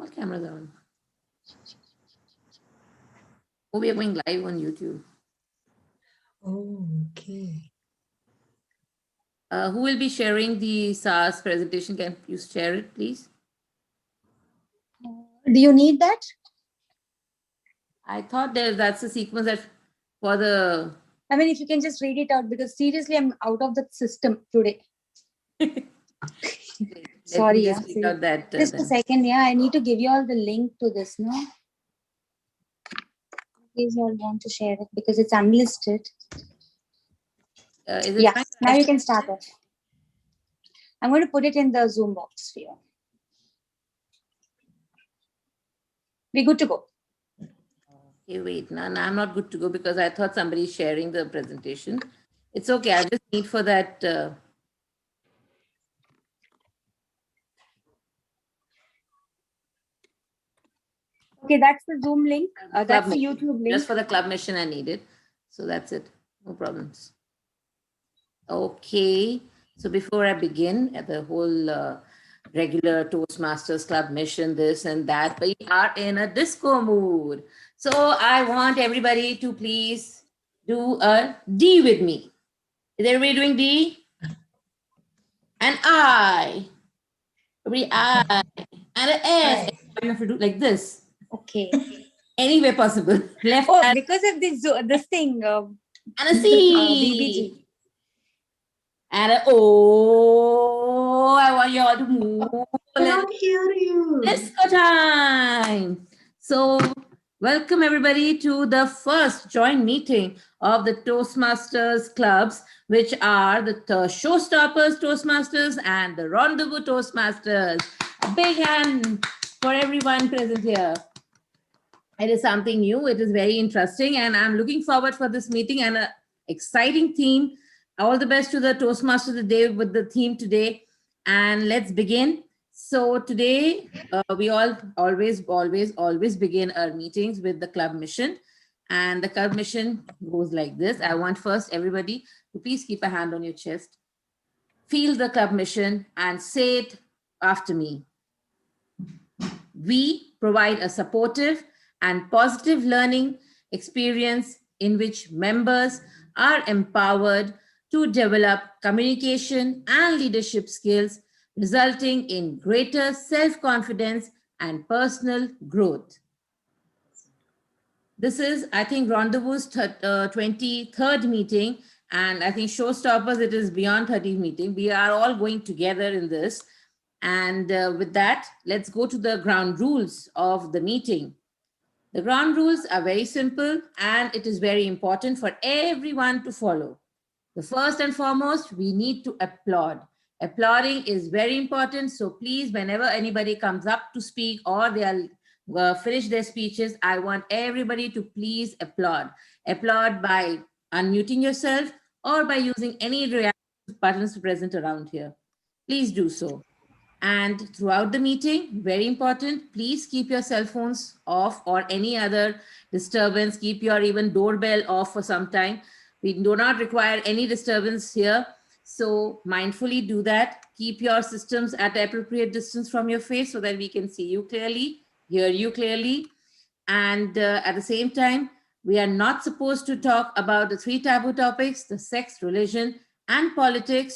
All cameras are on. Oh, we are going live on YouTube. Oh, okay. Who will be sharing the SaaS presentation? Can you share it, please? Do you need that? I thought that's a sequence that for the... I mean, if you can just read it out, because seriously, I'm out of the system today. Sorry, just yeah. read out that, just a second, yeah. I need to give you all the link to this, no? Please, you all want to share it because it's unlisted. Is it Yeah, fine? now you can start it. I'm going to put it in the Zoom box for you. We're good to go. Okay, wait. No, I'm not good to go because I thought somebody's sharing the presentation. It's okay. I just need for that. Okay, that's the Zoom link. That's the mission. YouTube link. Just for the club mission I need it. So that's it. No problems. Okay. So before I begin at the whole regular Toastmasters Club mission, this and that, we are in a disco mood. So I want everybody to please do a D with me. Is everybody doing D? And I. Everybody I. And an S. You have to do like this. Okay. Any way possible. Left Oh, hand. because of this thing. And a C. BBG. And a O. I want you all to move. I cannot hear you. Disco time. So welcome everybody to the first joint meeting of the Toastmasters clubs, which are the Showstoppers Toastmasters and the Rendezvous Toastmasters. A big hand for everyone present here. It is something new. It is very interesting. And I'm looking forward for this meeting and an exciting theme. All the best to the Toastmasters today with the theme today. And let's begin. So today we all always begin our meetings with the club mission. And the club mission goes like this. I want first everybody to please keep a hand on your chest. Feel the club mission and say it after me. We provide a supportive and positive learning experience in which members are empowered to develop communication and leadership skills, resulting in greater self-confidence and personal growth. This is, I think, Rendezvous's 23rd meeting, and I think Showstoppers, it is beyond 30th meeting. We are all going together in this. And with that, let's go to the ground rules of the meeting. The ground rules are very simple and it is very important for everyone to follow. The first and foremost, we need to applaud. Applauding is very important. So please, whenever anybody comes up to speak or they are finish their speeches, I want everybody to please applaud. Applaud by unmuting yourself or by using any reactive buttons present around here. Please do so. And throughout the meeting, very important, please keep your cell phones off or any other disturbance. Keep your even doorbell off for some time. We do not require any disturbance here. So mindfully do that. Keep your systems at appropriate distance from your face so that we can see you clearly, hear you clearly. And at the same time, we are not supposed to talk about the 3 taboo topics, the sex, religion, and politics.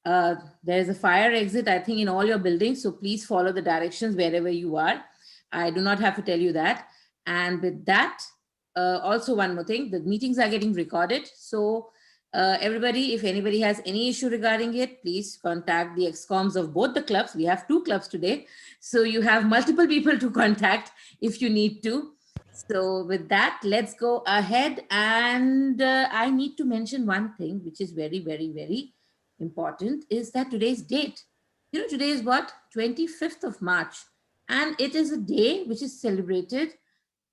There is a fire exit, I think, in all your buildings. So please follow the directions wherever you are. I do not have to tell you that. And with that, also one more thing, the meetings are getting recorded. So everybody, if anybody has any issue regarding it, please contact the ExComs of both the clubs. We have 2 clubs today. So you have multiple people to contact if you need to. So with that, let's go ahead. And I need to mention one thing, which is very, very, very important, is that today's date. You know, today is what? 25th of March. And it is a day which is celebrated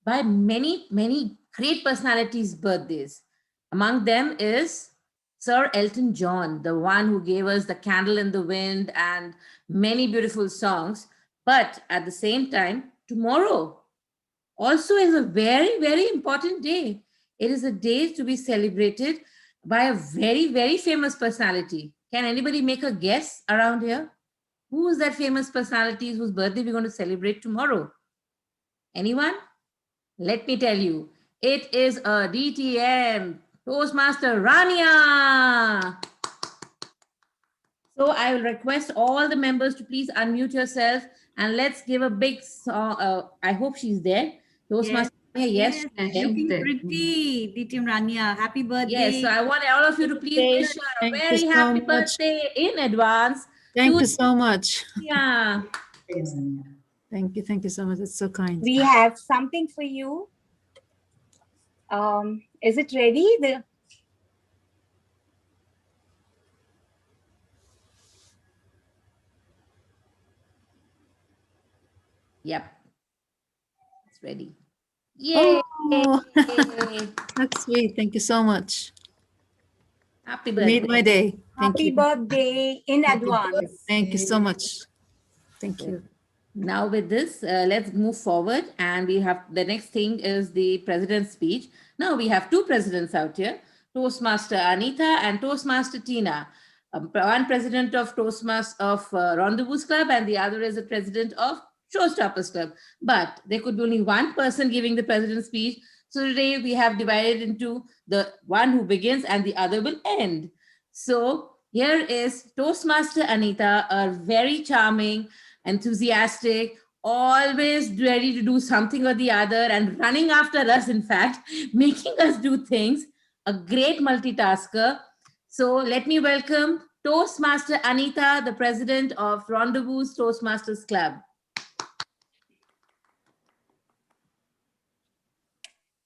by many, many great personalities' birthdays. Among them is Sir Elton John, the one who gave us The Candle in the Wind and many beautiful songs. But at the same time, tomorrow also is a very, very important day. It is a day to be celebrated by a very, very famous personality. Can anybody make a guess around here? Who's that famous personality whose birthday we're going to celebrate tomorrow? Anyone? Let me tell you, it is a DTM, Toastmaster Rania. So I will request all the members to please unmute yourself and let's give a big song. I hope she's there. Toastmaster Rania, yes. Looking pretty, DTM Rania. Happy birthday. Yes, so I want all of you to please wish her a very happy birthday in advance. Thank you so much. Yeah. Thank you so much. It's so kind. We have something for you. Is it ready? Yep. It's ready. Yay! Oh, that's sweet. Thank you so much. Happy You birthday. made my day. Thank Happy you. birthday in advance. Thank you so much. Thank you. Now with this, let's move forward, and we have the next thing is the president's speech. Now we have two presidents out here, Toastmaster Anita and Toastmaster Tina. One president of Rendezvous Club and the other is the president of Showstoppers Club. But there could be only one person giving the president's speech. So today we have divided into the one who begins and the other will end. So here is Toastmaster Anita, a very charming, enthusiastic, always ready to do something or the other and running after us, in fact, making us do things, a great multitasker. So let me welcome Toastmaster Anita, the president of Rendezvous Toastmasters Club.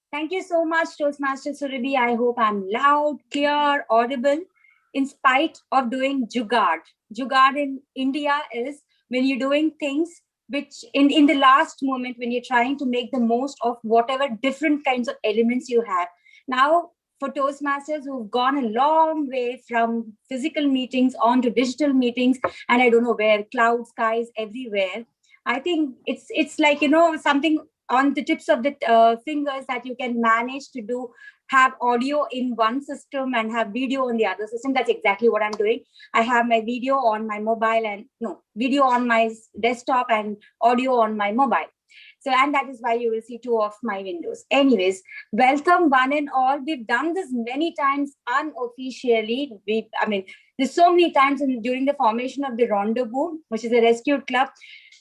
Thank you so much, Toastmaster Surabhi. I hope I'm loud, clear, audible, in spite of doing jugaad. Jugaad in India is when you're doing things which in the last moment, when you're trying to make the most of whatever different kinds of elements you have. Now, for Toastmasters who've gone a long way from physical meetings on to digital meetings, and I don't know where, cloud skies everywhere. I think it's like, something on the tips of the fingers that you can manage to do, have audio in one system and have video on the other system. That's exactly what I'm doing. I have my video on my mobile video on my desktop and audio on my mobile. So, and that is why you will see two of my windows. Anyways, welcome one and all. We've done this many times unofficially. There's so many times during the formation of the Rendezvous, which is a rescued club,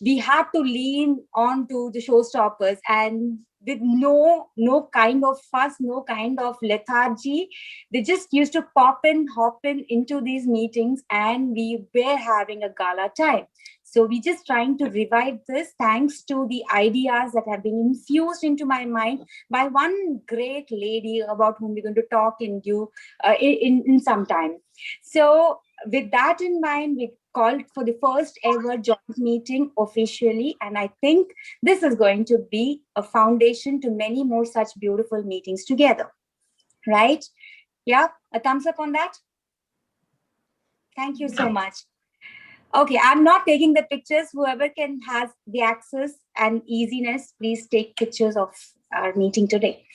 we had to lean on to the Showstoppers, and with no kind of fuss, no kind of lethargy, they just used to hop in into these meetings, and we were having a gala time. So we just trying to revive this thanks to the ideas that have been infused into my mind by one great lady about whom we're going to talk in some time. So with that in mind, we called for the first ever joint meeting officially. And I think this is going to be a foundation to many more such beautiful meetings together. Right? Yeah, a thumbs up on that. Thank you so much. Okay, I'm not taking the pictures. Whoever has the access and easiness, please take pictures of our meeting today.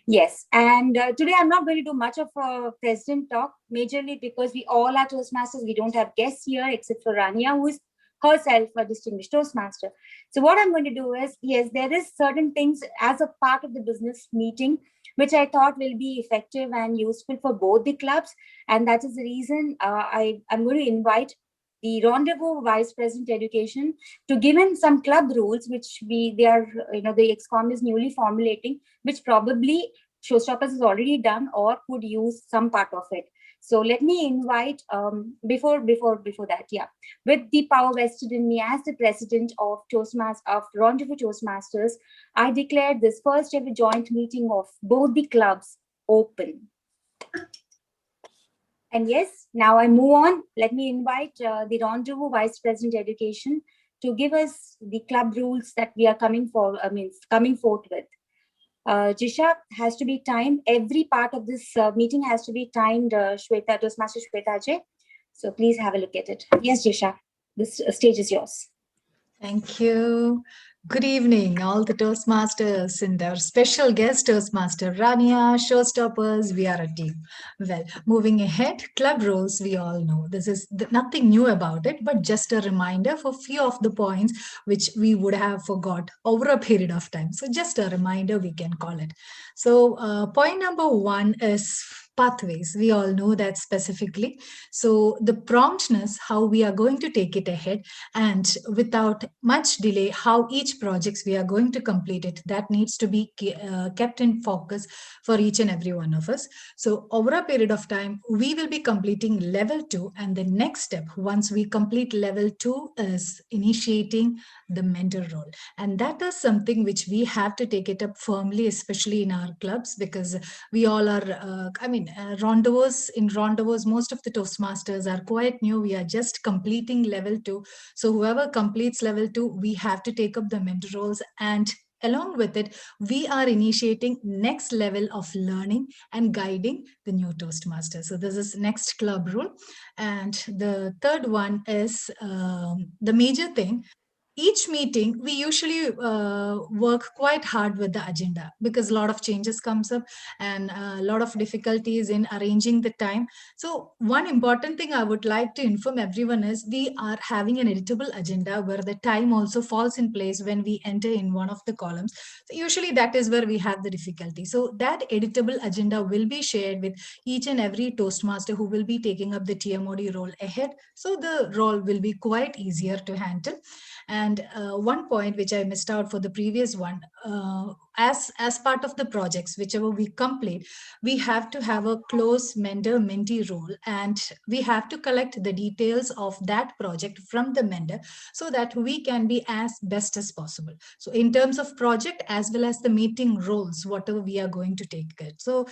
Yes, and today I'm not going to do much of a president talk, majorly because we all are Toastmasters. We don't have guests here except for Rania, who is herself a distinguished Toastmaster. So what I'm going to do is, yes, there is certain things as a part of the business meeting, which I thought will be effective and useful for both the clubs. And that is the reason I'm going to invite the Rendezvous Vice President Education to give in some club rules, which the ExCom is newly formulating, which probably Showstoppers has already done or could use some part of it. So let me invite, before that, with the power vested in me as the president of Rendezvous Toastmasters, I declare this first ever joint meeting of both the clubs open. And yes, now I move on. Let me invite the Rendezvous Vice President Education to give us the club rules that we are coming forth with. Jisha has to be timed. Every part of this meeting has to be timed, Toastmaster Shweta. So please have a look at it. Yes, Jisha, this stage is yours. Thank you. Good evening, all the Toastmasters and our special guest Toastmaster Rania, Showstoppers. We are a team. Well, moving ahead, club rules we all know. This is nothing new about it, but just a reminder for few of the points which we would have forgot over a period of time. So just a reminder, we can call it. So point number one is pathways. We all know that specifically. So the promptness, how we are going to take it ahead, and without much delay, how each projects we are going to complete it, that needs to be kept in focus for each and every one of us. So over a period of time, we will be completing level 2, and the next step once we complete level 2 is initiating the mentor role. And that is something which we have to take it up firmly, especially in our clubs, because we all are rendezvous, most of the Toastmasters are quite new. We are just completing level 2. So whoever completes level 2, we have to take up the mentor roles, and along with it, we are initiating next level of learning and guiding the new Toastmasters. So this is next club rule. And the third one is the major thing. Each meeting we usually work quite hard with the agenda, because a lot of changes comes up and a lot of difficulties in arranging the time. So one important thing I would like to inform everyone is we are having an editable agenda where the time also falls in place when we enter in one of the columns. So usually that is where we have the difficulty. So that editable agenda will be shared with each and every Toastmaster who will be taking up the TMOD role ahead. So the role will be quite easier to handle. And one point which I missed out for the previous one, as part of the projects, whichever we complete, we have to have a close mentor-mentee role, and we have to collect the details of that project from the mentor so that we can be as best as possible. So in terms of project as well as the meeting roles, whatever we are going to take it. So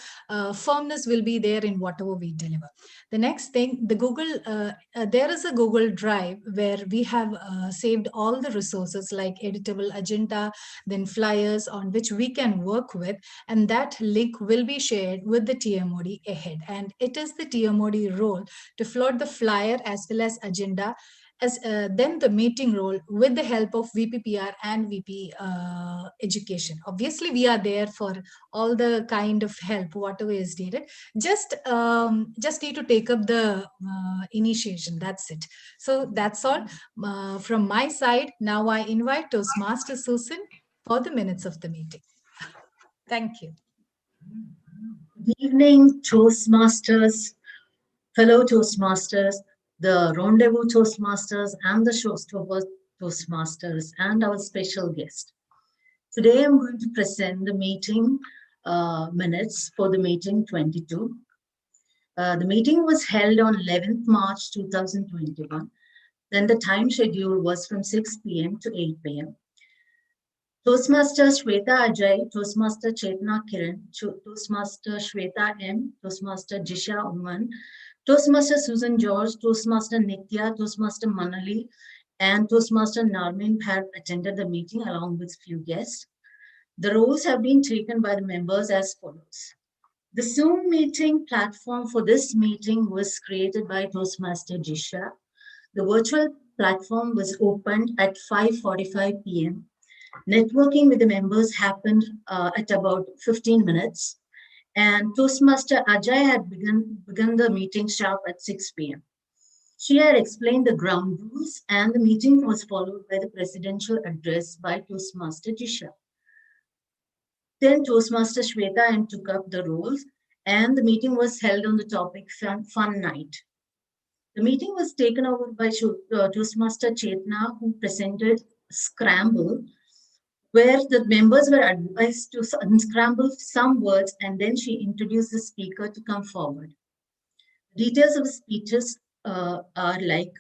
firmness will be there in whatever we deliver. The next thing, there is a Google Drive where we have saved all the resources like editable agenda, then flyers on which we can work with, and that link will be shared with the TMOD ahead. And it is the TMOD role to float the flyer as well as agenda, as then the meeting role with the help of VPPR and VP education. Obviously, we are there for all the kind of help, whatever is needed. Just need to take up the initiation. That's it. So that's all from my side. Now I invite Toastmaster Susan for the minutes of the meeting. Thank you. Good evening, Toastmasters, fellow Toastmasters, the Rendezvous Toastmasters, and the Showstoppers Toastmasters, and our special guest. Today, I'm going to present the meeting minutes for the meeting 22. The meeting was held on 11th March 2021. Then the time schedule was from 6 p.m. to 8 p.m. Toastmaster Shweta Ajay, Toastmaster Chetna Kiran, Toastmaster Shweta M, Toastmaster Jisha Uman, Toastmaster Susan George, Toastmaster Nitya, Toastmaster Manali, and Toastmaster Narmin have attended the meeting along with few guests. The roles have been taken by the members as follows. The Zoom meeting platform for this meeting was created by Toastmaster Jisha. The virtual platform was opened at 5:45 p.m. Networking with the members happened at about 15 minutes, and Toastmaster Ajay had begun the meeting sharp at 6 p.m. She had explained the ground rules, and the meeting was followed by the presidential address by Toastmaster Jisha. Then Toastmaster Shweta and took up the roles, and the meeting was held on the topic Fun Night. The meeting was taken over by Toastmaster Chetna, who presented Scramble, where the members were advised to unscramble some words, and then she introduced the speaker to come forward. Details of the speeches are like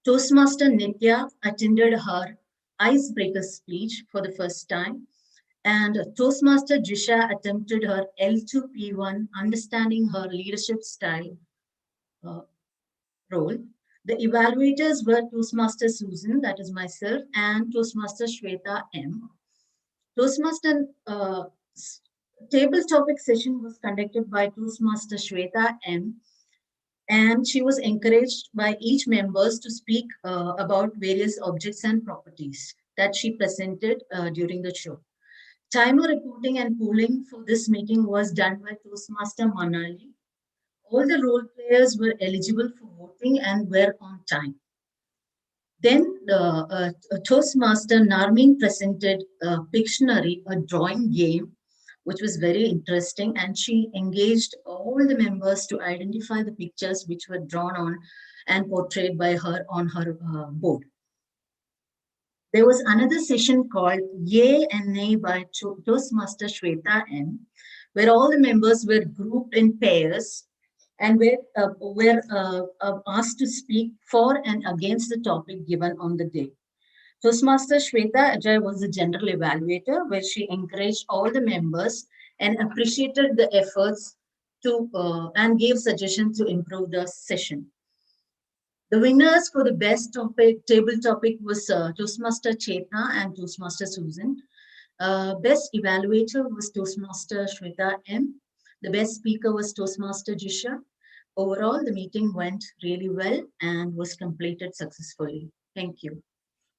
Toastmaster Nitya attended her icebreaker speech for the first time, and Toastmaster Jisha attempted her L2P1, understanding her leadership style role. The evaluators were Toastmaster Susan, that is myself, and Toastmaster Shweta M. Toastmaster table topic session was conducted by Toastmaster Shweta M, and she was encouraged by each members to speak about various objects and properties. that she presented during the show. Timer reporting and polling for this meeting was done by Toastmaster Manali. All the role players were eligible for voting and were on time. Then the Toastmaster Narmin presented Pictionary, a drawing game, which was very interesting, and she engaged all the members to identify the pictures which were drawn on and portrayed by her on her board. There was another session called Yay and Nay by Toastmaster Shweta N, where all the members were grouped in pairs and were asked to speak for and against the topic given on the day. Toastmaster Shweta Ajay was the general evaluator, where she encouraged all the members and appreciated the efforts to and gave suggestions to improve the session. The winners for the best table topic was Toastmaster Chetna and Toastmaster Susan. Best evaluator was Toastmaster Shweta M. The best speaker was Toastmaster Jisha. Overall, the meeting went really well and was completed successfully. Thank you.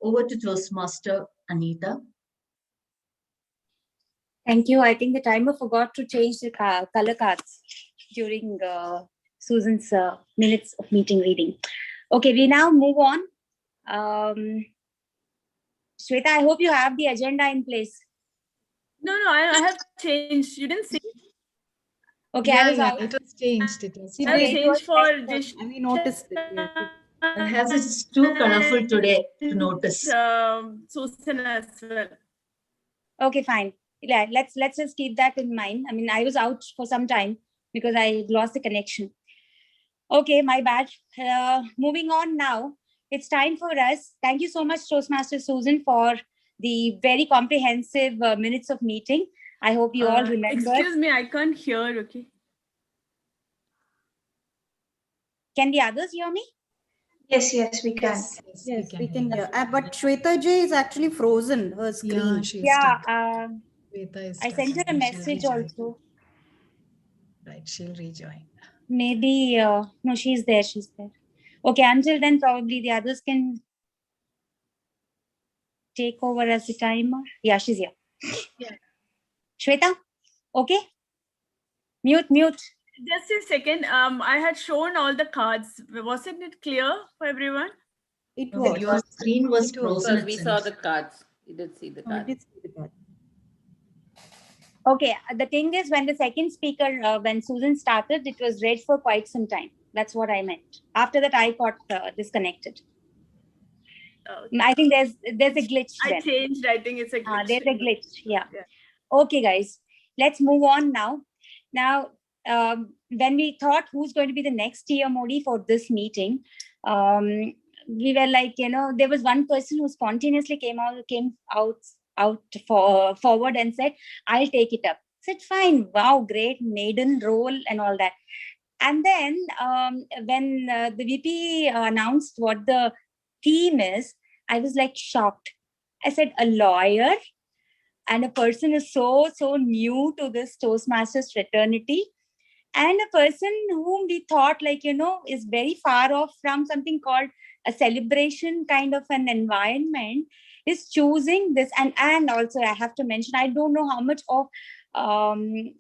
Over to Toastmaster Anita. Thank you. I think the timer forgot to change the color cards during Susan's minutes of meeting reading. Okay, we now move on. Shweta, I hope you have the agenda in place. No, I have changed. You didn't see? Okay, Yeah, I was yeah, out. it was changed. It was I Okay, changed for And we noticed it. Perhaps it's too colorful today to notice. Susan as well. Okay, fine. Yeah, let's just keep that in mind. I mean, I was out for some time because I lost the connection. Okay, my bad. Moving on now. It's time for us. Thank you so much, Toastmaster Susan, for the very comprehensive minutes of meeting. I hope you all remember. Excuse me, I can't hear. Okay. Can the others hear me? Yes, we can. Yes, we can hear. But Shweta J is actually frozen, her screen. Yeah, she's Yeah, stuck. Shweta is I stuck. sent her a She'll message rejoin. also. Right, she'll rejoin. Maybe, no, she's there. Okay, until then, probably the others can take over as the timer. Yeah, she's here. Yeah. Shweta, okay? Mute. Just a second. I had shown all the cards. Wasn't it clear for everyone? It No, was. your screen was frozen. Because we saw the cards. We did see the I cards. did see the card. Okay, the thing is, when the second speaker, when Susan started, it was read for quite some time. That's what I meant. After that, I got disconnected. I think there's a glitch. I changed. I think it's a glitch. There's a glitch. Yeah. Okay, guys, let's move on now. Now, when we thought who's going to be the next TM Modi for this meeting, we were like, there was one person who spontaneously came out forward and said, I'll take it up. I said, fine, wow, great, maiden role and all that. And then when the VP announced what the theme is, I was like shocked. I said, a lawyer and a person is so new to this Toastmasters fraternity, and a person whom we thought is very far off from something called a celebration kind of an environment, is choosing this. And also I have to mention, I don't know how much of I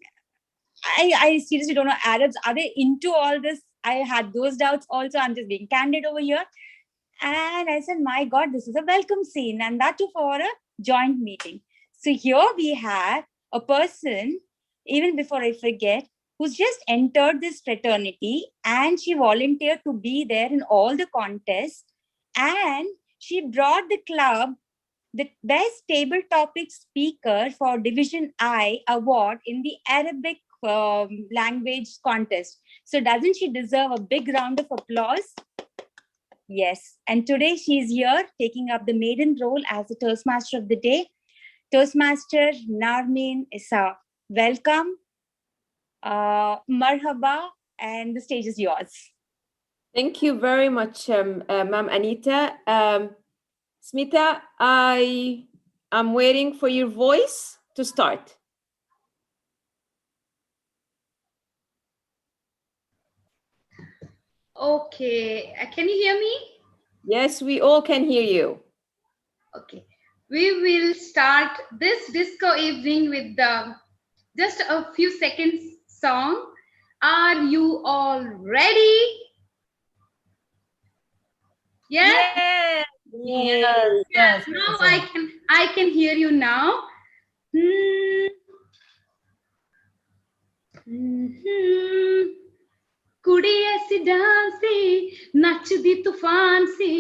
seriously don't know, Arabs, are they into all this? I had those doubts also. I'm just being candid over here. And I said, my God, this is a welcome scene, and that too for a joint meeting. So here we have a person, even before I forget, who's just entered this fraternity, and she volunteered to be there in all the contests. And she brought the club the best table topic speaker for Division I award in the Arabic language contest. So doesn't she deserve a big round of applause? Yes. And today she's here taking up the maiden role as the Toastmaster of the day. Toastmaster Narmin Issa. Welcome. Marhaba, and the stage is yours. Thank you very much, Ma'am Anita. Smita, I am waiting for your voice to start. Okay, can you hear me? Yes, we all can hear you. Okay. we will start this disco evening with just a few seconds song. Are you all ready? Yes? Yes. Yes. Now I can hear you now. कुड़ी ऐसी डांसी नचदी तूफान सी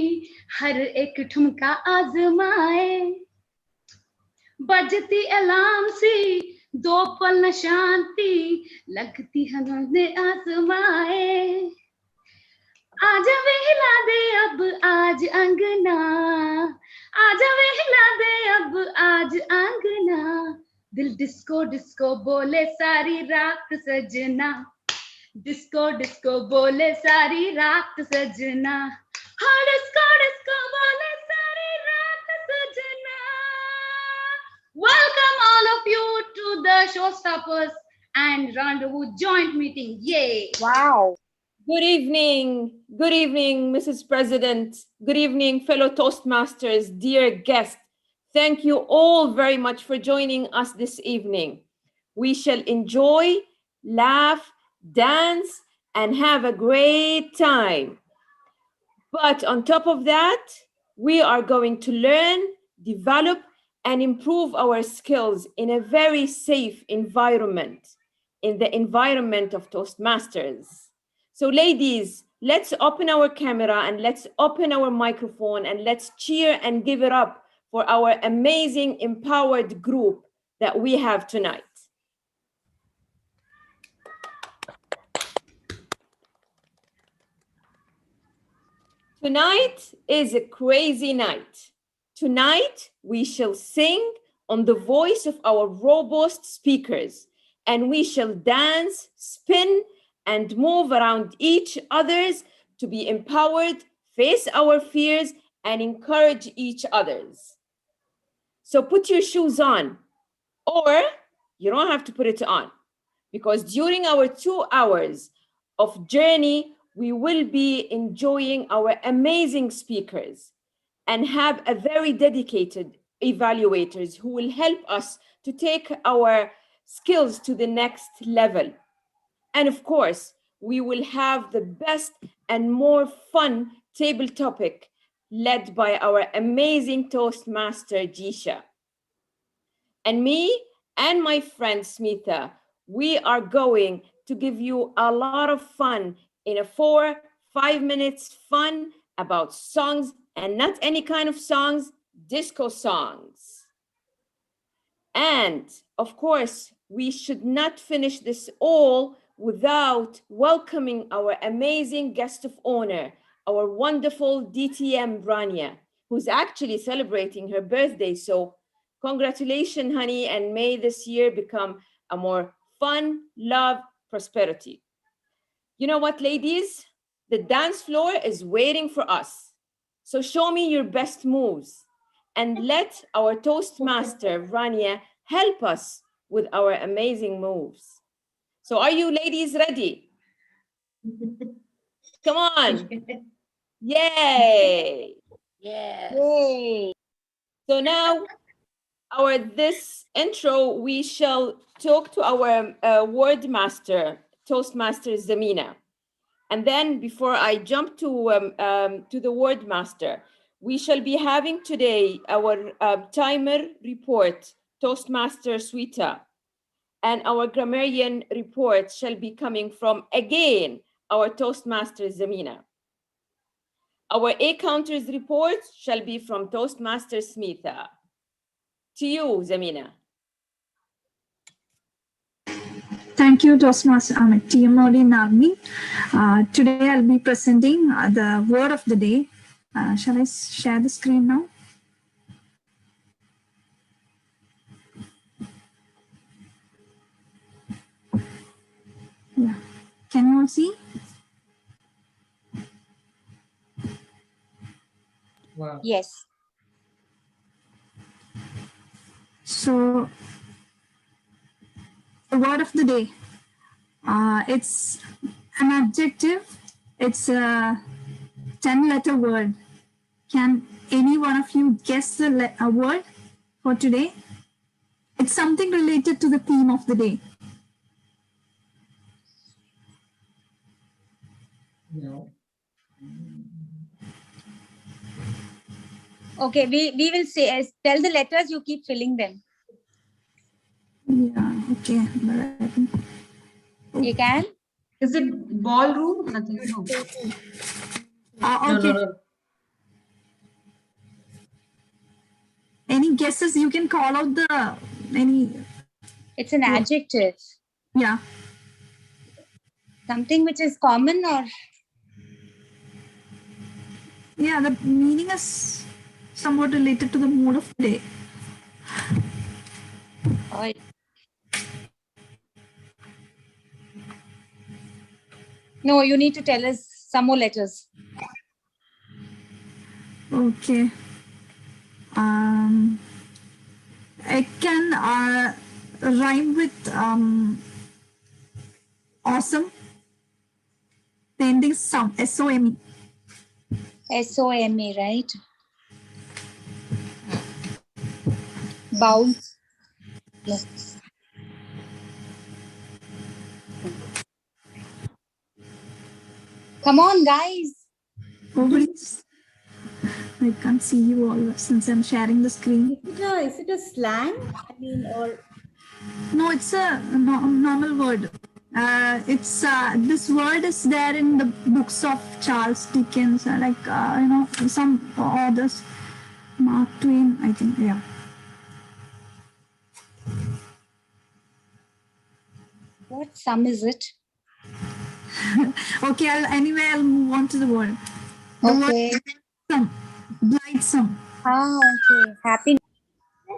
हर एक ठुमका आजमाए बजती alarm सी दो पल न शांति लगती हमने आजमाए आजा वहला दे अब आज अंगना आजा वहला दे अब आज अंगना दिल डिस्को डिस्को बोले सारी रात सजना डिस्को डिस्को बोले सारी रात सजना हाँ डिस्को डिस्को बोले सारी रात सजना Welcome all of you to the Showstoppers and Rendezvous joint meeting. Yay! Wow. Good evening. Good evening, Mrs. President. Good evening, fellow Toastmasters, dear guests. Thank you all very much for joining us this evening. We shall enjoy, laugh, dance, and have a great time. But on top of that, we are going to learn, develop, and improve our skills in a very safe environment, in the environment of Toastmasters. So ladies, let's open our camera and let's open our microphone and let's cheer and give it up for our amazing empowered group that we have tonight. Tonight is a crazy night. Tonight, we shall sing on the voice of our robust speakers, and we shall dance, spin, and move around each other's to be empowered, face our fears, and encourage each other's. So put your shoes on, or you don't have to put it on, because during our 2 hours of journey, we will be enjoying our amazing speakers and have a very dedicated evaluators who will help us to take our skills to the next level. And of course, we will have the best and more fun table topic led by our amazing Toastmaster Jisha. And me and my friend Smita, we are going to give you a lot of fun in a 4-5 minutes fun about songs, and not any kind of songs, disco songs. And of course, we should not finish this all without welcoming our amazing guest of honor, our wonderful DTM Rania, who's actually celebrating her birthday. So congratulations, honey, and may this year become a more fun, love, prosperity. You know what, ladies? The dance floor is waiting for us. So show me your best moves and let our Toastmaster, Rania, help us with our amazing moves. So are you ladies ready? Come on. Yay. Yes. Yay. So now, this intro, we shall talk to our word master, Toastmaster Zamina. And then before I jump to the word master, we shall be having today our timer report, Toastmaster Sweeta, and our grammarian report shall be coming from, again, our Toastmaster Zamina. Our A counters report shall be from Toastmaster Smitha. To you, Zamina. Thank you, Toastmaster TMOD Nalmi. Today I'll be presenting the word of the day. Shall I share the screen now? Yeah. Can you all see? Wow. Yes. So, the word of the day. It's an adjective. It's a 10-letter word. Can any one of you guess the word? for today. It's something related to the theme of the day. No. Okay, we will say, tell the letters, you keep filling them. Yeah, okay. But I think, You can? Is it ballroom? Nothing. No. okay. No. Any guesses? You can call out the any. It's an adjective. Yeah. Something which is common or? Yeah, the meaning is somewhat related to the mood of the day. No, you need to tell us some more letters. Okay. It can rhyme with awesome. The ending some SOME. SOME, right? Bounce. No. Come on, guys. Oh, please. I can't see you all since I'm sharing the screen. Is it a slang? I mean, or No, it's a normal word. It's this word is there in the books of Charles Dickens, some authors, Mark Twain, I think. Yeah. What sum is it? Okay. I'll move on to the word. The Okay. word some, blithesome. Okay. Happy.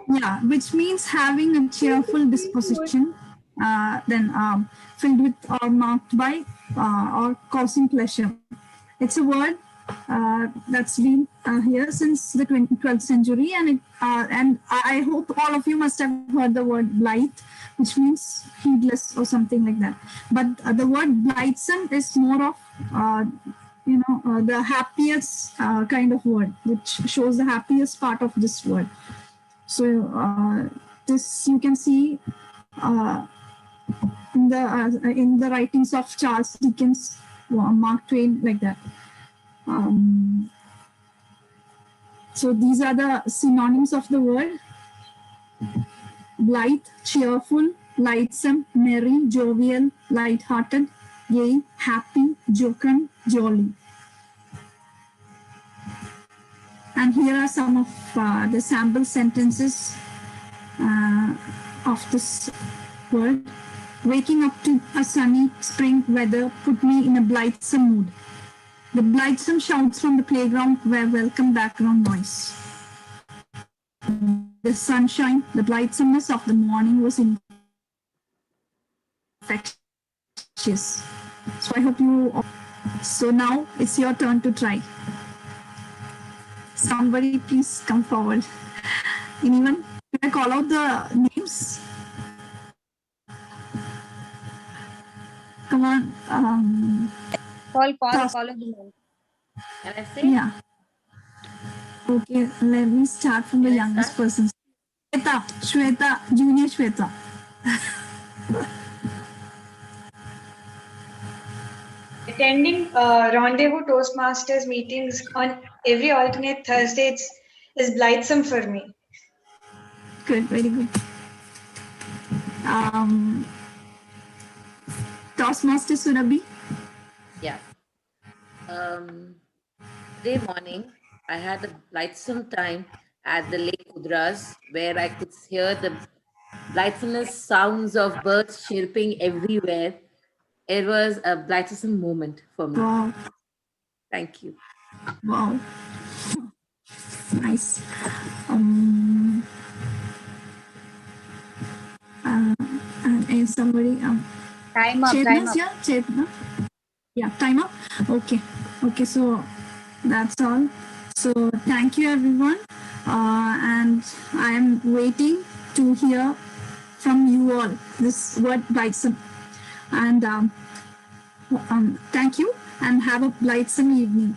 Yeah, which means having a cheerful disposition, then filled with or marked by or causing pleasure. It's a word that's been here since the 12th century, and I hope all of you must have heard the word blithe, which means heedless or something like that. But the word blithesome is more of the happiest kind of word, which shows the happiest part of this word. So this you can see in the writings of Charles Dickens, Mark Twain, like that. So these are the synonyms of the word: blithe, cheerful, lightsome, merry, jovial, light-hearted, gay, happy, jocund, jolly. And here are some of the sample sentences of this word. Waking up to a sunny spring weather put me in a blithesome mood. The blithesome shouts from the playground were welcome background noise. The sunshine, the blithesomeness of the morning was infectious. So I hope you all. So now it's your turn to try. Somebody please come forward. Anyone? Can I call out the names? Come on. Call of the name. Can I say? Yeah. Okay, let me start from the youngest person. Shweta, Junior Shweta. Attending Rendezvous Toastmasters meetings on every alternate Thursdays is blithesome for me. Good, very good. Toastmaster Surabhi. Yeah. Today morning, I had a blithesome time at the Lake Kudras, where I could hear the blithesomest sounds of birds chirping everywhere. It was a blithesome moment for me. Wow. Thank you. Wow. Nice. And somebody. Time up. Chetna's here? Chetna? Yeah, time up. Okay. Okay, so that's all. So thank you, everyone. And I am waiting to hear from you all this word blithesome. And thank you and have a blithesome evening.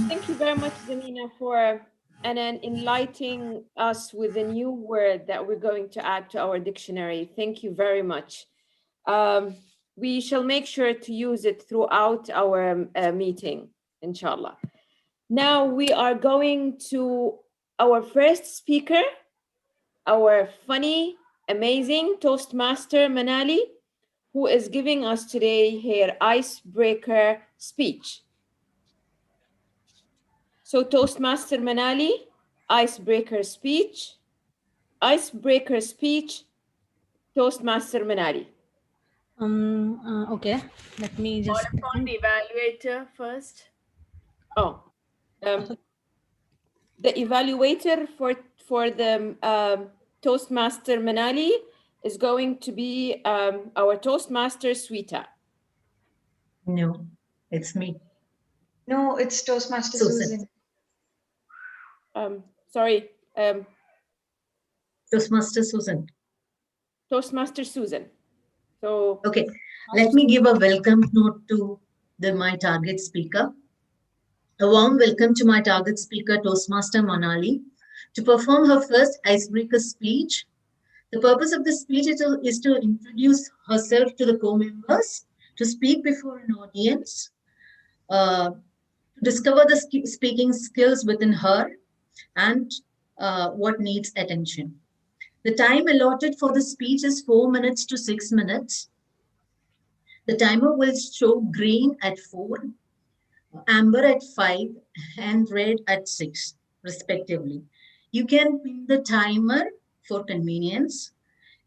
Thank you very much, Zamina, for and then enlightening us with a new word that we're going to add to our dictionary. Thank you very much. We shall make sure to use it throughout our meeting, inshallah. Now we are going to our first speaker, our funny, amazing Toastmaster Manali, who is giving us today her icebreaker speech. So Toastmaster Manali, icebreaker speech, Toastmaster Manali. Okay, let me Call just. upon the evaluator first. Oh, the evaluator for the Toastmaster Manali is going to be our Toastmaster Sweeta. No, it's me. No, it's Toastmaster Susan. Sorry. Toastmaster Susan. Toastmaster Susan. So okay, let me give a welcome note to my target speaker. A warm welcome to my target speaker, Toastmaster Manali, to perform her first icebreaker speech. The purpose of this speech is to introduce herself to the co-members, to speak before an audience, to discover the speaking skills within her, and what needs attention. The time allotted for the speech is 4 minutes to 6 minutes. The timer will show green at 4, amber at 5, and red at 6, respectively. You can pin the timer for convenience.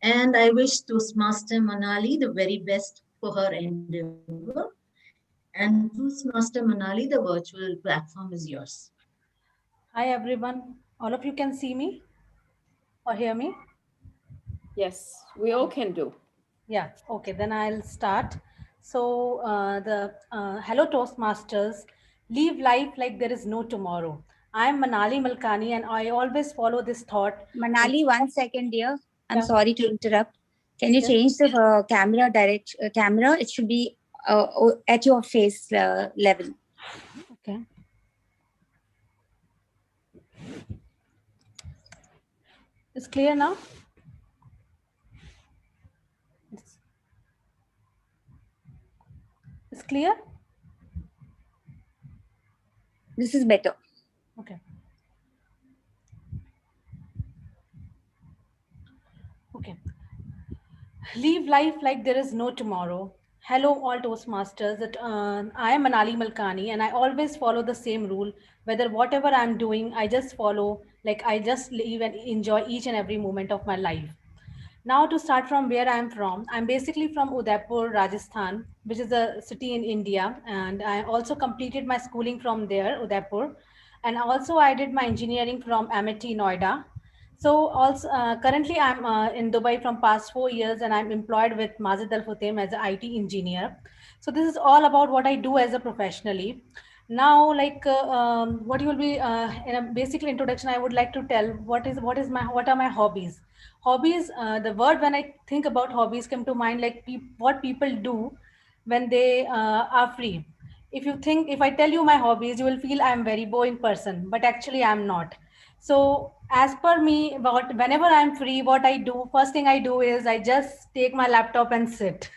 And I wish Toastmaster Manali the very best for her endeavor. And Toastmaster Manali, the virtual platform is yours. Hi, everyone. All of you can see me or hear me? Yes, we all can do. Yeah, okay, then I'll start. So hello Toastmasters, live life like there is no tomorrow. I'm Manali Malkani and I always follow this thought. Manali, 1 second, dear. I'm Yeah. sorry to interrupt. Can you Yeah. change the camera? It should be at your face level. Okay. It's clear now? It's clear? This is better. Okay. Okay. Live life like there is no tomorrow. Hello, all Toastmasters. I am Manali Malkani, and I always follow the same rule. Whether whatever I'm doing, I just follow, like I just live and enjoy each and every moment of my life. Now, to start from where I'm from, I'm basically from Udaipur, Rajasthan, which is a city in India, and I also completed my schooling from there, Udaipur, and also I did my engineering from Amity, Noida. So also currently I'm in Dubai from past 4 years and I'm employed with Mazid Al Futtaim as an IT engineer. So this is all about what I do as a professionally. Now, like what you will be in a basic introduction, I would like to tell what are my hobbies. Hobbies. The word when I think about hobbies come to mind like what people do when they are free. If I tell you my hobbies, you will feel I'm very boring person, but actually I'm not. So as per me, whenever I'm free, what I do, first thing I do is I just take my laptop and sit.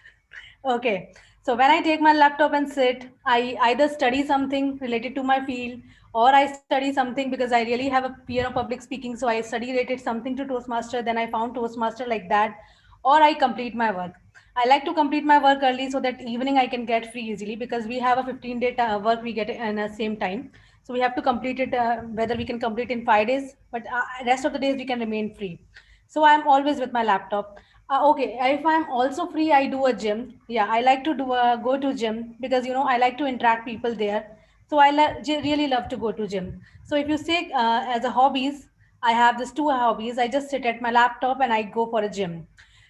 Okay. So when I take my laptop and sit, I either study something related to my field or I study something because I really have a fear of public speaking. So I study related something to Toastmaster. Then I found Toastmaster like that, or I complete my work. I like to complete my work early so that evening I can get free easily because we have a 15-day work we get in the same time. So we have to complete it, whether we can complete in 5 days, but rest of the days we can remain free. So I'm always with my laptop. Okay, if I'm also free, I do a gym. Yeah, I like to go to gym because I like to interact people there. So I really love to go to gym. So if you say as a hobbies, I have these two hobbies. I just sit at my laptop and I go for a gym.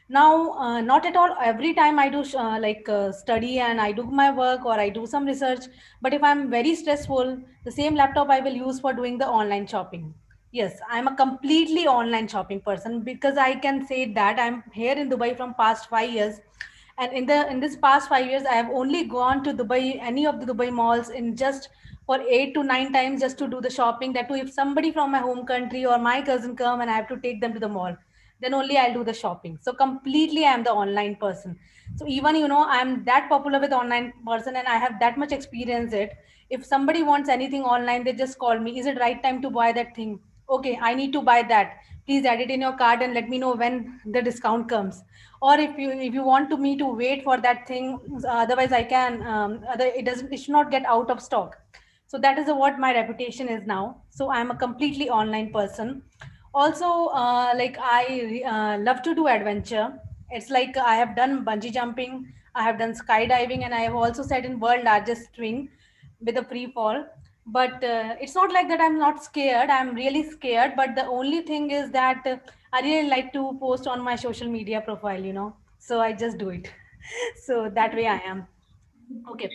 Now, not at all every time I do study and I do my work or I do some research. But if I'm very stressful, the same laptop I will use for doing the online shopping. Yes, I'm a completely online shopping person because I can say that I'm here in Dubai from past 5 years And in this past 5 years, I have only gone to Dubai, any of the Dubai malls, in just for 8 to 9 times, just to do the shopping. That too, if somebody from my home country or my cousin come and I have to take them to the mall, then only I'll do the shopping. So completely I'm the online person. So even, I'm that popular with online person and I have that much experience it. If somebody wants anything online, they just call me. Is it right time to buy that thing? Okay, I need to buy that. Please add it in your cart and let me know when the discount comes. Or if you want to me to wait for that thing, otherwise I can, it should not get out of stock. So that is what my reputation is now. So I'm a completely online person. Also, like I love to do adventure. It's like I have done bungee jumping, I have done skydiving, and I have also sat in world largest swing with a free fall. But it's not like that I'm not scared. I'm really scared, but the only thing is that I really like to post on my social media profile. So I just do it. So that way I am. Okay.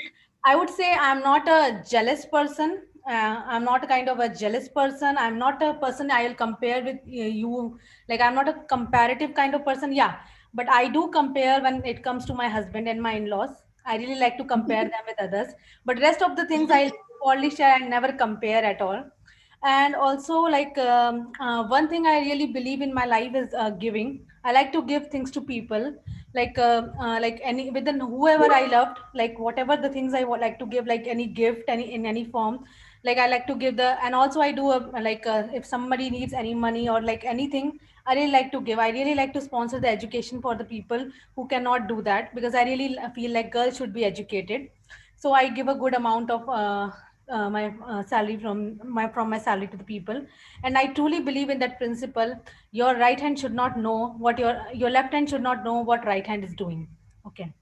I would say I'm not a jealous person. I'm not a kind of a jealous person. I'm not a person I'll compare with you. Like, I'm not a comparative kind of person. Yeah. But I do compare when it comes to my husband and my in-laws. I really like to compare them with others. But rest of the things I'll only share and never compare at all. And also, like, one thing I really believe in my life is giving. I like to give things to people, like any within whoever I loved, like whatever the things I would like to give, like any gift, any in any form. Like I like to give the, and also I do if somebody needs any money or like anything, I really like to give. I really like to sponsor the education for the people who cannot do that, because I really feel like girls should be educated. So I give a good amount of my salary from my salary to the people. And I truly believe in that principle. Your right hand should not know what your left hand should not know what right hand is doing. Okay.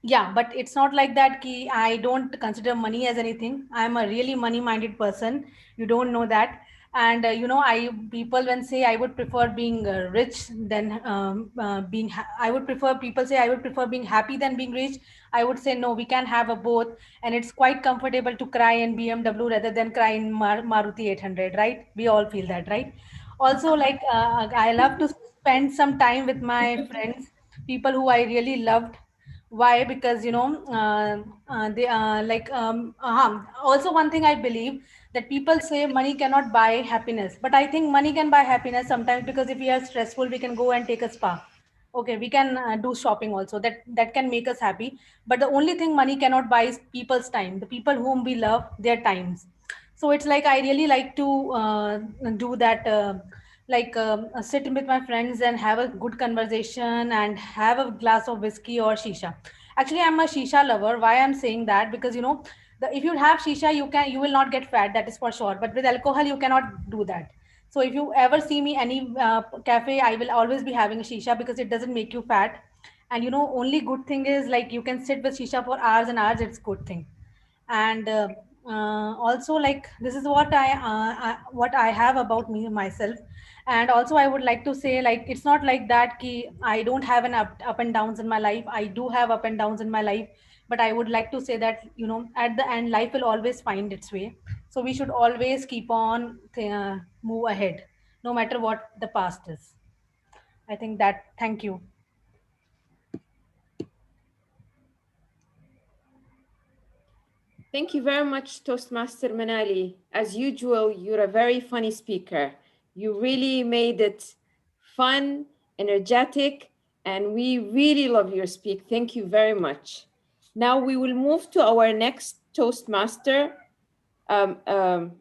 Yeah, but it's not like that ki I don't consider money as anything. I'm a really money minded person. You don't know that. And I people when say I would prefer being rich than I would prefer, people say I would prefer being happy than being rich. I would say no, we can have a both. And it's quite comfortable to cry in BMW rather than cry in Maruti 800, right? We all feel that, right? Also, like, I love to spend some time with my friends, people who I really loved. Why? Because they like also, one thing I believe, that people say money cannot buy happiness, but I think money can buy happiness sometimes, because if we are stressful, we can go and take a spa. Okay, we can do shopping also, that can make us happy. But the only thing money cannot buy is people's time, the people whom we love, their times. So it's like I really like to do that, sit with my friends and have a good conversation and have a glass of whiskey or shisha. Actually, I'm a shisha lover. Why I'm saying that? Because if you have shisha, you will not get fat, that is for sure. But with alcohol, you cannot do that. So if you ever see me any cafe, I will always be having a shisha, because it doesn't make you fat. And only good thing is, like, you can sit with shisha for hours and hours. It's good thing. And also, like, this is what I have about me myself. And also I would like to say, like, it's not like that ki I don't have an up and downs in my life. I do have up and downs in my life. But I would like to say that, at the end, life will always find its way. So we should always keep on move ahead, no matter what the past is. I think that. Thank you. Thank you very much, Toastmaster Manali. As usual, you're a very funny speaker. You really made it fun, energetic, and we really love your speak. Thank you very much. Now we will move to our next Toastmaster, um, um,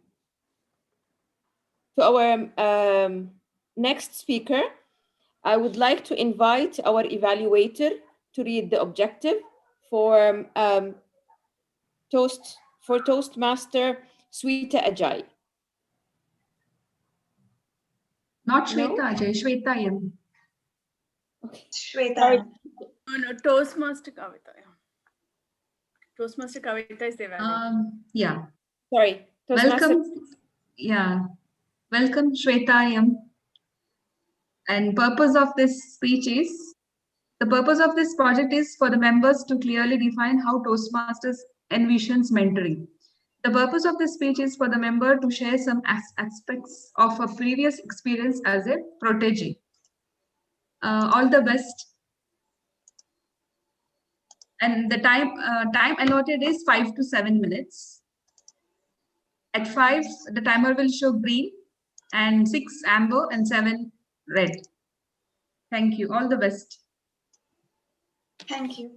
to our next speaker. I would like to invite our evaluator to read the objective for Toastmaster Sweeta Ajay. Not No? Shweta Ajay, Shweta M. Okay. Shweta. No, Toastmaster Kavita. Yeah. Toastmaster Kavita is the evaluator. Yeah. Sorry. Toastmaster. Welcome. Yeah. Welcome, Shweta M. And purpose of this speech is, the purpose of this project is for the members to clearly define how Toastmasters envisions mentoring. The purpose of this speech is for the member to share some aspects of a previous experience as a protege. All the best. And the time allotted is 5 to 7 minutes. At 5, the timer will show green, and 6 amber, and 7 red. Thank you. All the best. Thank you.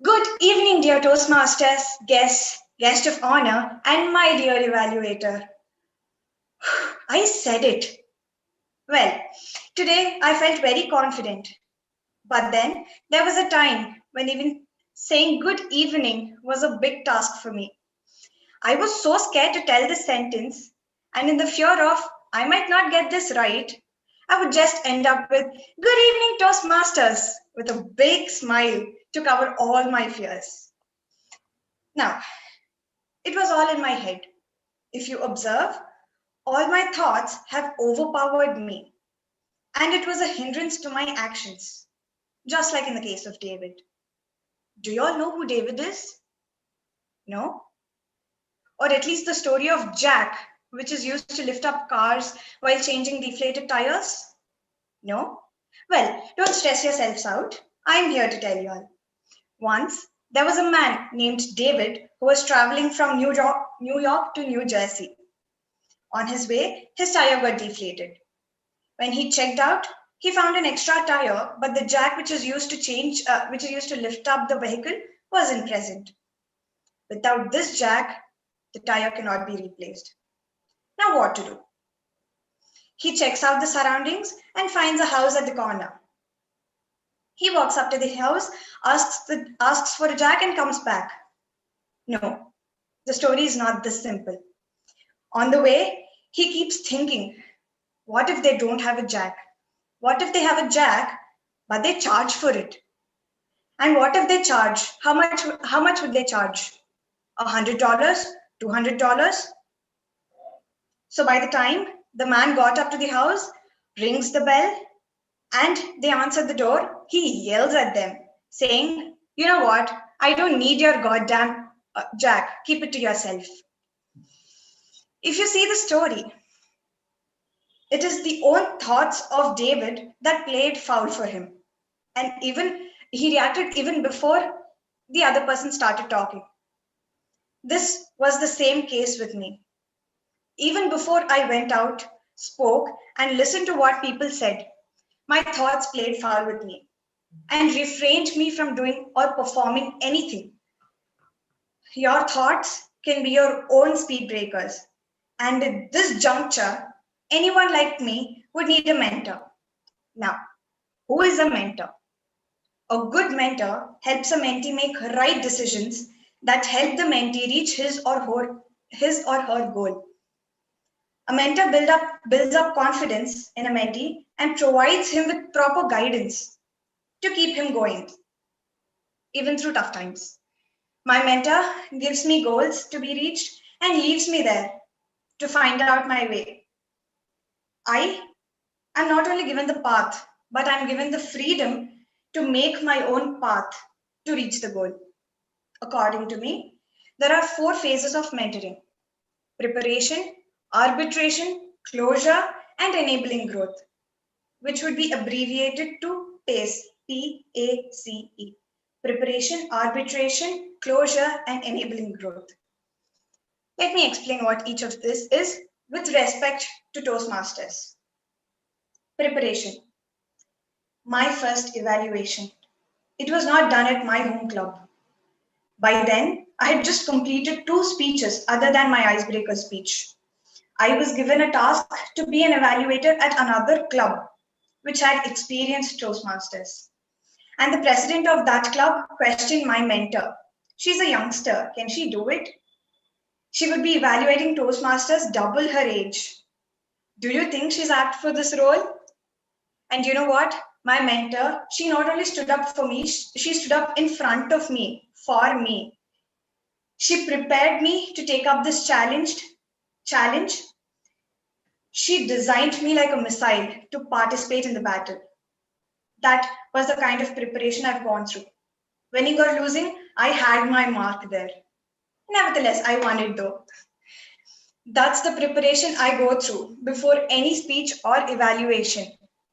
Good evening, dear Toastmasters, guests, guest of honor, and my dear evaluator. I said it. Well, today I felt very confident. But then there was a time when even saying good evening was a big task for me. I was so scared to tell this sentence, and in the fear of I might not get this right, I would just end up with good evening, Toastmasters, with a big smile to cover all my fears. Now, it was all in my head. If you observe, all my thoughts have overpowered me, and it was a hindrance to my actions, just like in the case of David. Do you all know who David is? No? Or at least the story of Jack, which is used to lift up cars while changing deflated tires? No? Well, don't stress yourselves out. I'm here to tell you all. Once, there was a man named David who was traveling from New York to New Jersey. On his way, his tire got deflated. When he checked out, he found an extra tire, but the jack which is used to lift up the vehicle wasn't present. Without this jack, the tire cannot be replaced. Now what to do? He checks out the surroundings and finds a house at the corner. He walks up to the house, asks for a jack and comes back. No, the story is not this simple. On the way, he keeps thinking, what if they don't have a jack? What if they have a jack, but they charge for it? And what if they charge? How much would they charge? $100? $200? So by the time the man got up to the house, rings the bell, and they answer the door, he yells at them, saying, you know what? I don't need your goddamn jack. Keep it to yourself. If you see the story, it is the own thoughts of David that played foul for him. And even he reacted even before the other person started talking. This was the same case with me. Even before I went out, spoke, and listened to what people said, my thoughts played foul with me and refrained me from doing or performing anything. Your thoughts can be your own speed breakers. And at this juncture, anyone like me would need a mentor. Now, who is a mentor? A good mentor helps a mentee make right decisions that help the mentee reach his or her goal. A mentor builds up confidence in a mentee and provides him with proper guidance to keep him going, even through tough times. My mentor gives me goals to be reached and leaves me there to find out my way. I am not only given the path, but I'm given the freedom to make my own path to reach the goal. According to me, there are 4 phases of mentoring: preparation, arbitration, closure, and enabling growth, which would be abbreviated to PACE, P-A-C-E. Preparation, arbitration, closure, and enabling growth. Let me explain what each of this is with respect to Toastmasters. Preparation. My first evaluation. It was not done at my home club. By then, I had just completed 2 speeches other than my icebreaker speech. I was given a task to be an evaluator at another club, which had experienced Toastmasters. And the president of that club questioned my mentor. She's a youngster. Can she do it? She would be evaluating Toastmasters double her age. Do you think she's apt for this role? And you know what? My mentor, she not only stood up for me, she stood up in front of me, for me. She prepared me to take up this challenge. She designed me like a missile to participate in the battle. That was the kind of preparation I've gone through. Winning or losing, I had my mark there. Nevertheless, I won it though. That's the preparation I go through before any speech or evaluation,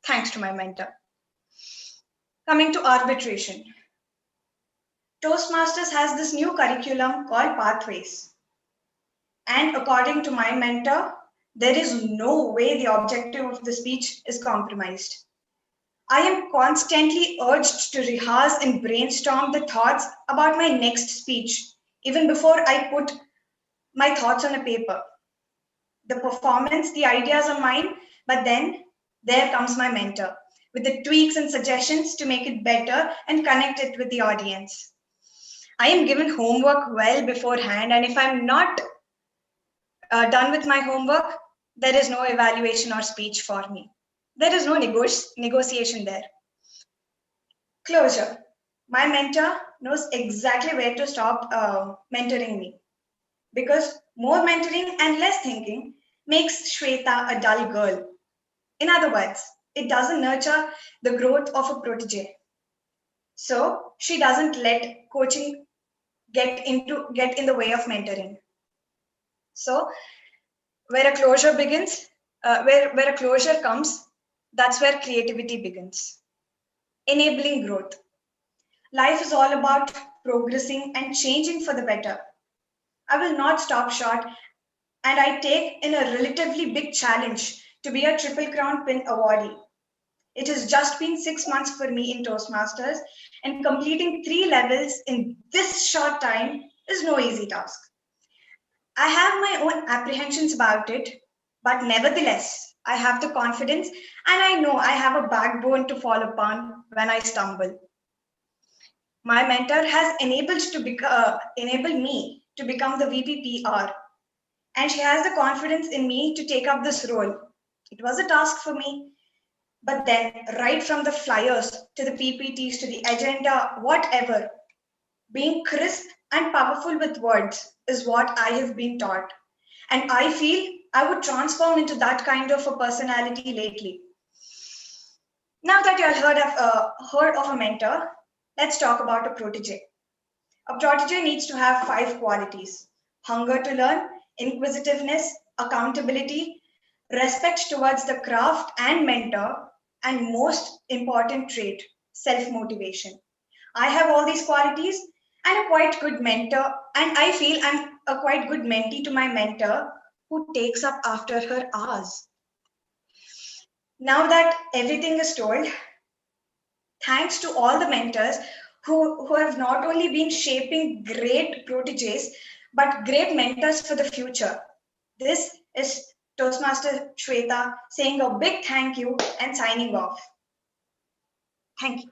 thanks to my mentor. Coming to arbitration. Toastmasters has this new curriculum called Pathways. And according to my mentor, there is no way the objective of the speech is compromised. I am constantly urged to rehearse and brainstorm the thoughts about my next speech, even before I put my thoughts on a paper. The performance, the ideas are mine, but then there comes my mentor with the tweaks and suggestions to make it better and connect it with the audience. I am given homework well beforehand, and if I'm not done with my homework, there is no evaluation or speech for me. There is no negotiation there. Closure. My mentor knows exactly where to stop mentoring me, because more mentoring and less thinking makes Shweta a dull girl. In other words, it doesn't nurture the growth of a protege. So she doesn't let coaching get in the way of mentoring. So where a closure begins, where a closure comes, that's where creativity begins. Enabling growth. Life is all about progressing and changing for the better. I will not stop short, and I take in a relatively big challenge to be a Triple Crown Pin awardee. It has just been 6 months for me in Toastmasters, and completing 3 levels in this short time is no easy task. I have my own apprehensions about it, but nevertheless, I have the confidence and I know I have a backbone to fall upon when I stumble. My mentor has enabled me to become the VPPR, and she has the confidence in me to take up this role. It was a task for me, but then right from the flyers to the PPTs to the agenda, whatever, being crisp and powerful with words is what I have been taught. And I feel I would transform into that kind of a personality lately. Now that you all heard of a mentor, let's talk about a protege. A protege needs to have 5 qualities: hunger to learn, inquisitiveness, accountability, respect towards the craft and mentor, and most important trait, self-motivation. I have all these qualities and a quite good mentor, and I feel I'm a quite good mentee to my mentor who takes up after her hours. Now that everything is told, thanks to all the mentors who have not only been shaping great proteges, but great mentors for the future. This is Toastmaster Shweta saying a big thank you and signing off. Thank you.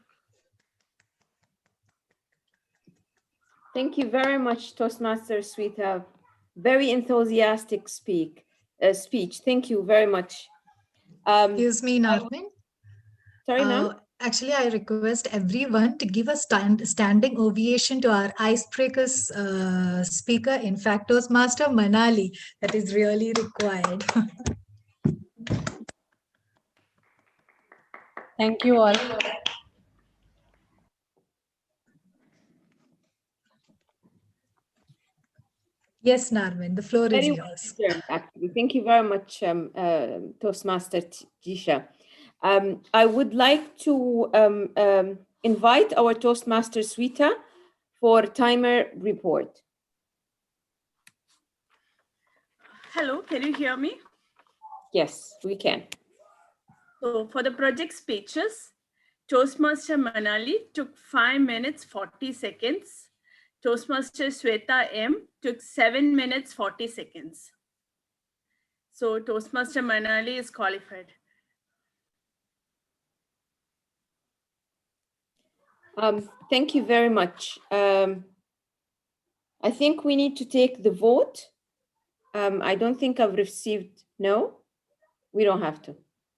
Thank you very much, Toastmaster Shweta. Very enthusiastic speech. Thank you very much. Excuse me, Narmin. Sorry, ma'am? Actually, I request everyone to give a standing ovation to our icebreakers speaker, in fact, Toastmaster Manali. That is really required. Thank you all. Yes, Narmin, the floor is Very yours. well deserved, actually. Thank you very much, Toastmaster Jisha. I would like to invite our Toastmaster Sweta for timer report. Hello, can you hear me? Yes, we can. So for the project speeches, Toastmaster Manali took 5 minutes 40 seconds. Toastmaster Sweta M took 7 minutes 40 seconds. So Toastmaster Manali is qualified. Thank you very much. I think we need to take the vote. I don't think I've received, no? We don't have to.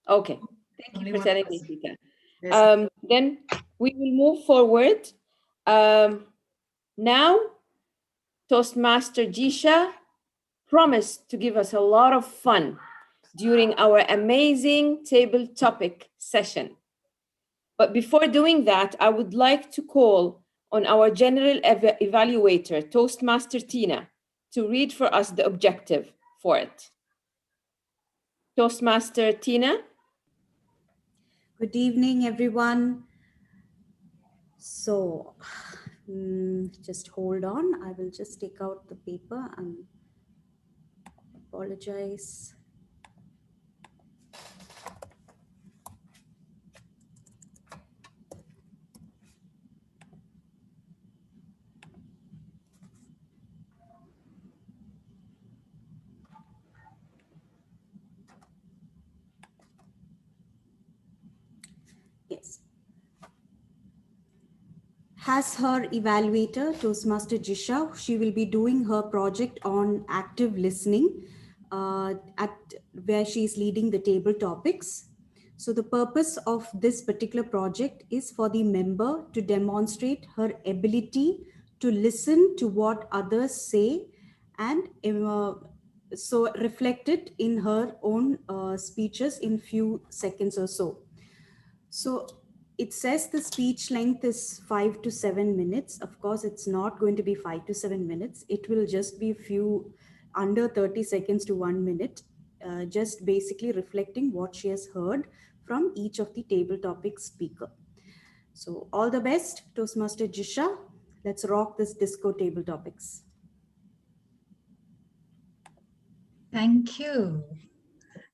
Okay, thank you for telling me, Sita. Then we will move forward. Now, Toastmaster Jisha promised to give us a lot of fun during our amazing table topic session. But before doing that, I would like to call on our general evaluator, Toastmaster Tina, to read for us the objective for it. Toastmaster Tina. Good evening, everyone. So just hold on. I will just take out the paper and apologize. Yes. Has her evaluator, Toastmaster Jisha. She will be doing her project on active listening at where she is leading the table topics. So the purpose of this particular project is for the member to demonstrate her ability to listen to what others say and so reflect it in her own speeches in few seconds or so. So it says the speech length is 5 to 7 minutes. Of course, it's not going to be 5 to 7 minutes. It will just be a few under 30 seconds to 1 minute, just basically reflecting what she has heard from each of the table topic speaker. So all the best, Toastmaster Jisha. Let's rock this disco table topics. Thank you.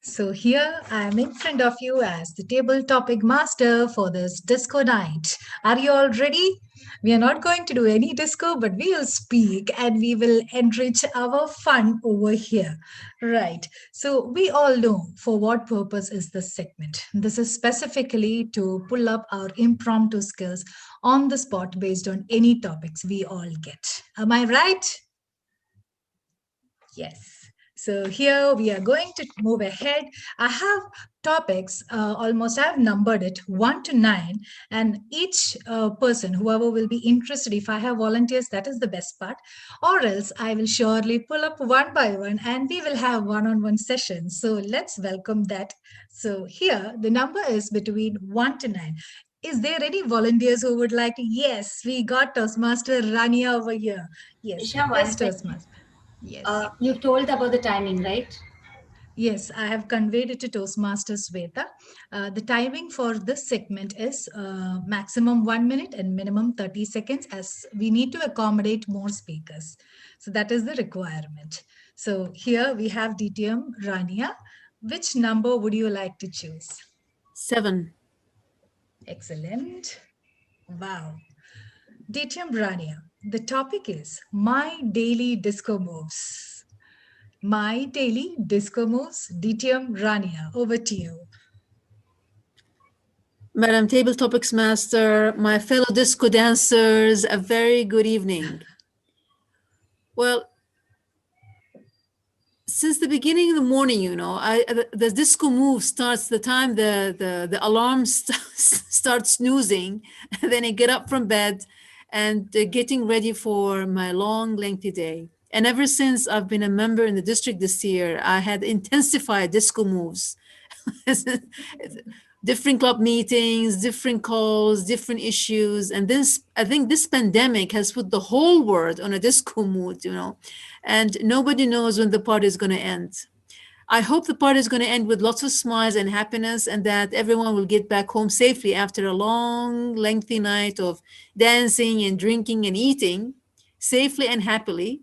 So here I am in front of you as the table topic master for this disco night. Are you all ready? We are not going to do any disco, but we will speak and we will enrich our fun over here. Right. So we all know for what purpose is this segment. This is specifically to pull up our impromptu skills on the spot based on any topics we all get. Am I right? Yes. So here we are going to move ahead. I have topics, almost I've numbered it 1 to 9, and each person, whoever will be interested, if I have volunteers, that is the best part, or else I will surely pull up one by one and we will have one-on-one sessions. So let's welcome that. So here the number is between 1 to 9. Is there any volunteers who would like to? Yes, we got Toastmaster Rania over here. Yes, Isha, one yes, second. Toastmaster. Yes. You told about the timing, right? Yes, I have conveyed it to Toastmaster Sweta. The timing for this segment is maximum 1 minute and minimum 30 seconds, as we need to accommodate more speakers. So that is the requirement. So here we have DTM Rania. Which number would you like to choose? 7. Excellent. Wow. DTM Rania, the topic is My Daily Disco Moves. My Daily Disco Moves, DTM Rania. Over to you. Madam Table Topics Master, my fellow disco dancers, a very good evening. Well, since the beginning of the morning, the disco move starts the time the alarm starts snoozing, and then I get up from bed and getting ready for my long, lengthy day. And ever since I've been a member in the district this year, I had intensified disco moves. Different club meetings, different calls, different issues. And I think this pandemic has put the whole world on a disco mood, and nobody knows when the party is going to end. I hope the party is going to end with lots of smiles and happiness, and that everyone will get back home safely after a long, lengthy night of dancing and drinking and eating safely and happily.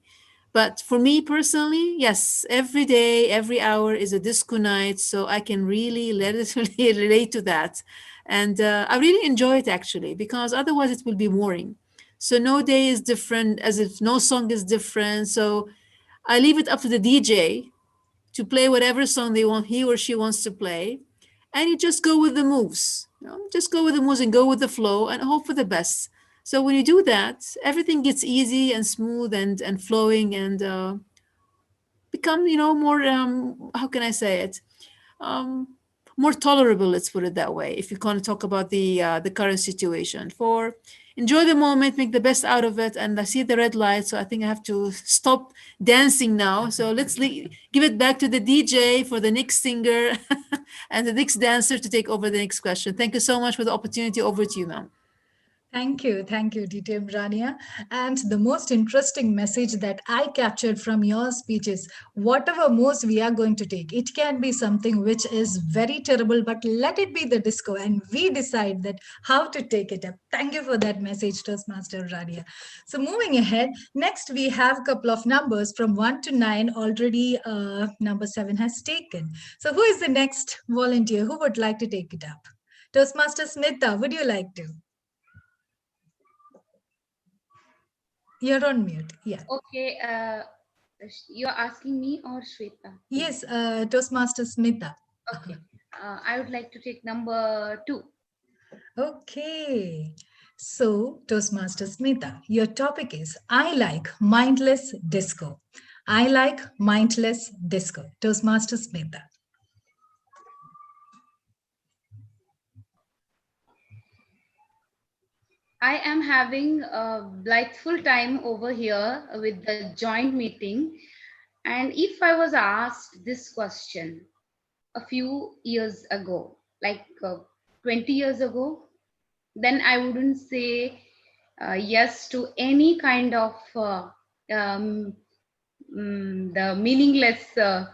But for me personally, yes, every day, every hour is a disco night, so I can really relate to that. And I really enjoy it actually, because otherwise it will be boring. So no day is different, as if no song is different. So I leave it up to the DJ to play whatever song he or she wants to play. And you just go with the moves, just go with the moves and go with the flow and hope for the best. So when you do that, everything gets easy and smooth and flowing and become, more, how can I say it? More tolerable, let's put it that way, if you kind of talk about the current situation. For enjoy the moment, make the best out of it. And I see the red light, so I think I have to stop dancing now. So let's give it back to the DJ for the next singer and the next dancer to take over the next question. Thank you so much for the opportunity. Over to you, ma'am. Thank you, DTM Rania. And the most interesting message that I captured from your speech is whatever moves we are going to take, it can be something which is very terrible, but let it be the disco and we decide that how to take it up. Thank you for that message, Toastmaster Rania. So moving ahead, next we have a couple of numbers from 1 to 9 already. Number 7 has taken. So who is the next volunteer who would like to take it up? Toastmaster Smita, would you like to? You're on mute. Yeah. Okay. You're asking me or Shweta? Yes, Toastmaster Smita. Okay. I would like to take number 2. Okay. So, Toastmaster Smita, your topic is I like mindless disco. I like mindless disco. Toastmaster Smita. I am having a blissful time over here with the joint meeting. And if I was asked this question a few years ago, like 20 years ago, then I wouldn't say yes to any kind of the meaningless, the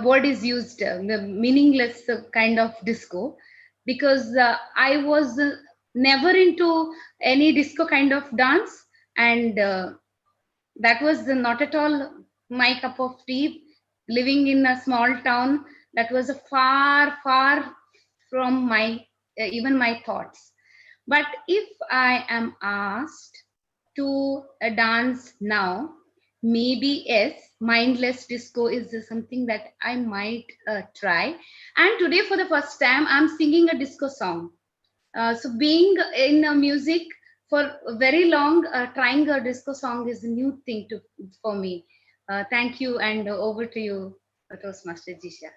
word is used, the meaningless kind of disco, because I was never into any disco kind of dance, and that was not at all my cup of tea. Living in a small town, that was a far from my even my thoughts. But if I am asked to dance now, maybe yes, mindless disco is something that I might try. And today, for the first time, I'm singing a disco song. So being in music for very long, trying a disco song is a new thing for me. Thank you, and over to you, Toastmaster Jisha.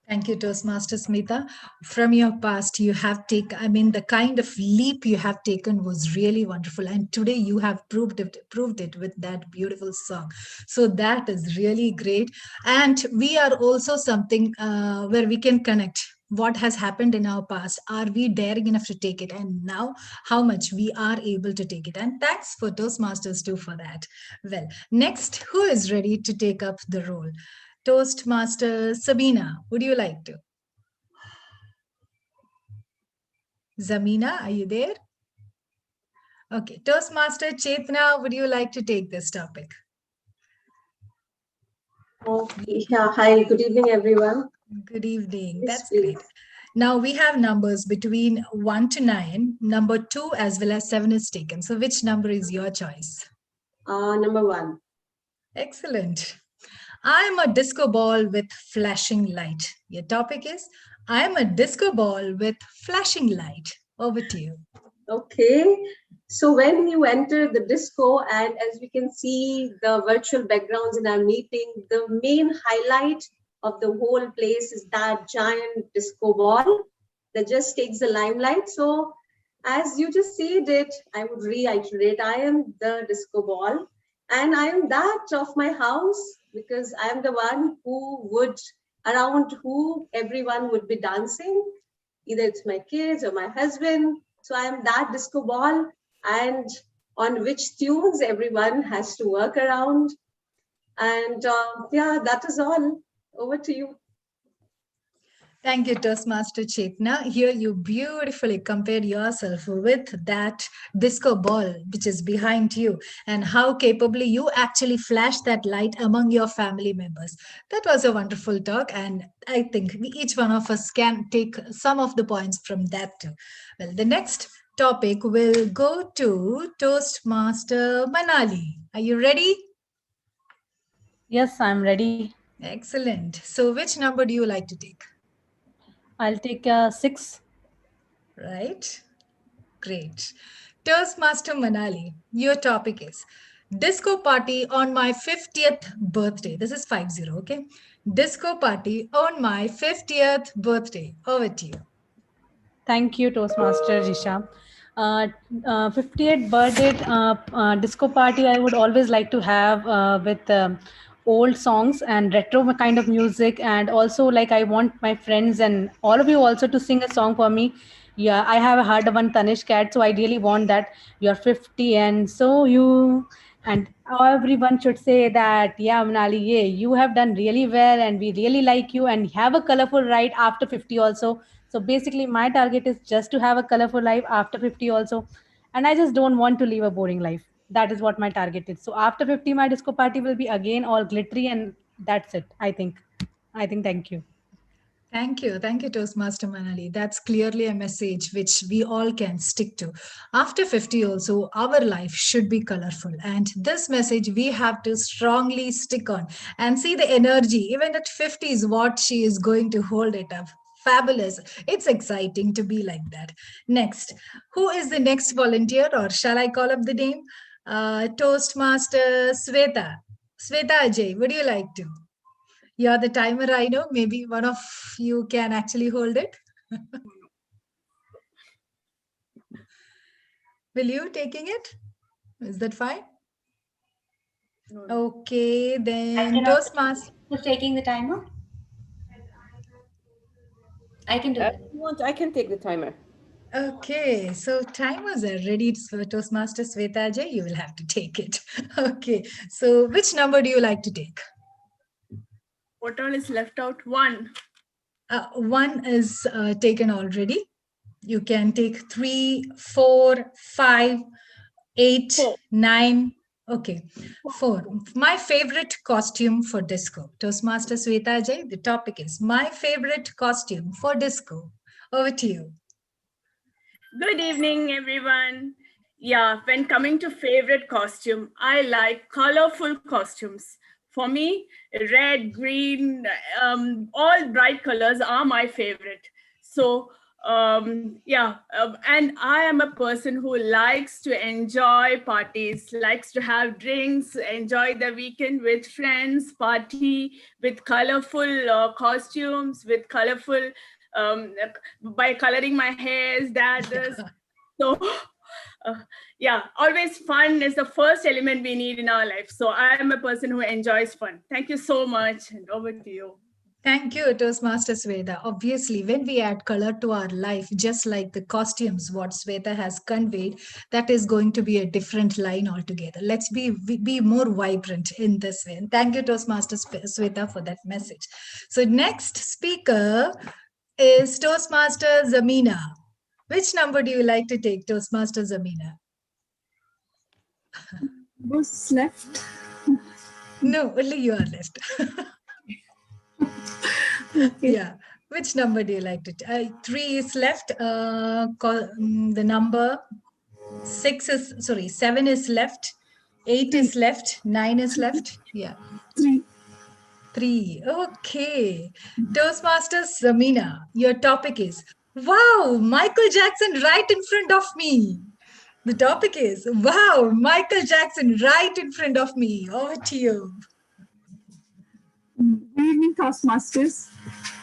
Thank you, Toastmaster Smita. From your past, you have taken, I mean, the kind of leap you have taken was really wonderful. And today you have proved it with that beautiful song. So that is really great. And we are also something where we can connect what has happened in our past. Are we daring enough to take it? And now how much we are able to take it. And thanks for Toastmasters too for that. Well, next, who is ready to take up the role? Toastmaster Sabina, would you like to? Zamina, are you there? Okay. Toastmaster Chetna, would you like to take this topic? Okay. Yeah. Hi. Good evening, everyone. Good evening. Yes, That's please. great. Now we have numbers between 1 to 9. Number 2 as well as 7 is taken. So which number is your choice? Number 1. Excellent. I'm a disco ball with flashing light. Your topic is I'm a disco ball with flashing light. Over to you. Okay. So when you enter the disco, and as we can see the virtual backgrounds in our meeting, the main highlight of the whole place is that giant disco ball that just takes the limelight. So as you just said it, I would reiterate, I am the disco ball, and I am that of my house, because I am the one around who everyone would be dancing. Either it's my kids or my husband. So I am that disco ball, and on which tunes everyone has to work around. And yeah, that is all. Over to you. Thank you, Toastmaster Chetna. Here you beautifully compared yourself with that disco ball which is behind you, and how capably you actually flash that light among your family members. That was a wonderful talk, and I think each one of us can take some of the points from that too. Well, the next topic will go to Toastmaster Manali. Are you ready? Yes, I'm ready. Excellent. So which number do you like to take? I'll take 6. Right? Great. Toastmaster Manali, your topic is disco party on my 50th birthday. This is 50, okay? Disco party on my 50th birthday. Over to you. Thank you, Toastmaster Jisha. 58th birthday disco party I would always like to have with old songs and retro kind of music, and also like I want my friends and all of you also to sing a song for me Yeah, I have heard one Tanish cat, so I really want that you're 50 and so you and everyone should say that, yeah, Manali, yeah, you have done really well and we really like you and have a colorful ride after 50 also. So basically my target is just to have a colorful life after 50 also. And I just don't want to live a boring life. That is what my target is. So after 50, my disco party will be again all glittery and that's it, I think. Thank you. Thank you. Thank you, Toastmaster Manali. That's clearly a message which we all can stick to. After 50 also, our life should be colorful. And this message we have to strongly stick on and see the energy. Even at 50 is what she is going to hold it up. Fabulous. It's exciting to be like that. Next, who is the next volunteer or shall I call up the name? Toastmaster Sweta. Sweta Ajay, would you like to? You're the timer, I know. Maybe one of you can actually hold it. Will you taking it? Is that fine? Okay, then Toastmaster. Who's taking the timer? I can do If it. you want, I can take the timer. Okay, so timers are ready for Toastmaster Sweta Ajay. You will have to take it. Okay, so which number do you like to take? What all is left out? One. One is taken already. You can take 3, 4, 5, 8, Four. 9. Okay, 4. My favorite costume for disco. Toastmaster Sweta Ajay, the topic is my favorite costume for disco. Over to you. Good evening, everyone. Yeah, when coming to favorite costume, I like colorful costumes. For me, red, green, all bright colors are my favorite. So, and I am a person who likes to enjoy parties, likes to have drinks, enjoy the weekend with friends, party with colorful costumes, with colorful by coloring my hairs, that is so always fun is the first element we need in our life. So I am a person who enjoys fun. Thank you so much, and over to you. Thank you, Toastmaster Sweta. Obviously, when we add color to our life, just like the costumes, what Sweta has conveyed, that is going to be a different line altogether. Let's be more vibrant in this way. And thank you, Toastmaster Sweta, for that message. So next speaker is Toastmaster Zamina. Which number do you like to take, Toastmaster Zamina? Who's left? No, only you are left. Okay. Yeah. Which number do you like to? 3 is left. The number 7 is left. 8 is left. 9 is left. Yeah. 3. 3. Okay. Toastmasters Zamina, your topic is wow, Michael Jackson right in front of me. The topic is wow, Michael Jackson right in front of me. Over to you. Good evening, Toastmasters.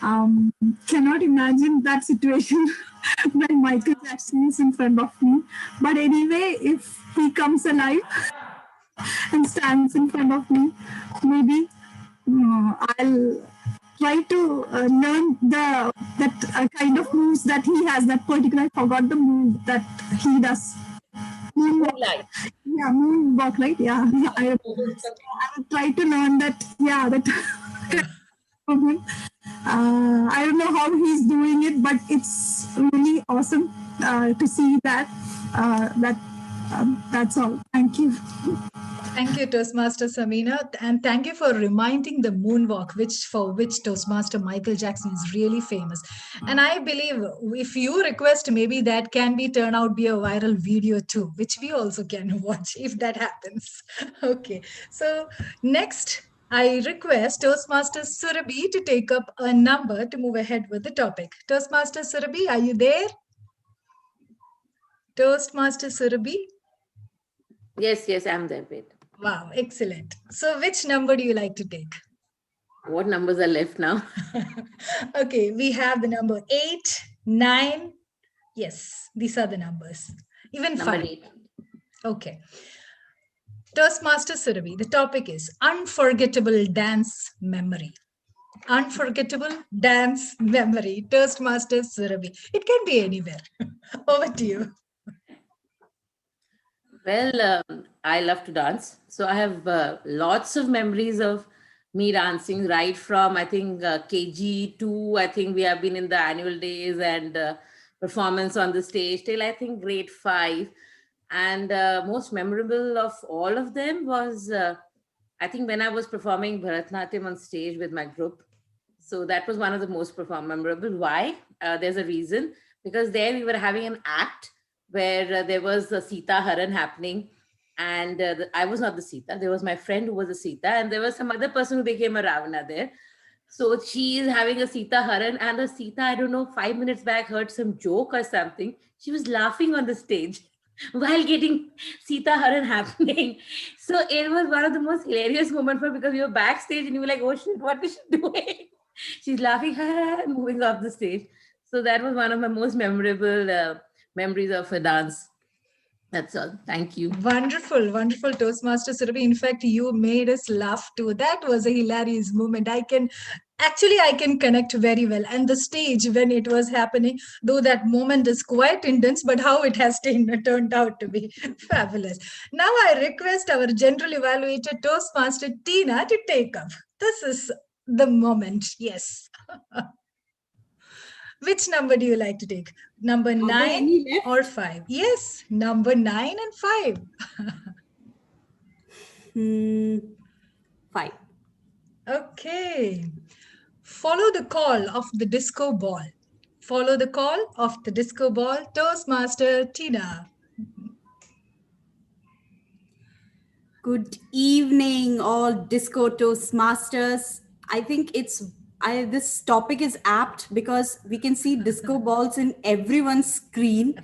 Cannot imagine that situation when Michael Jackson is in front of me. But anyway, if he comes alive and stands in front of me, maybe I'll try to learn that kind of moves that he has. That particular, I forgot the move that he does. Moonlight. Yeah, moonwalk, right? Yeah, I will try to learn that. Yeah, that. I don't know how he's doing it, but it's really awesome to see that. That's all. Thank you. Thank you, Toastmaster Samina, and thank you for reminding the moonwalk, for which Toastmaster Michael Jackson is really famous. And I believe if you request, maybe that can be a viral video too, which we also can watch if that happens. Okay, so next I request Toastmaster Surabhi to take up a number to move ahead with the topic. Toastmaster Surabhi, are you there? Toastmaster Surabhi? Yes, I'm there, Pete. Wow, excellent. So which number do you like to take? What numbers are left now? Okay, we have the number 8, 9. Yes, these are the numbers. Even Number 5. 8. Okay. Toastmaster Surabhi, the topic is unforgettable dance memory. Unforgettable dance memory, Toastmasters Surabhi. It can be anywhere. Over to you. Well, I love to dance. So I have lots of memories of me dancing right from, I think, KG2. I think we have been in the annual days and performance on the stage till I think grade 5. And most memorable of all of them was, I think, when I was performing Bharatnatyam on stage with my group. So that was one of the most memorable. Why? There's a reason. Because there we were having an act where there was a Sita Haran happening. And I was not the Sita. There was my friend who was a Sita. And there was some other person who became a Ravana there. So she is having a Sita Haran. And the Sita, I don't know, 5 minutes back heard some joke or something. She was laughing on the stage while getting Sita Haran happening. So it was one of the most hilarious moments for, because you were backstage and you were like, oh shit, what is she doing? She's laughing, and moving off the stage. So that was one of my most memorable memories of a dance. That's all. Thank you. Wonderful, wonderful Toastmaster Surabhi. In fact, you made us laugh too. That was a hilarious moment. I can connect very well. And the stage when it was happening, though that moment is quite intense, but how it has turned out to be fabulous. Now I request our general evaluator Toastmaster Tina to take up. This is the moment. Yes. Which number do you like to take? Number 9 or 5? Yes, number 9 and 5. 5. Okay. Follow the call of the disco ball. Follow the call of the disco ball. Toastmaster Tina. Good evening, all Disco Toastmasters. I think this topic is apt because we can see disco balls in everyone's screen.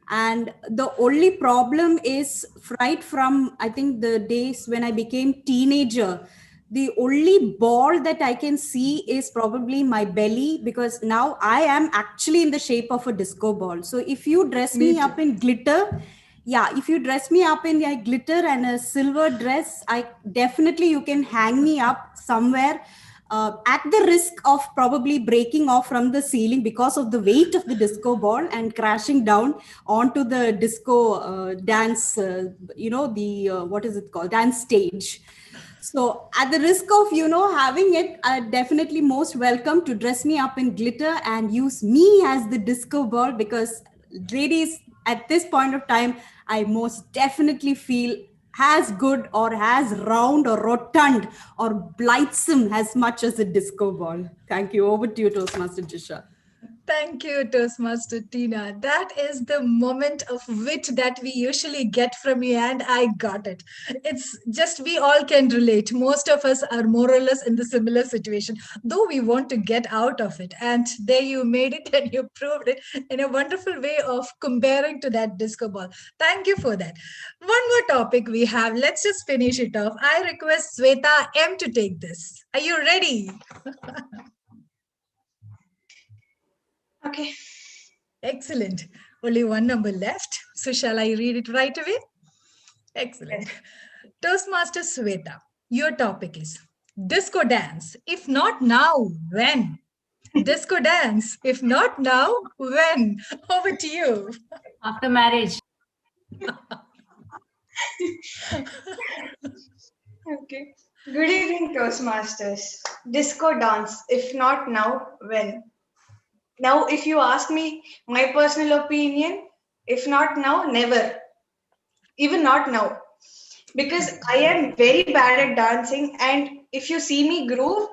And the only problem is right from, I think, the days when I became teenager, the only ball that I can see is probably my belly, because now I am actually in the shape of a disco ball. So if you dress me up in glitter, if you dress me up in a glitter and a silver dress, you can hang me up somewhere, at the risk of probably breaking off from the ceiling because of the weight of the disco ball and crashing down onto the disco dance, what is it called? Dance stage. So at the risk of, having it, definitely most welcome to dress me up in glitter and use me as the disco ball, because ladies, at this point of time, I most definitely feel as good or as round or rotund or blithesome as much as a disco ball. Thank you. Over to you, Toastmaster Jisha. Thank you, Toastmaster Tina. That is the moment of wit that we usually get from you, and I got it. It's just we all can relate. Most of us are more or less in the similar situation, though we want to get out of it. And there you made it and you proved it in a wonderful way of comparing to that disco ball. Thank you for that. One more topic we have. Let's just finish it off. I request Sweta M to take this. Are you ready? Okay. Excellent. Only one number left. So shall I read it right away? Excellent. Yes. Toastmaster Sweta, your topic is disco dance. If not now, when? Disco dance. If not now, when? Over to you. After marriage. Okay. Good evening, Toastmasters. Disco dance. If not now, when? Now, if you ask me my personal opinion, if not now, never. Even not now. Because I am very bad at dancing, and if you see me groove,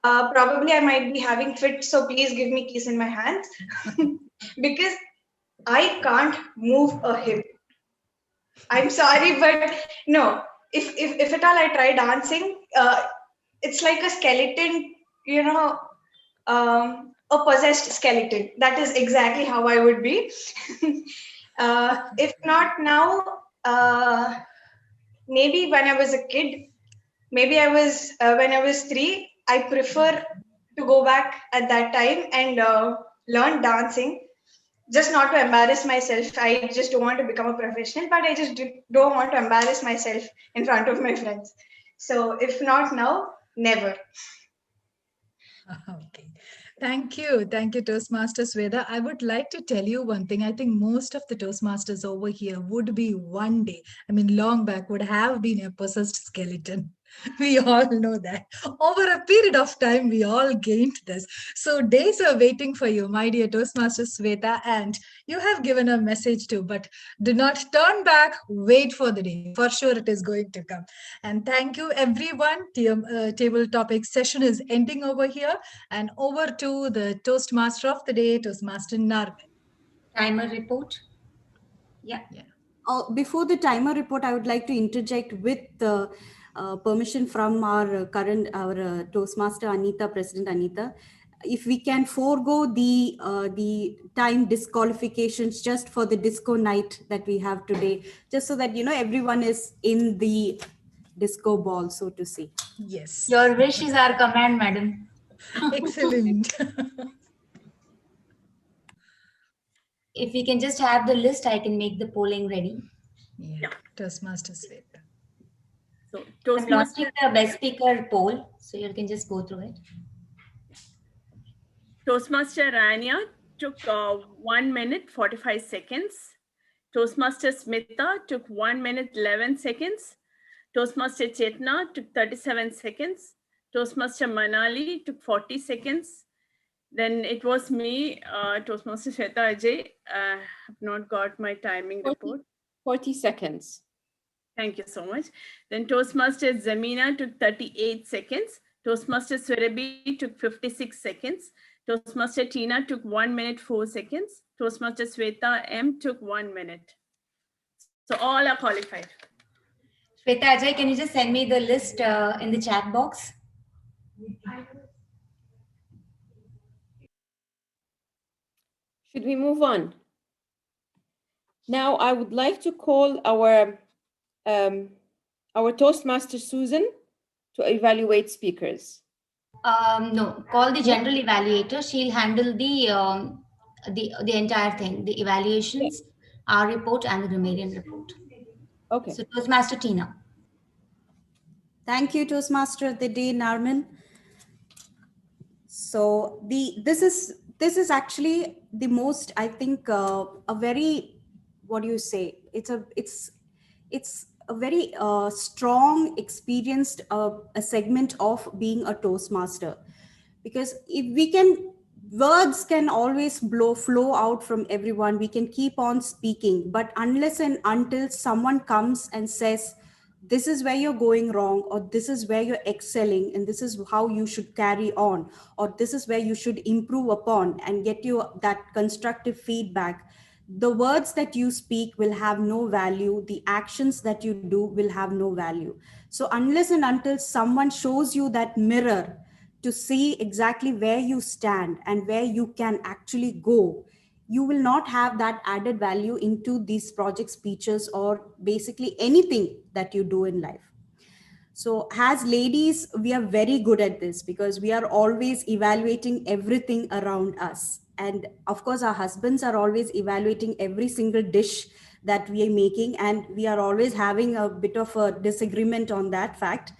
probably I might be having fit, so please give me keys in my hands. Because I can't move a hip. I'm sorry, but no. If at all I try dancing, it's like a skeleton, a possessed skeleton. That is exactly how I would be. If not now, maybe when I was a kid, maybe I was when I was 3. I prefer to go back at that time and learn dancing, just not to embarrass myself. I just don't want to become a professional, but I just don't want to embarrass myself in front of my friends. So if not now, never. Okay. Thank you. Thank you, Toastmasters Veda. I would like to tell you one thing. I think most of the Toastmasters over here would be one day, I mean, long back, would have been a possessed skeleton. We all know that. Over a period of time, we all gained this. So days are waiting for you, my dear Toastmasters Veda, and you have given a message too, but do not turn back. Wait for the day. For sure, it is going to come. And thank you, everyone. Table topic session is ending over here. And over to the Toastmaster of the day, Toastmaster Narvin. Timer report. Yeah. Before the timer report, I would like to interject with the permission from our our Toastmaster Anita, President Anita. If we can forego the time disqualifications just for the disco night that we have today, just so that everyone is in the disco ball, so to say. Yes. Your wish is our command, madam. Excellent. If we can just have the list, I can make the polling ready. Yeah. Toastmaster Sveta. So I'm launching the best speaker poll, so you can just go through it. Toastmaster Rania took 1 minute 45 seconds. Toastmaster Smita took 1 minute 11 seconds. Toastmaster Chetna took 37 seconds. Toastmaster Manali took 40 seconds. Then it was me, Toastmaster Shweta Ajay. I have not got my timing report. 40 seconds. Thank you so much. Then Toastmaster Zamina took 38 seconds. Toastmaster Swerabhi took 56 seconds. Toastmaster Tina took 1 minute 4 seconds. Toastmaster Sweta M took 1 minute. So all are qualified. Shweta Ajay, can you just send me the list in the chat box? Should we move on? Now I would like to call our Toastmaster Susan to evaluate speakers. No, call the general evaluator. She'll handle the entire thing, the evaluations, our report, and the grammarian report. Okay. So Toastmaster Tina. Thank you, Toastmaster of the day, Narman. So this is actually the most, I think, a very, what do you say? It's a very strong, experienced a segment of being a Toastmaster, because if we can, words can always flow out from everyone. We can keep on speaking, but unless and until someone comes and says, this is where you're going wrong, or this is where you're excelling, and this is how you should carry on, or this is where you should improve upon, and get you that constructive feedback, the words that you speak will have no value. The actions that you do will have no value. So unless and until someone shows you that mirror to see exactly where you stand and where you can actually go, you will not have that added value into these project speeches or basically anything that you do in life. So as ladies, we are very good at this because we are always evaluating everything around us. And of course, our husbands are always evaluating every single dish that we are making. And we are always having a bit of a disagreement on that fact.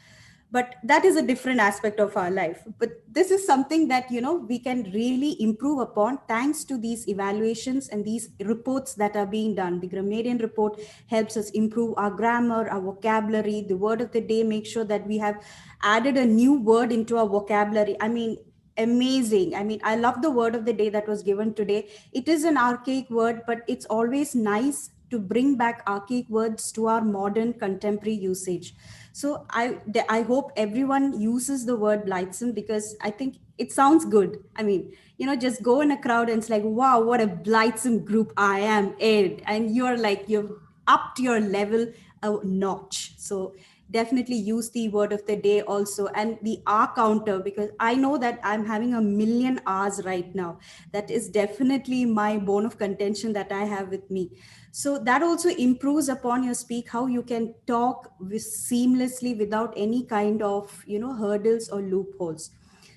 But that is a different aspect of our life. But this is something that we can really improve upon thanks to these evaluations and these reports that are being done. The grammarian report helps us improve our grammar, our vocabulary. The word of the day makes sure that we have added a new word into our vocabulary. I mean, amazing. I mean, I love the word of the day that was given today. It is an archaic word, but it's always nice to bring back archaic words to our modern contemporary usage. So I hope everyone uses the word blithesome, because I think it sounds good. I mean, just go in a crowd and it's like, wow, what a blithesome group I am in. And you've upped your level a notch. So definitely use the word of the day also, and the hour counter, because I know that I'm having a million hours right now. That is definitely my bone of contention that I have with me. So that also improves upon your speak, how you can talk seamlessly without any kind of hurdles or loopholes.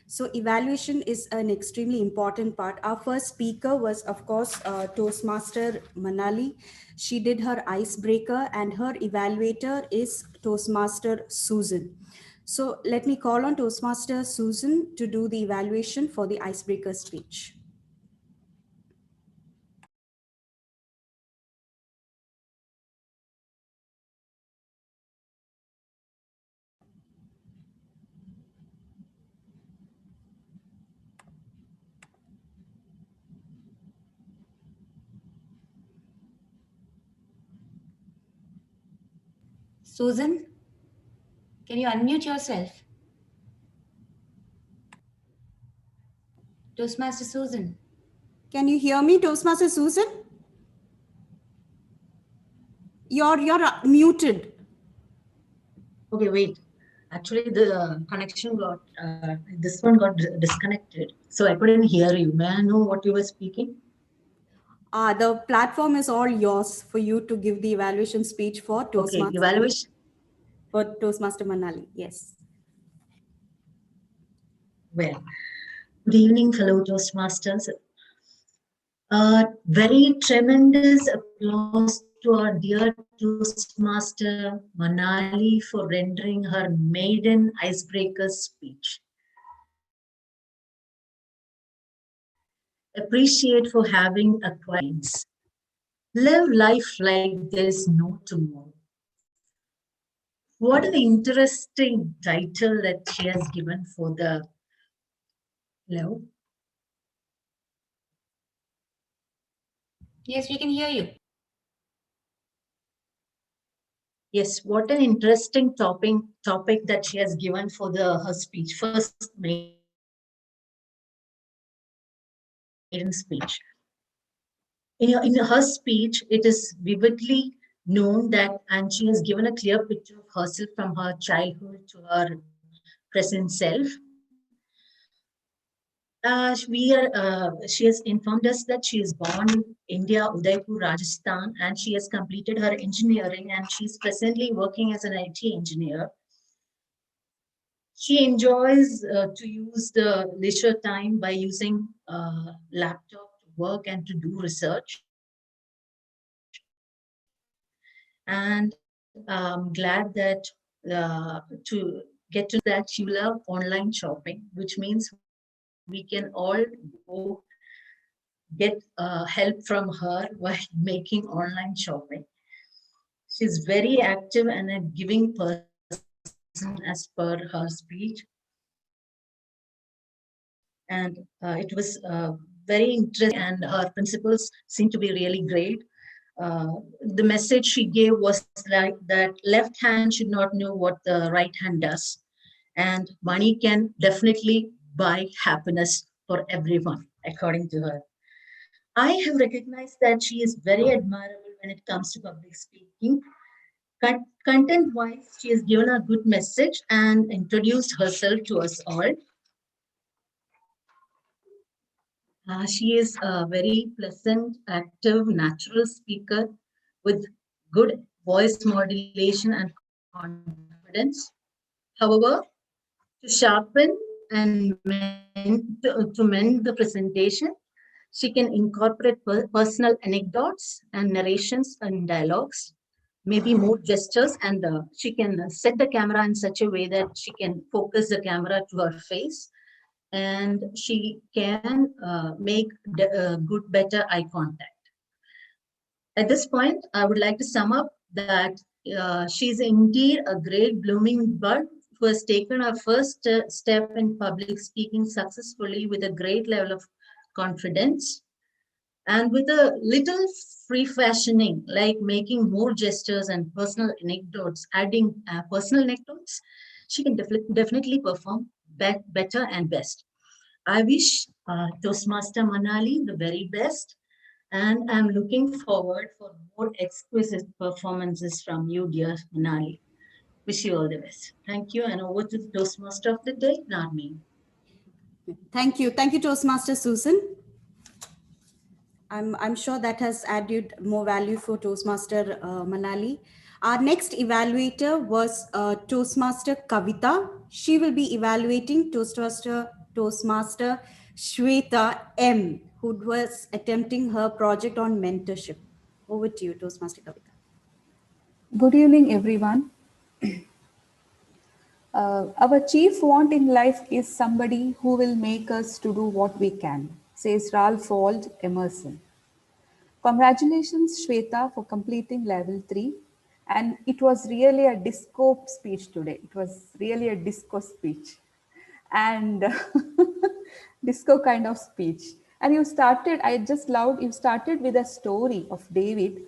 So evaluation is an extremely important part. Our first speaker was, of course, Toastmaster Manali. She did her icebreaker, and her evaluator is Toastmaster Susan. So let me call on Toastmaster Susan to do the evaluation for the icebreaker speech. Susan, can you unmute yourself? Toastmaster Susan. Can you hear me, Toastmaster Susan? You're muted. Okay, wait. Actually, the connection got, this one got disconnected. So I couldn't hear you. May I know what you were speaking? The platform is all yours for you to give the evaluation speech for Toastmaster. Okay, evaluation. For Toastmaster Manali, yes. Well, good evening, fellow Toastmasters. Very tremendous applause to our dear Toastmaster Manali for rendering her maiden icebreaker speech. Appreciate for having acquaintance. Live life like there is no tomorrow. What an interesting title that she has given for the hello. Yes, we can hear you. Yes, what an interesting topic that she has given for her speech, first maiden speech. In her speech, it is vividly known that, and she has given a clear picture of herself from her childhood to her present self. She has informed us that she is born in India, Udaipur, Rajasthan, and she has completed her engineering and she's presently working as an IT engineer. She enjoys to use the leisure time by using laptop to work and to do research. And I'm glad that to get to that she will love online shopping, which means we can all go get help from her while making online shopping. She's very active and a giving person as per her speech. And it was very interesting, and her principles seem to be really great. The message she gave was like that left hand should not know what the right hand does, and money can definitely buy happiness for everyone, according to her. I have recognized that she is very admirable when it comes to public speaking. Content wise, she has given a good message and introduced herself to us all. She is a very pleasant, active, natural speaker with good voice modulation and confidence. However, to sharpen and to mend the presentation, she can incorporate personal anecdotes and narrations and dialogues, maybe more gestures, and she can set the camera in such a way that she can focus the camera to her face, and she can make good, better eye contact. At this point, I would like to sum up that she's indeed a great blooming bud who has taken her first step in public speaking successfully with a great level of confidence and with a little free fashioning, like making more gestures and personal anecdotes, adding personal anecdotes. She can definitely perform better and best. I wish Toastmaster Manali the very best, and I'm looking forward for more exquisite performances from you, dear Manali. Wish you all the best. Thank you, and over to the Toastmaster of the day, Narmi. Thank you. Thank you, Toastmaster Susan. I'm sure that has added more value for Toastmaster Manali. Our next evaluator was Toastmaster Kavita. She will be evaluating Toastmaster Shweta M, who was attempting her project on mentorship. Over to you, Toastmaster Kavita. Good evening, everyone. Our chief want in life is somebody who will make us to do what we can, says Ralph Waldo Emerson. Congratulations, Shweta, for completing level 3. And it was really a disco speech today. It was really a disco speech. And disco kind of speech. And you started, I just loved, you started with a story of David,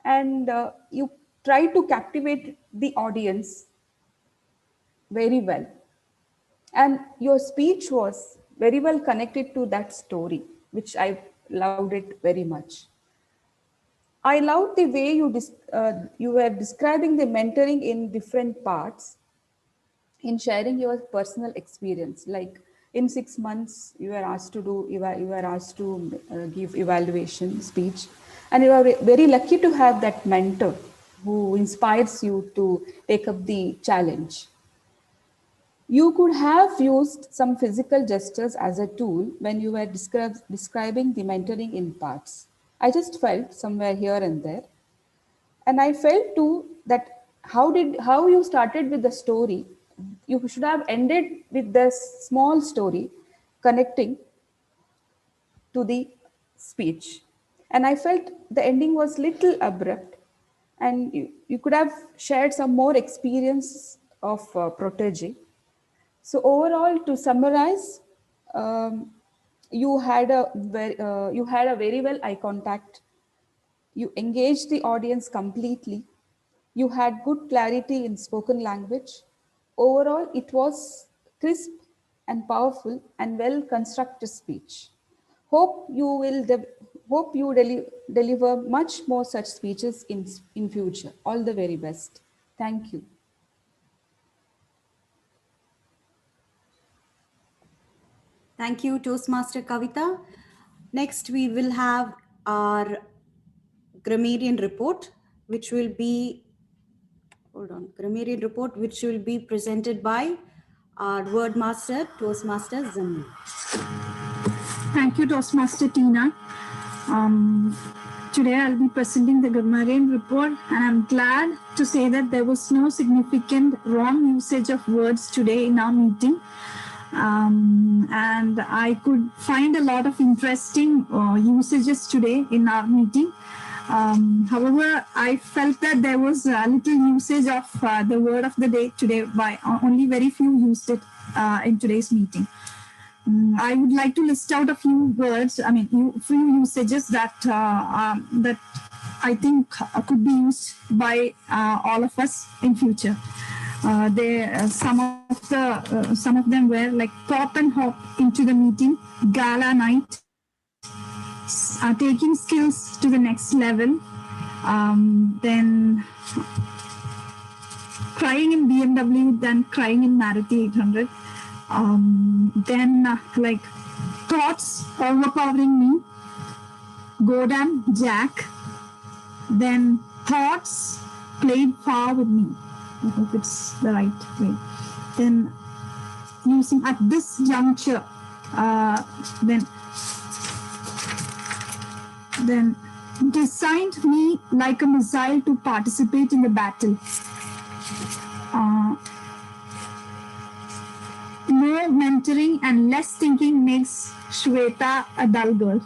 and you tried to captivate the audience very well. And your speech was very well connected to that story, which I loved it very much. I loved the way you were describing the mentoring in different parts, in sharing your personal experience. Like in 6 months, you were asked to give evaluation speech, and you are very lucky to have that mentor who inspires you to take up the challenge. You could have used some physical gestures as a tool when you were describing the mentoring in parts. I just felt somewhere here and there. And I felt too that how you started with the story, you should have ended with the small story connecting to the speech. And I felt the ending was little abrupt, and you could have shared some more experience of protege. So overall, to summarize, you had a very well eye contact. You engaged the audience completely. You had good clarity in spoken language. Overall, it was crisp and powerful and well constructed speech. Hope you will deliver much more such speeches in future. All the very best. Thank you. Thank you, Toastmaster Kavita. Next, we will have our grammarian report, which will be, grammarian report, which will be presented by our word master, Toastmaster Zammi. Thank you, Toastmaster Tina. Today I'll be presenting the grammarian report, and I'm glad to say that there was no significant wrong usage of words today in our meeting. And I could find a lot of interesting usages today in our meeting. However, I felt that there was a little usage of the word of the day today, by only very few used it in today's meeting. I would like to list out a few words, few usages that that I think could be used by all of us in future. Some of them were like pop and hop into the meeting, gala night, taking skills to the next level, then crying in BMW, then crying in Maruti 800. Then like thoughts overpowering me, Godam Jack. Then thoughts played far with me. I hope it's the right way. Then using at this juncture, then designed me like a missile to participate in the battle. More mentoring and less thinking makes Shweta a dull girl.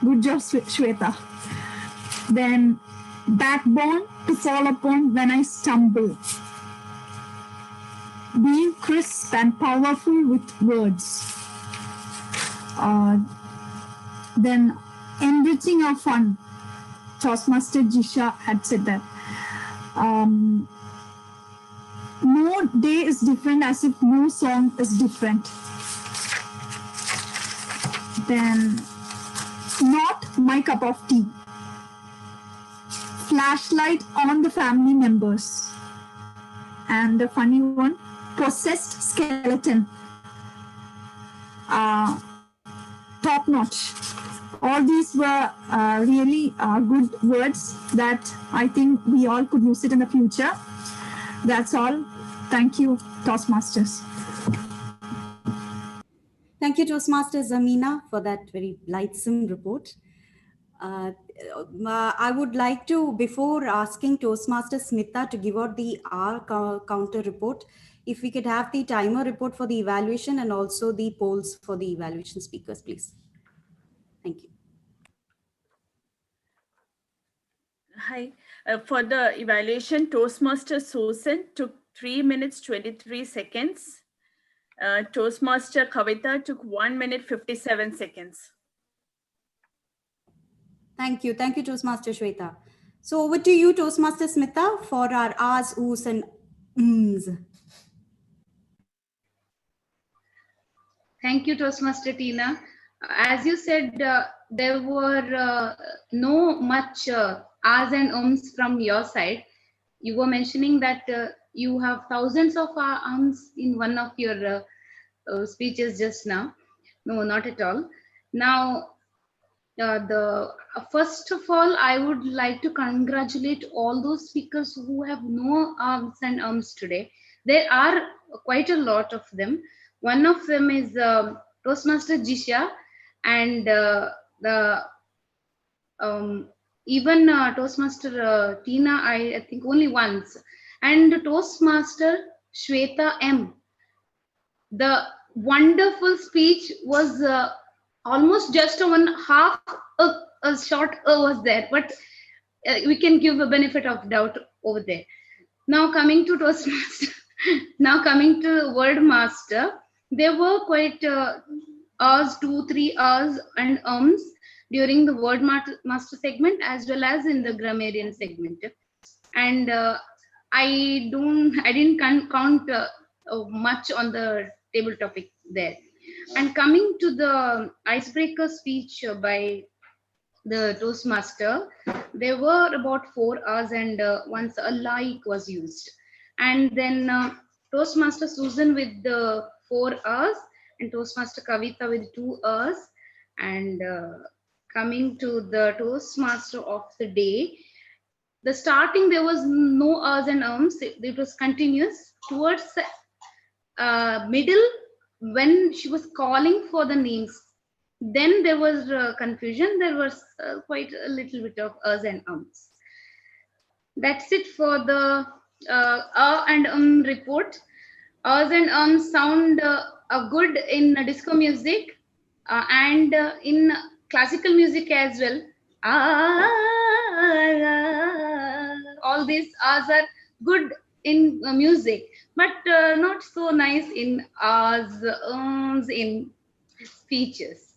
Good job, Shweta. Then backbone to fall upon when I stumble. Being crisp and powerful with words. Then enriching our fun. Toastmaster Jisha had said that. No day is different as if no song is different. Then not my cup of tea. Flashlight on the family members. And the funny one, possessed skeleton. Top notch. All these were really good words that I think we all could use it in the future. That's all. Thank you, Toastmasters. Thank you, Toastmaster Zamina, for that very lightsome report. I would like to, before asking Toastmaster Smita to give out the R counter report, if we could have the timer report for the evaluation and also the polls for the evaluation speakers, please. Thank you. Hi. For the evaluation, Toastmaster Susan took 3 minutes 23 seconds. Toastmaster Kavita took 1 minute 57 seconds. Thank you. Thank you, Toastmaster Shweta. So over to you, Toastmaster Smita, for our ahs, oohs, and ums. Thank you, Toastmaster Tina. As you said, there were no much ahs and ums from your side. You were mentioning that you have thousands of ums in one of your speeches just now. No, not at all. Now, the first of all, I would like to congratulate all those speakers who have no arms and ums today. There are quite a lot of them. One of them is Toastmaster Jisha, and the even Toastmaster Tina, I think only once, and Toastmaster Shweta M. The wonderful speech was almost just a one half a short was there, but we can give a benefit of doubt over there. Now coming to Toastmaster, now coming to Word Master, there were quite hours, 2-3 hours and during the Word Master segment as well as in the grammarian segment, and I didn't count much on the table topic there. And coming to the icebreaker speech by the Toastmaster, there were about 4 hours, and once a like was used. And then Toastmaster Susan with the 4 hours, and Toastmaster Kavita with 2 hours. And coming to the Toastmaster of the day, the starting there was no hours and ums, it was continuous. Towards middle, when she was calling for the names, then there was confusion. There was quite a little bit of us and ums. That's it for the and report. Us and sound good in disco music and in classical music as well. All these us are good in music, but not so nice in us, in speeches.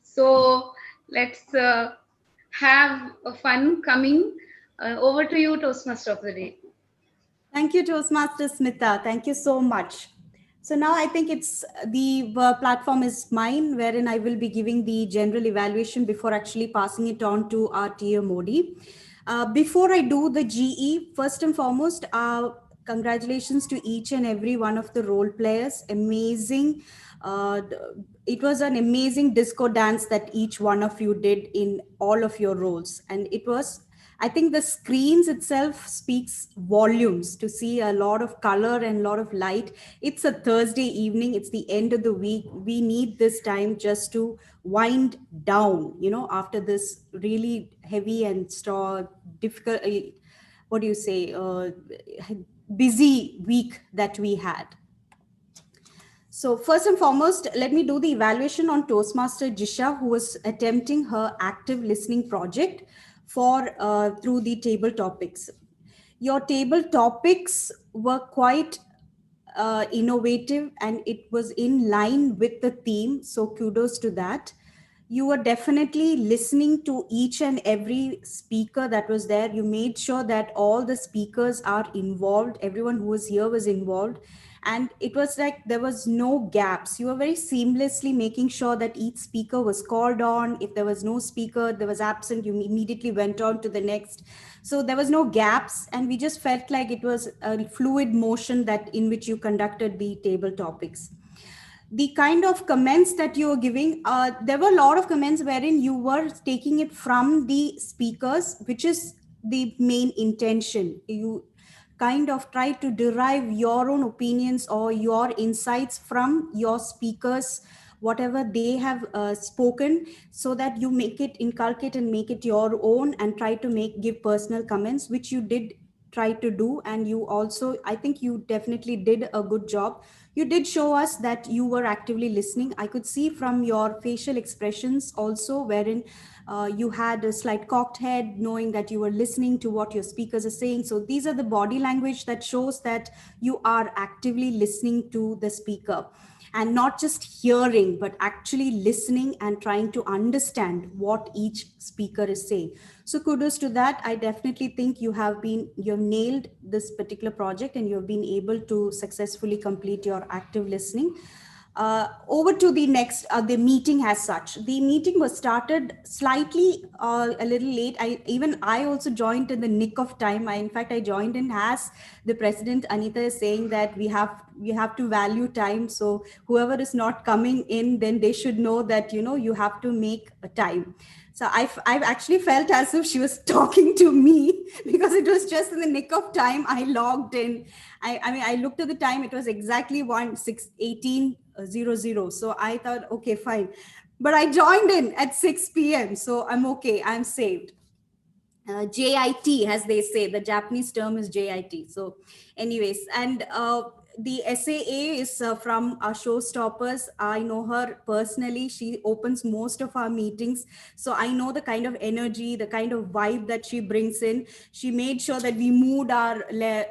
So let's have a fun coming. Over to you, Toastmaster of the day. Thank you, Toastmaster Smita. Thank you so much. So now I think it's the platform is mine, wherein I will be giving the general evaluation before actually passing it on to our TA Modi. Before I do the GE, first and foremost, congratulations to each and every one of the role players. Amazing. It was an amazing disco dance that each one of you did in all of your roles. And it was, I think the screens itself speaks volumes to see a lot of color and a lot of light. It's a Thursday evening. It's the end of the week. We need this time just to wind down, after this really heavy and difficult, what do you say, busy week that we had. So first and foremost, let me do the evaluation on Toastmaster Jisha, who was attempting her active listening project for through the table topics. Your table topics were quite innovative, and it was in line with the theme. So kudos to that. You were definitely listening to each and every speaker that was there. You made sure that all the speakers are involved. Everyone who was here was involved. And it was like there was no gaps. You were very seamlessly making sure that each speaker was called on. If there was no speaker, there was absent, you immediately went on to the next. So there was no gaps. And we just felt like it was a fluid motion that in which you conducted the table topics. The kind of comments that you were giving, there were a lot of comments wherein you were taking it from the speakers, which is the main intention. You kind of try to derive your own opinions or your insights from your speakers, whatever they have spoken, so that you make it, inculcate and make it your own, and try to give personal comments, which you did tried to do, and you also, I think you definitely did a good job. You did show us that you were actively listening. I could see from your facial expressions also, wherein you had a slight cocked head, knowing that you were listening to what your speakers are saying. So these are the body language that shows that you are actively listening to the speaker, and not just hearing, but actually listening and trying to understand what each speaker is saying. So kudos to that. I definitely think you've nailed this particular project, and you've been able to successfully complete your active listening. Over to the next, the meeting as such. The meeting was started slightly a little late. I also joined in the nick of time. In fact, I joined in as the president Anita is saying that we have to value time. So whoever is not coming in, then they should know that you have to make a time. So I've actually felt as if she was talking to me, because it was just in the nick of time I logged in. I mean, I looked at the time, it was exactly 18:00. So I thought, okay, fine. But I joined in at 6 p.m. So I'm okay, I'm saved. JIT, as they say, the Japanese term is JIT. So, anyways, and the SAA is from our Showstoppers. I know her personally. She opens most of our meetings. So, I know the kind of energy, the kind of vibe that she brings in. She made sure that we moved our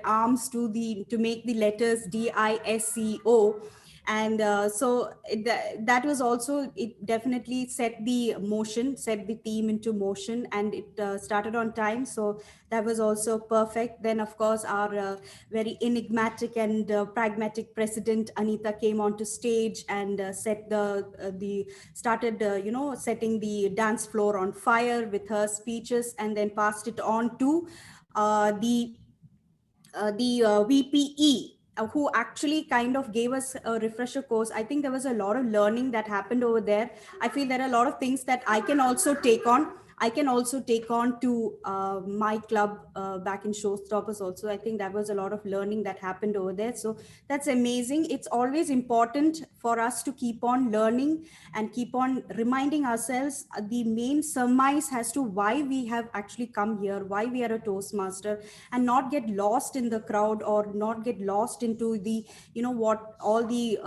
arms to make the letters DISCO. And that was also, it definitely set the motion, set the theme into motion, and it started on time. So that was also perfect. Then of course our very enigmatic and pragmatic president Anita came onto stage and set the started setting the dance floor on fire with her speeches, and then passed it on to the VPE, who actually kind of gave us a refresher course. I think there was a lot of learning that happened over there. I feel there are a lot of things that I can also take on. I can also take on to my club back in Showstoppers also. I think that was a lot of learning that happened over there. So that's amazing. It's always important for us to keep on learning and keep on reminding ourselves the main surmise as to why we have actually come here, why we are a Toastmaster, and not get lost in the crowd, or not get lost into the what all the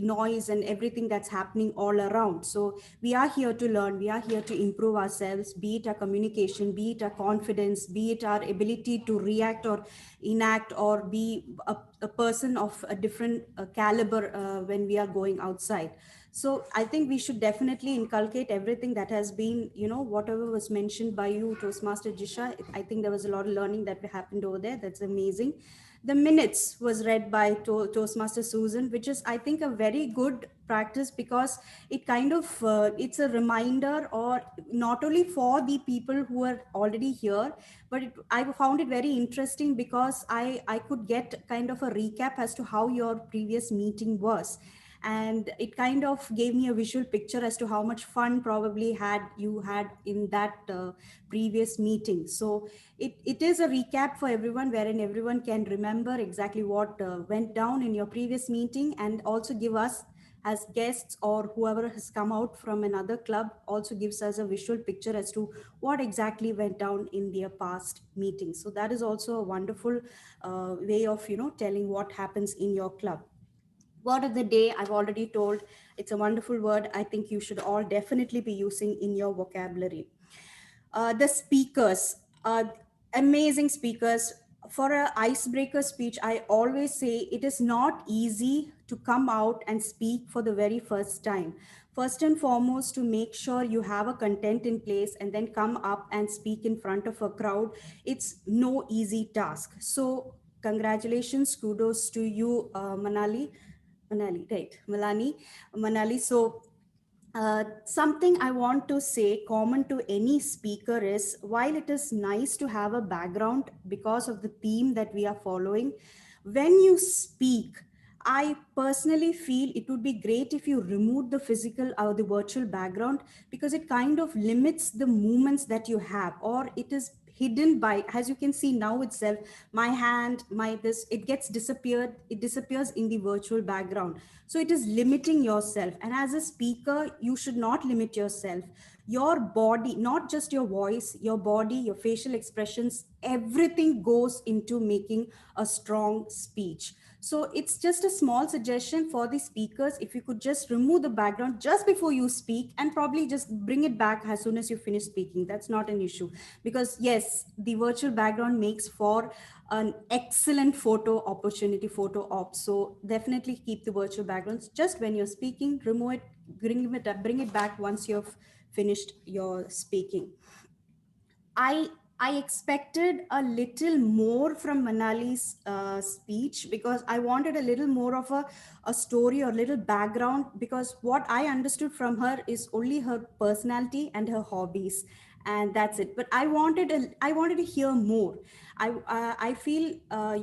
noise and everything that's happening all around. So we are here to learn, we are here to improve ourselves, be it our communication, be it our confidence, be it our ability to react or enact, or be a person of a different caliber when we are going outside. So I think we should definitely inculcate everything that has been, whatever was mentioned by you, Toastmaster Jisha. I think there was a lot of learning that happened over there. That's amazing. The minutes was read by Toastmaster Susan, which is, I think, a very good practice, because it kind of, it's a reminder, or not only for the people who are already here, but I found it very interesting, because I could get kind of a recap as to how your previous meeting was, and it kind of gave me a visual picture as to how much fun probably you had in that previous meeting. So it is a recap for everyone, wherein everyone can remember exactly what went down in your previous meeting, and also give us as guests, or whoever has come out from another club, also gives us a visual picture as to what exactly went down in their past meetings. So that is also a wonderful way of telling what happens in your club. Word of the day, I've already told, it's a wonderful word. I think you should all definitely be using in your vocabulary. The speakers, amazing speakers. For an icebreaker speech, I always say it is not easy to come out and speak for the very first time. First and foremost, to make sure you have a content in place and then come up and speak in front of a crowd, it's no easy task. So congratulations, kudos to you, Manali. So something I want to say common to any speaker is, while it is nice to have a background because of the theme that we are following, when you speak, I personally feel it would be great if you remove the physical or the virtual background, because it kind of limits the movements that you have, or it is hidden by, as you can see now itself, my hand, my this, it gets disappeared, it disappears in the virtual background. So it is limiting yourself, and as a speaker you should not limit yourself. Your body, not just your voice, your body, your facial expressions, everything goes into making a strong speech. So it's just a small suggestion for the speakers. If you could just remove the background just before you speak and probably just bring it back as soon as you finish speaking, that's not an issue. Because yes, the virtual background makes for an excellent photo opportunity, photo op. So definitely keep the virtual backgrounds just when you're speaking, remove it, bring it back once you've finished your speaking. I I expected a little more from Manali's speech, because I wanted a little more of a story or little background, because what I understood from her is only her personality and her hobbies, and that's it. But I wanted to hear more. I feel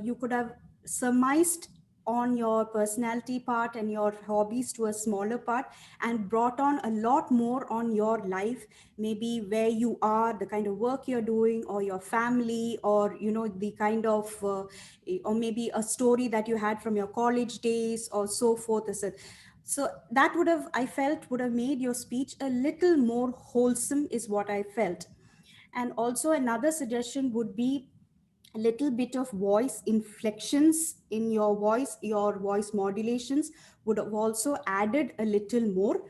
you could have surmised on your personality part and your hobbies to a smaller part, and brought on a lot more on your life, maybe where you are, the kind of work you're doing, or your family, or the kind of or maybe a story that you had from your college days or so forth. So that would have, I felt, would have made your speech a little more wholesome, is what I felt. And also another suggestion would be a little bit of voice inflections in your voice modulations would have also added a little more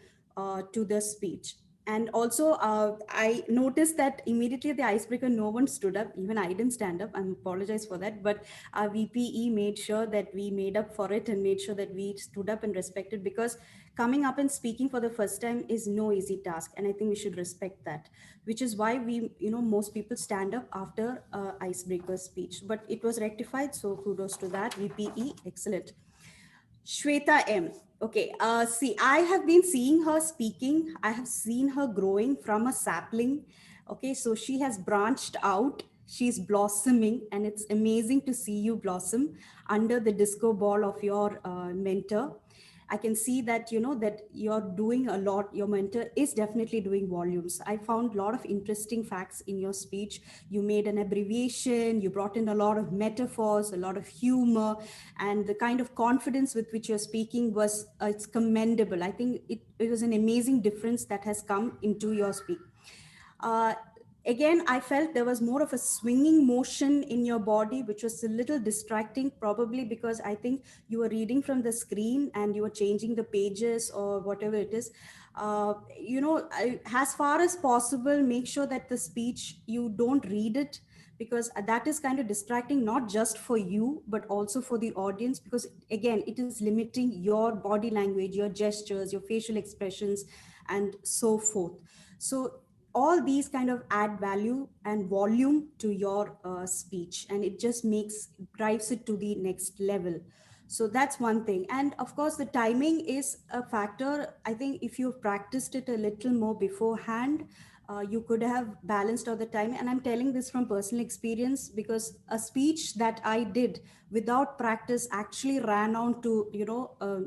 to the speech. And also, I noticed that immediately the icebreaker, no one stood up. Even I didn't stand up. I apologize for that. But our VPE made sure that we made up for it and made sure that we stood up and respected, because coming up and speaking for the first time is no easy task. And I think we should respect that, which is why most people stand up after icebreaker speech. But it was rectified. So kudos to that. VPE, excellent. Shweta M. Okay, see, I have been seeing her speaking. I have seen her growing from a sapling. Okay, so she has branched out. She's blossoming, and it's amazing to see you blossom under the disco ball of your mentor. I can see that that you're doing a lot. Your mentor is definitely doing volumes. I found a lot of interesting facts in your speech. You made an abbreviation, you brought in a lot of metaphors, a lot of humor, and the kind of confidence with which you're speaking was it's commendable. I think it was an amazing difference that has come into your speak. uh, Again, I felt there was more of a swinging motion in your body, which was a little distracting, probably because I think you were reading from the screen and you were changing the pages or whatever it is. As far as possible, make sure that the speech, you don't read it, because that is kind of distracting, not just for you but also for the audience, because again, it is limiting your body language, your gestures, your facial expressions, and so forth. So all these kind of add value and volume to your speech, and it just drives it to the next level. So that's one thing. And of course, the timing is a factor. I think if you've practiced it a little more beforehand, you could have balanced out the time. And I'm telling this from personal experience, because a speech that I did without practice actually ran on to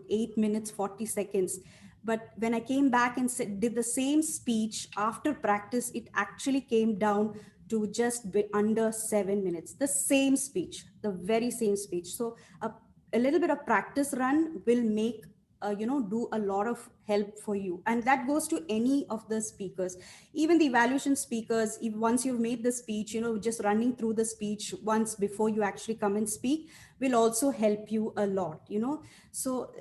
8 minutes 40 seconds. But when I came back and did the same speech after practice, it actually came down to just under 7 minutes. The same speech, the very same speech. So a little bit of practice run will make do a lot of help for you. And that goes to any of the speakers, even the evaluation speakers. If once you've made the speech, just running through the speech once before you actually come and speak will also help you a lot. So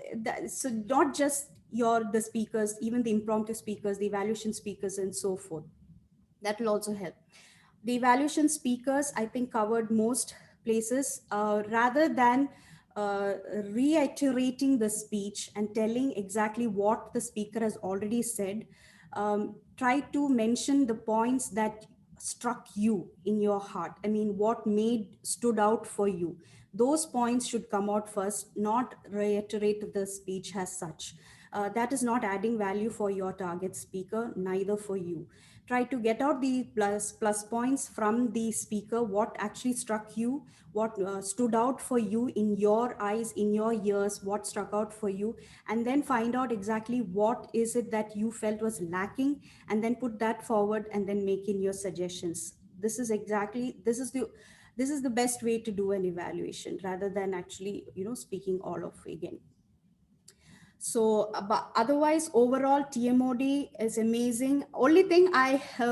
so not just the speakers, even the impromptu speakers, the evaluation speakers, and so forth, that will also help. The evaluation speakers, I think, covered most places. Rather than reiterating the speech and telling exactly what the speaker has already said, try to mention the points that struck you in your heart. I mean, what stood out for you. Those points should come out first, not reiterate the speech as such. That is not adding value for your target speaker, neither for you. Try to get out the plus points from the speaker, what actually struck you, what stood out for you in your eyes, in your ears, what struck out for you, and then find out exactly what is it that you felt was lacking, and then put that forward and then make in your suggestions. This is the best way to do an evaluation, rather than actually speaking all of again. So, but otherwise, overall, TMOD is amazing. Only thing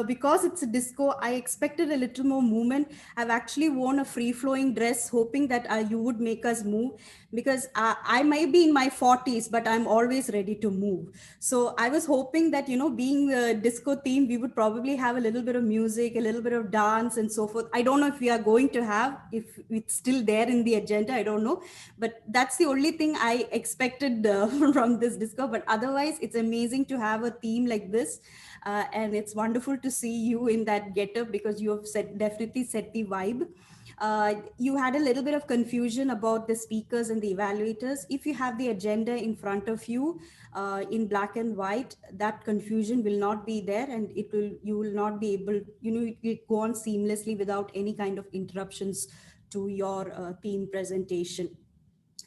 because it's a disco, I expected a little more movement. I've actually worn a free-flowing dress, hoping that you would make us move, because I might be in my 40s, but I'm always ready to move. So I was hoping that, being a disco theme, we would probably have a little bit of music, a little bit of dance and so forth. I don't know if we are going to have, if it's still there in the agenda, I don't know. But that's the only thing I expected from this disco. But otherwise, it's amazing to have a theme like this. And it's wonderful to see you in that getup, because you have definitely set the vibe. You had a little bit of confusion about the speakers and the evaluators. If you have the agenda in front of you in black and white, that confusion will not be there, and you will not be able, it will go on seamlessly without any kind of interruptions to your theme presentation.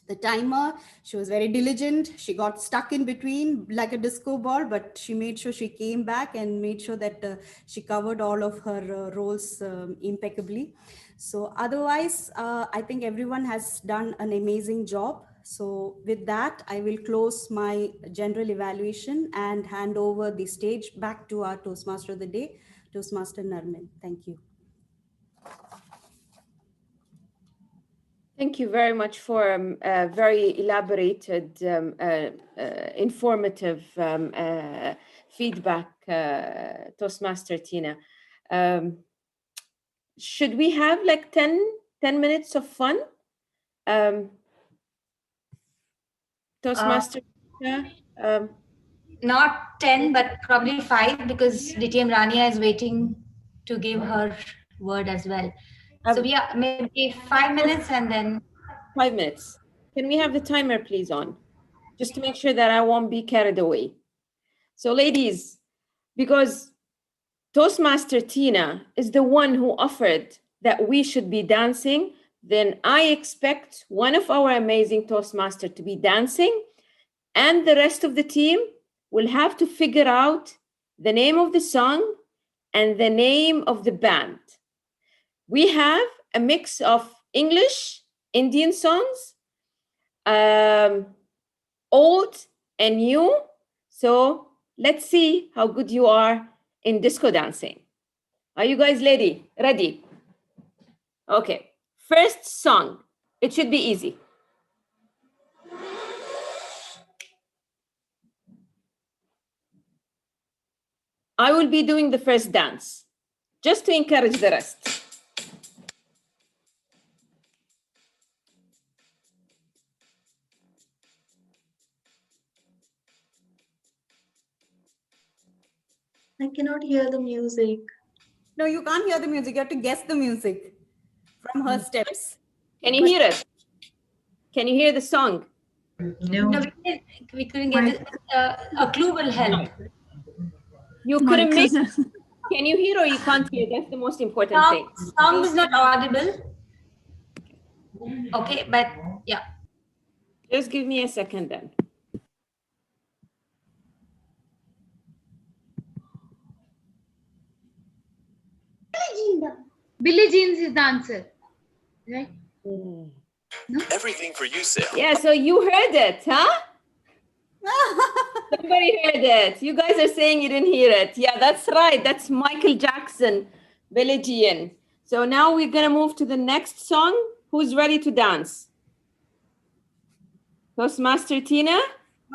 The timer, she was very diligent. She got stuck in between like a disco ball, but she made sure she came back and made sure that she covered all of her roles impeccably. So otherwise, I think everyone has done an amazing job. So with that, I will close my general evaluation and hand over the stage back to our Toastmaster of the day, Toastmaster Narmin. Thank you. Thank you very much for a very elaborated, informative feedback, Toastmaster Tina. Should we have like 10 minutes of fun? Toastmaster Tina? Not 10, but probably 5, because DTM Rania is waiting to give her word as well. So yeah, maybe 5 minutes and then 5 minutes. Can we have the timer please on? Just to make sure that I won't be carried away. So ladies, because Toastmaster Tina is the one who offered that we should be dancing, then I expect one of our amazing Toastmasters to be dancing, and the rest of the team will have to figure out the name of the song and the name of the band. We have a mix of English, Indian songs, old and new. So let's see how good you are in disco dancing. Are you guys ready? Ready? Okay. First song. It should be easy. I will be doing the first dance, just to encourage the rest. I cannot hear the music. No, you can't hear the music. You have to guess the music from her steps. Can you hear it? Can you hear the song? no, we couldn't get it. A clue will help. You couldn't make it. Can you hear or you can't hear? That's the most important thing. Song is not audible. Okay, but yeah. Just give me a second then. Billie Jeans is the answer, right? No? Everything for you, Sam. Yeah, so you heard it, huh? Somebody heard it. You guys are saying you didn't hear it. Yeah, that's right. That's Michael Jackson, Billie Jean. So now we're going to move to the next song. Who's ready to dance? Toastmaster Tina?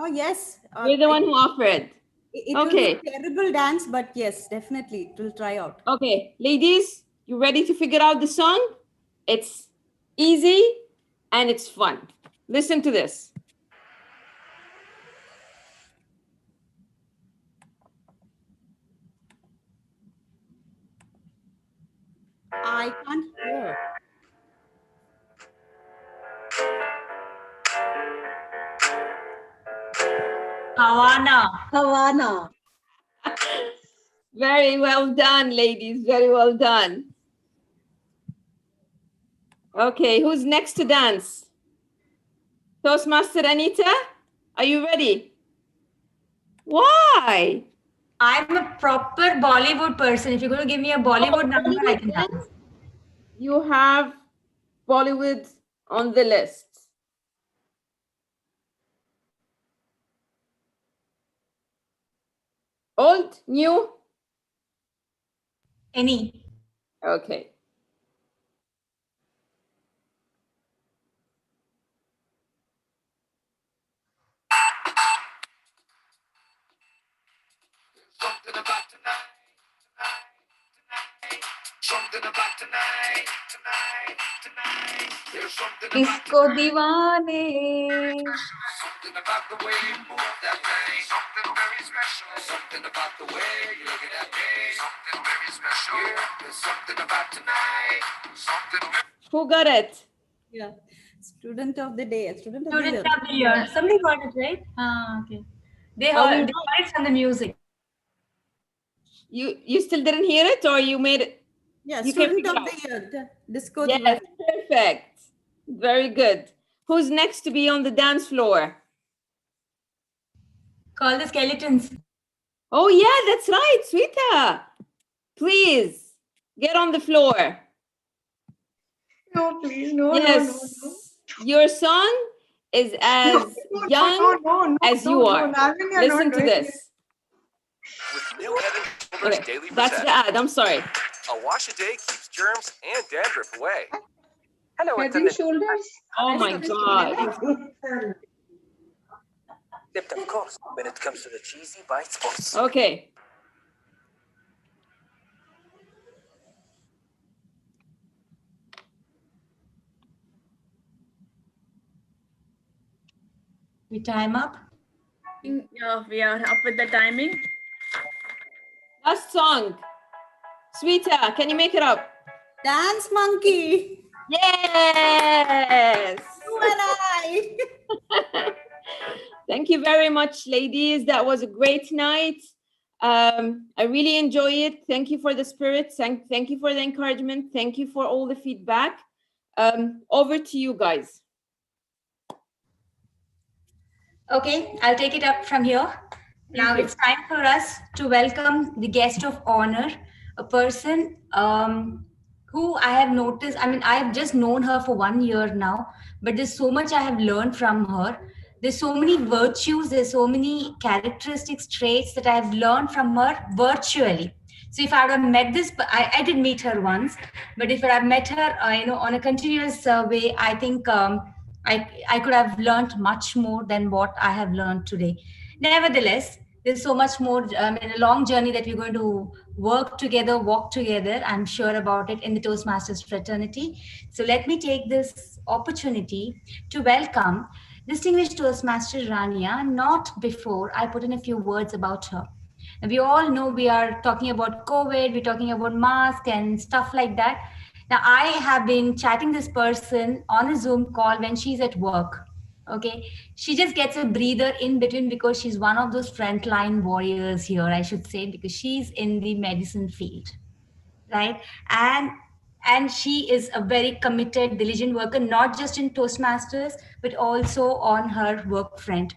Oh, yes. You're the one who offered. It Okay. will be a terrible dance, but yes, definitely, it will try out. Okay, ladies, you ready to figure out the song? It's easy and it's fun. Listen to this. I can't hear. Havana. Very well done, ladies. Very well done. Okay, who's next to dance? Toastmaster Anita, are you ready? Why? I'm a proper Bollywood person. If you're going to give me a Bollywood number, I can dance. You have Bollywood on the list. Old, new? Any. Okay. Disco Divane. Who got it? Yeah. Student of the day. Student of the Student year. of the year. Somebody got it, right? Okay. They How we heard it from the music. You still didn't hear it, or you made it? Yeah, You can student pick of it the out. year. Disco Yes, Diwali. perfect. Very good. Who's next to be on the dance floor? Call the skeletons. Oh yeah, that's right, Sweeta. Please get on the floor. No, please, no, Yes. no, no, no. Your song is as young as you are. Lavanya, Listen not to doing this. With new Head and Shoulders Okay, Daily that's the Protect. ad. I'm sorry. A wash a day keeps germs and dandruff away. Hello, Head it's an and Shoulders. Oh my God. Except of course, when it comes to the cheesy bite spots. Okay. We time up. Yeah, we are up with the timing. Last song. Sweeta, can you make it up? Dance Monkey. Yes. You and I. Thank you very much, ladies. That was a great night. I really enjoy it. Thank you for the spirit. Thank you for the encouragement. Thank you for all the feedback. Over to you guys. Okay, I'll take it up from here. Now it's time for us to welcome the guest of honor, a person who I have noticed. I mean, I have just known her for 1 year now, but there's so much I have learned from her. There's so many virtues, there's so many characteristics, traits that I have learned from her virtually. So if I would have met this, I did meet her once, but if I had met her, on a continuous way, I think I could have learned much more than what I have learned today. Nevertheless, there's so much more, a long journey that we're going to work together, walk together. I'm sure about it in the Toastmasters fraternity. So let me take this opportunity to welcome distinguished Toastmaster Rania, not before I put in a few words about her. And we all know we are talking about COVID, we're talking about mask and stuff like that. Now, I have been chatting this person on a Zoom call when she's at work. Okay, she just gets a breather in between because she's one of those frontline warriors here, I should say, because she's in the medicine field, right? And she is a very committed, diligent worker, not just in Toastmasters, but also on her work front.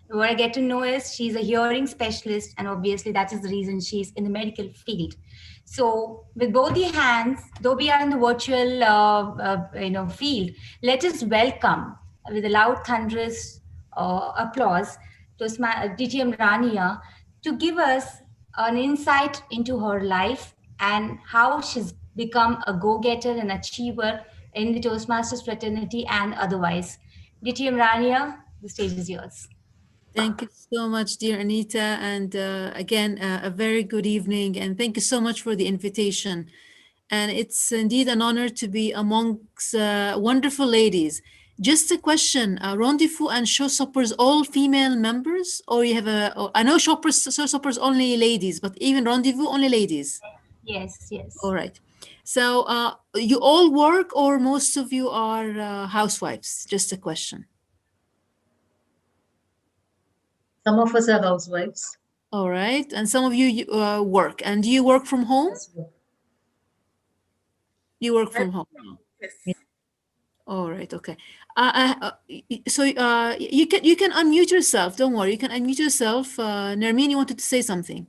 What I get to know is she's a hearing specialist, and obviously that is the reason she's in the medical field. So, with both the hands, though we are in the virtual, field, let us welcome with a loud, thunderous applause to DTM Rania to give us an insight into her life and how she's become a go-getter and achiever in the Toastmasters fraternity and otherwise. DTM Rania, the stage is yours. Thank you so much, dear Anita. And again, a very good evening. And thank you so much for the invitation. And it's indeed an honor to be amongst wonderful ladies. Just a question, Rendezvous and Showstoppers, all female members? Or you have I know Showstoppers only ladies, but even Rendezvous only ladies? Yes, yes. All right. So you all work or most of you are housewives? Just a question. Some of us are housewives. All right. And some of you work. And do you work from home? You work from home. Yes. All right. Okay. So you can unmute yourself. Don't worry. You can unmute yourself. Nermeen, you wanted to say something.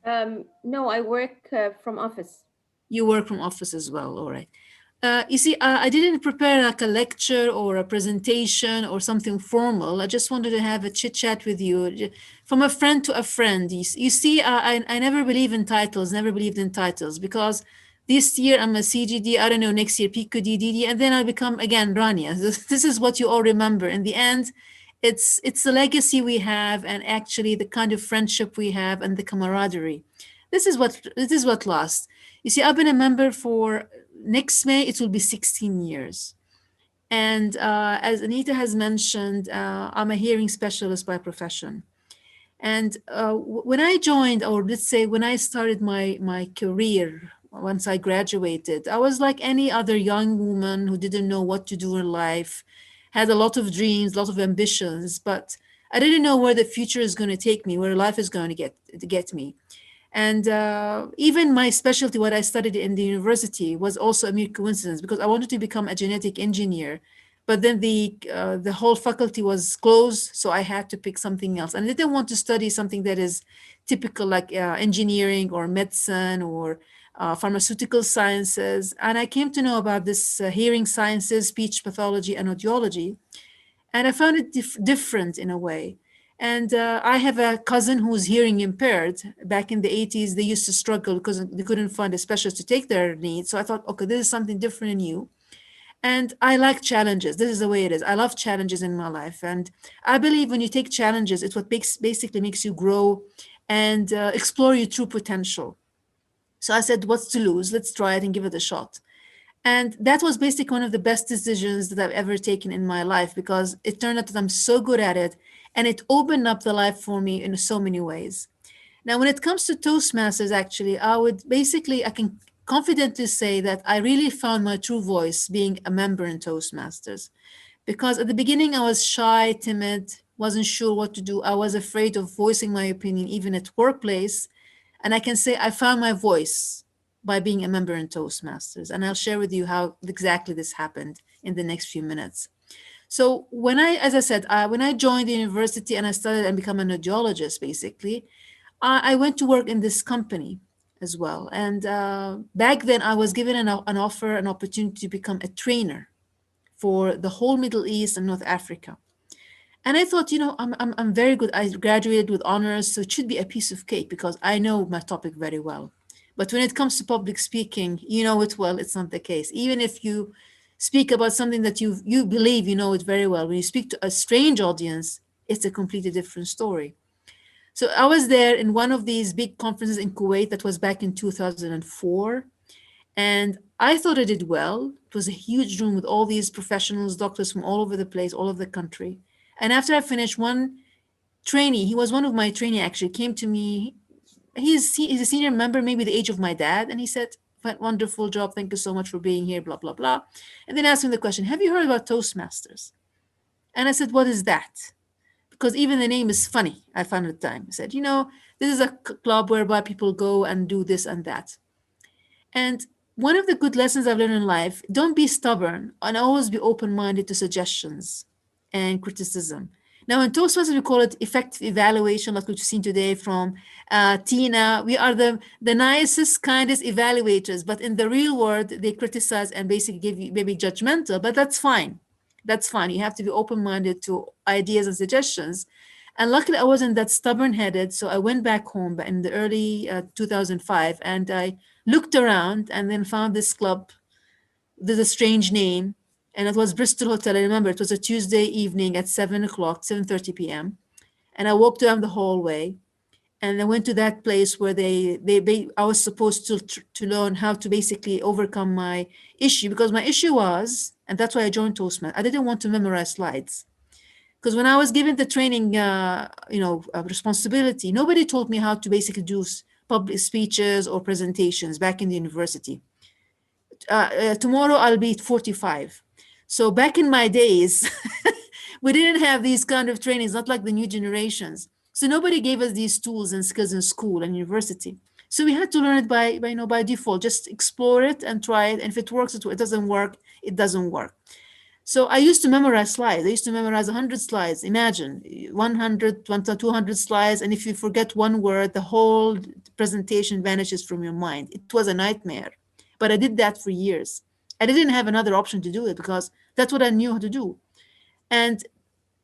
No, I work from office. You work from office as well. All right. You see, I didn't prepare like a lecture or a presentation or something formal. I just wanted to have a chit chat with you, from a friend to a friend. You see, I never believe in titles, never believed in titles, because this year I'm a CGD, I don't know, next year PQDDD, and then I'll become again Rania. This is what you all remember. In the end, it's the legacy we have, and actually the kind of friendship we have and the camaraderie. This is what lasts. You see, I've been a member for, next May, it will be 16 years. And as Anita has mentioned, I'm a hearing specialist by profession. And when I joined, or let's say when I started my career, once I graduated, I was like any other young woman who didn't know what to do in life, had a lot of dreams, a lot of ambitions, but I didn't know where the future is going to take me, where life is going to get me. And even my specialty, what I studied in the university, was also a mere coincidence, because I wanted to become a genetic engineer, but then the whole faculty was closed, so I had to pick something else. And I didn't want to study something that is typical, like engineering or medicine or pharmaceutical sciences. And I came to know about this hearing sciences, speech pathology, and audiology, and I found it different in a way. And I have a cousin who's hearing impaired. Back in the 80s, they used to struggle because they couldn't find a specialist to take their needs. So I thought, okay, this is something different and new. And I like challenges. This is the way it is. I love challenges in my life. And I believe when you take challenges, it's what basically makes you grow and explore your true potential. So I said, what's to lose? Let's try it and give it a shot. And that was basically one of the best decisions that I've ever taken in my life, because it turned out that I'm so good at it, and it opened up the life for me in so many ways. Now, when it comes to Toastmasters, actually, I can confidently say that I really found my true voice being a member in Toastmasters. Because at the beginning, I was shy, timid, wasn't sure what to do. I was afraid of voicing my opinion, even at workplace. And I can say I found my voice by being a member in Toastmasters. And I'll share with you how exactly this happened in the next few minutes. So as I said, when I joined the university and I started and become an audiologist, basically, I went to work in this company as well. And back then I was given an offer, an opportunity to become a trainer for the whole Middle East and North Africa. And I thought, I'm very good. I graduated with honors, so it should be a piece of cake because I know my topic very well. But when it comes to public speaking, you know it well, it's not the case. Even if you speak about something that you believe you know it very well, when you speak to a strange audience, it's a completely different story. So I was there in one of these big conferences in Kuwait that was back in 2004. And I thought I did well. It was a huge room with all these professionals, doctors from all over the place, all over the country. And after I finished, one trainee, he was one of my trainee actually, came to me. He's a senior member, maybe the age of my dad. And he said, wonderful job. Thank you so much for being here, blah, blah, blah. And then asked him the question, have you heard about Toastmasters? And I said, what is that? Because even the name is funny, I found at the time. I said, this is a club whereby people go and do this and that. And one of the good lessons I've learned in life, don't be stubborn and always be open-minded to suggestions and criticism. Now in Toastmasters, we call it effective evaluation, like we've seen today from Tina. We are the nicest, kindest evaluators, but in the real world, they criticize and basically give you maybe judgmental, but that's fine. That's fine. You have to be open-minded to ideas and suggestions. And luckily, I wasn't that stubborn-headed, so I went back home in the early 2005, and I looked around and then found this club. There's a strange name, and it was Bristol Hotel. I remember it was a Tuesday evening at 7:30 p.m. And I walked down the hallway, and I went to that place where I was supposed to learn how to basically overcome my issue, because my issue was, and that's why I joined Toastmasters, I didn't want to memorize slides. Because when I was given the training, responsibility, nobody told me how to basically do public speeches or presentations back in the university. Tomorrow I'll be 45. So back in my days, we didn't have these kind of trainings, not like the new generations. So nobody gave us these tools and skills in school and university. So we had to learn it by default, just explore it and try it. And if it works, it doesn't work, it doesn't work. So I used to memorize slides. I used to memorize 100 slides. Imagine 100, 200 slides. And if you forget one word, the whole presentation vanishes from your mind. It was a nightmare. But I did that for years. I didn't have another option to do it because that's what I knew how to do. And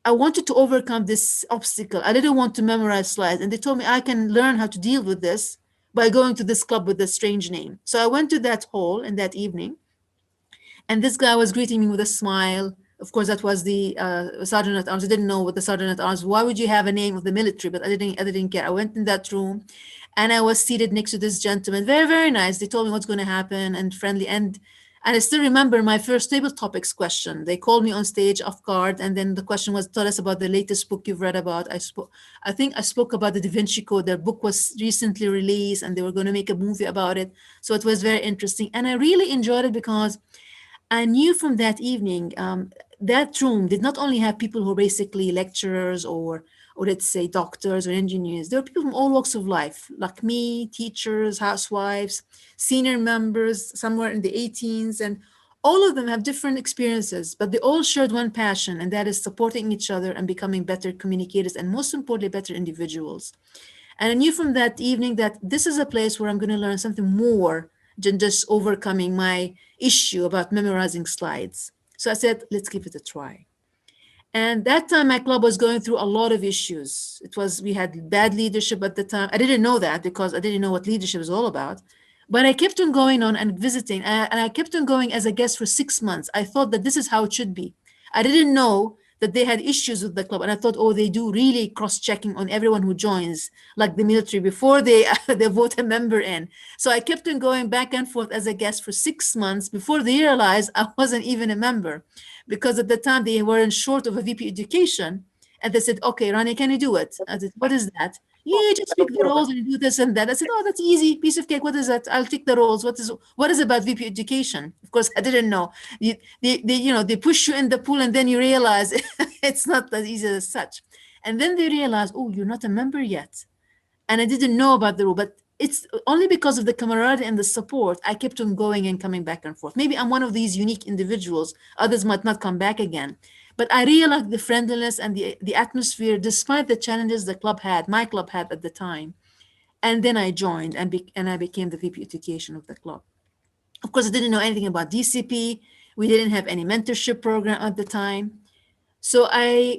I wanted to overcome this obstacle. I didn't want to memorize slides. And they told me I can learn how to deal with this by going to this club with a strange name. So I went to that hall in that evening, and this guy was greeting me with a smile. Of course, that was the sergeant at arms. I didn't know what the sergeant at arms. Why would you have a name of the military? But I didn't care. I went in that room, and I was seated next to this gentleman. Very, very nice. They told me what's going to happen and friendly. And I still remember my first table topics question. They called me on stage off guard, and then the question was, "Tell us about the latest book you've read about." I think I spoke about the Da Vinci Code. Their book was recently released, and they were going to make a movie about it. So it was very interesting, and I really enjoyed it because I knew from that evening that room did not only have people who were basically lecturers or let's say doctors or engineers. There were people from all walks of life, like me, teachers, housewives, senior members, somewhere in the 18s, and all of them have different experiences, but they all shared one passion, and that is supporting each other and becoming better communicators, and most importantly, better individuals. And I knew from that evening that this is a place where I'm going to learn something more than just overcoming my issue about memorizing slides. So I said, let's give it a try. And that time my club was going through a lot of issues. We had bad leadership at the time. I didn't know that because I didn't know what leadership is all about. But I kept on going on and visiting, and I kept on going as a guest for 6 months. I thought that this is how it should be. I didn't know that they had issues with the club, and I thought, oh, they do really cross-checking on everyone who joins, like the military, before they they vote a member in. So I kept on going back and forth as a guest for 6 months before they realized I wasn't even a member, because at the time they weren't short of a VP education, and they said, okay, Rani, can you do it? I said, what is that? Yeah, just pick the roles and do this and that. I said, oh, that's easy, piece of cake. What is that? I'll take the roles. What is about VP education? Of course, I didn't know. They push you in the pool, and then you realize it's not as easy as such. And then they realize, oh, you're not a member yet. And I didn't know about the rule, but it's only because of the camaraderie and the support I kept on going and coming back and forth. Maybe I'm one of these unique individuals. Others might not come back again. But I really liked the friendliness and the atmosphere, despite the challenges my club had at the time. And then I joined and I became the VP education of the club. Of course, I didn't know anything about DCP. We didn't have any mentorship program at the time. So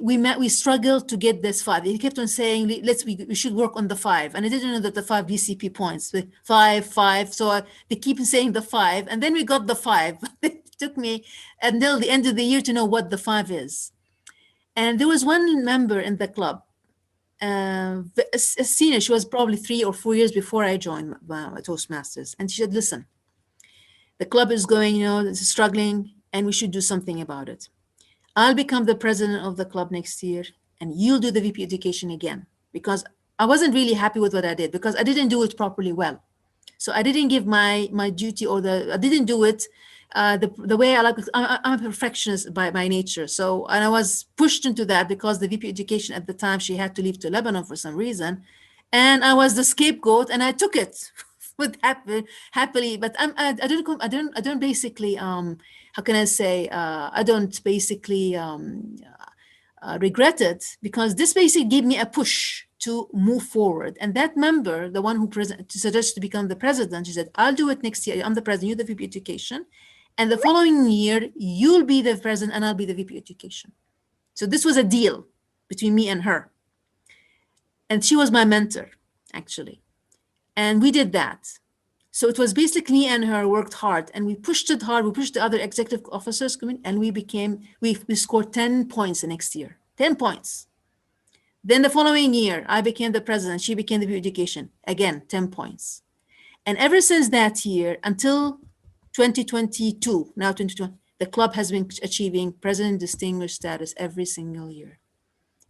we struggled to get this 5. He kept on saying, we should work on the 5. And I didn't know that the 5 DCP points, the 5. So they keep saying the 5. And then we got the 5. It took me until the end of the year to know what the 5 is. And there was one member in the club, a senior, she was probably 3 or 4 years before I joined Toastmasters. And she said, listen, the club is going, it's struggling, and we should do something about it. I'll become the president of the club next year, and you'll do the VP education again, because I wasn't really happy with what I did because I didn't do it properly well. So I didn't give my duty, I didn't do it the way I like. I'm a perfectionist by nature. And I was pushed into that because the VP education at the time, she had to leave to Lebanon for some reason. And I was the scapegoat, and I took it with happily, but I don't basically, how can I say, I don't basically regret it, because this basically gave me a push to move forward. And that member, the one who suggested to become the president, she said, I'll do it next year. I'm the president, you're the VP education. And the following year, you'll be the president and I'll be the VP education. So this was a deal between me and her. And she was my mentor, actually. And we did that. So it was basically me and her worked hard, and we pushed it hard. We pushed the other executive officers, and we scored 10 points the next year, 10 points. Then the following year, I became the president. She became the VP education, again, 10 points. And ever since that year until 2022, now 2020, the club has been achieving president distinguished status every single year,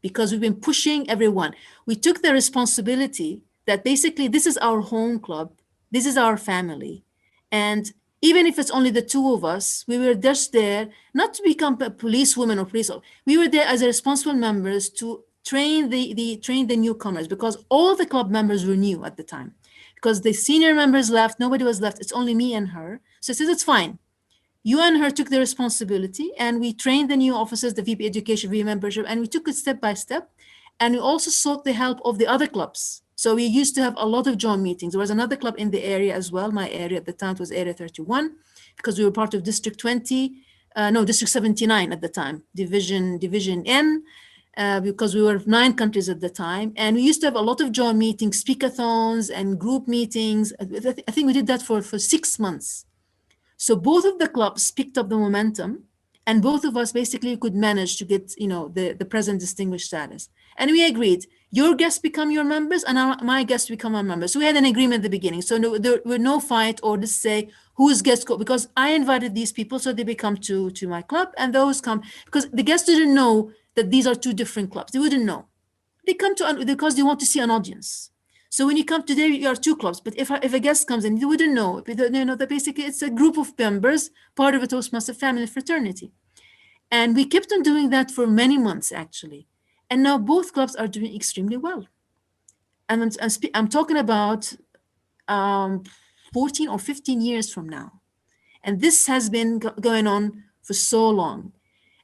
because we've been pushing everyone. We took the responsibility that basically this is our home club, this is our family. And even if it's only the 2 of us, we were just there not to become a policewoman or police. We were there as responsible members to train the newcomers, because all the club members were new at the time. Because the senior members left, nobody was left. It's only me and her. So I said, it's fine. You and her took the responsibility, and we trained the new officers, the VP education, VP membership, and we took it step by step. And we also sought the help of the other clubs. So we used to have a lot of joint meetings. There was another club in the area as well. My area at the time was Area 31. because we were part of District 20, District 79 at the time, Division N, because we were 9 countries at the time. And we used to have a lot of joint meetings, speakathons and group meetings. I think we did that for 6 months. So both of the clubs picked up the momentum, and both of us basically could manage to get, the present distinguished status. And we agreed, your guests become your members and my guests become our members. So we had an agreement at the beginning. So there were no fight or to say whose guests go, because I invited these people, so they become to my club, and those come, because the guests didn't know that these are 2 different clubs. They wouldn't know. They come to because they want to see an audience. So when you come today, you are 2 clubs. But if a guest comes in, you wouldn't know. That basically it's a group of members, part of a Toastmaster family fraternity. And we kept on doing that for many months, actually. And now both clubs are doing extremely well. And I'm talking about 14 or 15 years from now. And this has been going on for so long.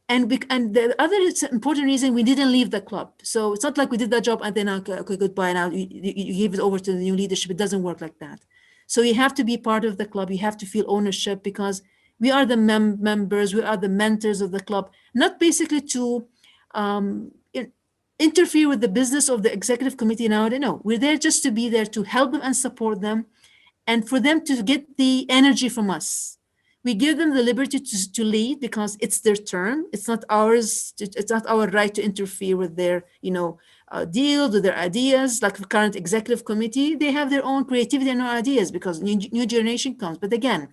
And the other important reason, we didn't leave the club. So it's not like we did that job and then, okay, goodbye, now you give it over to the new leadership. It doesn't work like that. So you have to be part of the club. You have to feel ownership, because we are the members, we are the mentors of the club, not basically to interfere with the business of the executive committee now. No, we're there just to be there to help them and support them, and for them to get the energy from us. We give them the liberty to lead, because it's their term. It's not ours. It's not our right to interfere with their, deals, with their ideas. Like the current executive committee, they have their own creativity and ideas, because new generation comes. But again,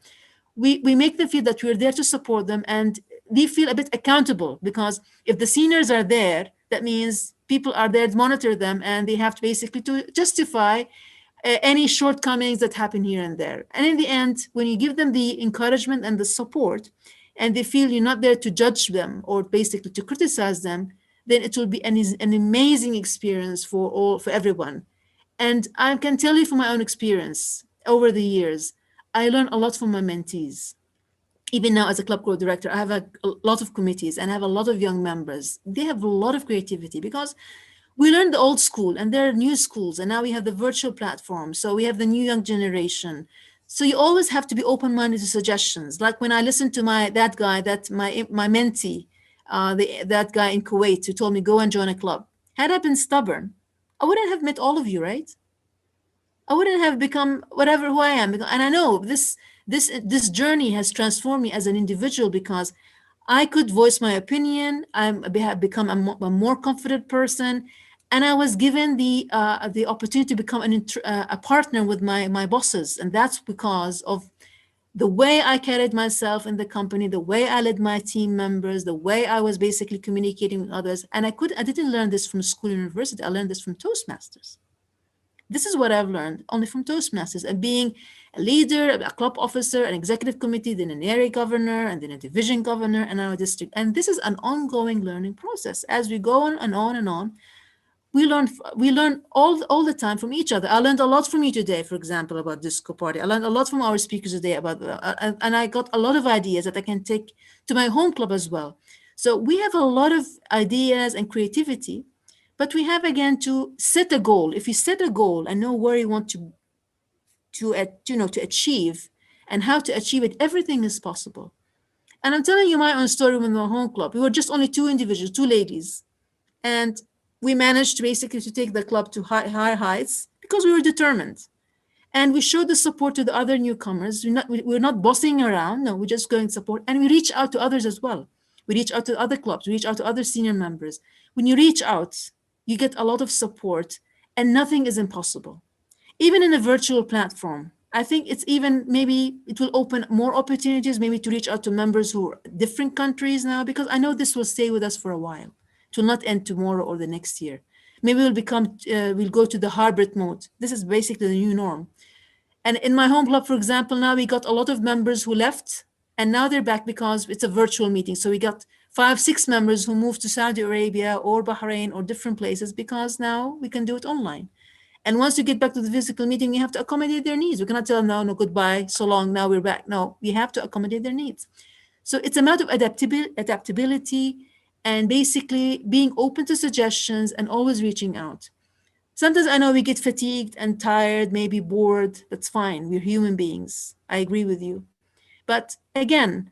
we make them feel that we're there to support them, and they feel a bit accountable, because if the seniors are there, that means people are there to monitor them, and they have to basically to justify any shortcomings that happen here and there. And in the end, when you give them the encouragement and the support, and they feel you're not there to judge them or basically to criticize them, then it will be an amazing experience for everyone. And I can tell you from my own experience over the years, I learned a lot from my mentees. Even now as a club co-director, I have a lot of committees and I have a lot of young members. They have a lot of creativity, because we learned the old school and there are new schools, and now we have the virtual platform. So we have the new young generation. So you always have to be open-minded to suggestions. Like when I listened to my mentee, that guy in Kuwait who told me, go and join a club. Had I been stubborn, I wouldn't have met all of you, right? I wouldn't have become whatever who I am. And I know this journey has transformed me as an individual, because I could voice my opinion. I have become a more confident person, and I was given the opportunity to become a partner with my bosses, and that's because of the way I carried myself in the company, the way I led my team members, the way I was basically communicating with others. And I didn't learn this from school or university. I learned this from Toastmasters. This is what I've learned only from Toastmasters, and being a leader, a club officer, an executive committee, then an area governor, and then a division governor, and our district. And this is an ongoing learning process. As we go on and on and on, we learn all the time from each other. I learned a lot from you today, for example, about disco party. I learned a lot from our speakers today about, and I got a lot of ideas that I can take to my home club as well. So we have a lot of ideas and creativity. But we have, again, to set a goal. If you set a goal and know where you want to achieve and how to achieve it, everything is possible. And I'm telling you my own story with my home club. We were just only 2 individuals, 2 ladies. And we managed basically to take the club to high heights because we were determined. And we showed the support to the other newcomers. We're not bossing around. No, we're just going to support. And we reach out to others as well. We reach out to other clubs. We reach out to other senior members. When you reach out, you get a lot of support, and nothing is impossible. Even in a virtual platform, I think maybe it will open more opportunities, maybe to reach out to members who are different countries now, because I know this will stay with us for a while. It will not end tomorrow or the next year. Maybe we'll go to the hybrid mode. This is basically the new norm. And in my home club, for example, now we got a lot of members who left, and now they're back because it's a virtual meeting. So we got 5, 6 members who moved to Saudi Arabia or Bahrain or different places, because now we can do it online. And once you get back to the physical meeting, we have to accommodate their needs. We cannot tell them, no, goodbye, so long, now we're back. No, we have to accommodate their needs. So it's a matter of adaptability and basically being open to suggestions and always reaching out. Sometimes I know we get fatigued and tired, maybe bored. That's fine. We're human beings. I agree with you. But again,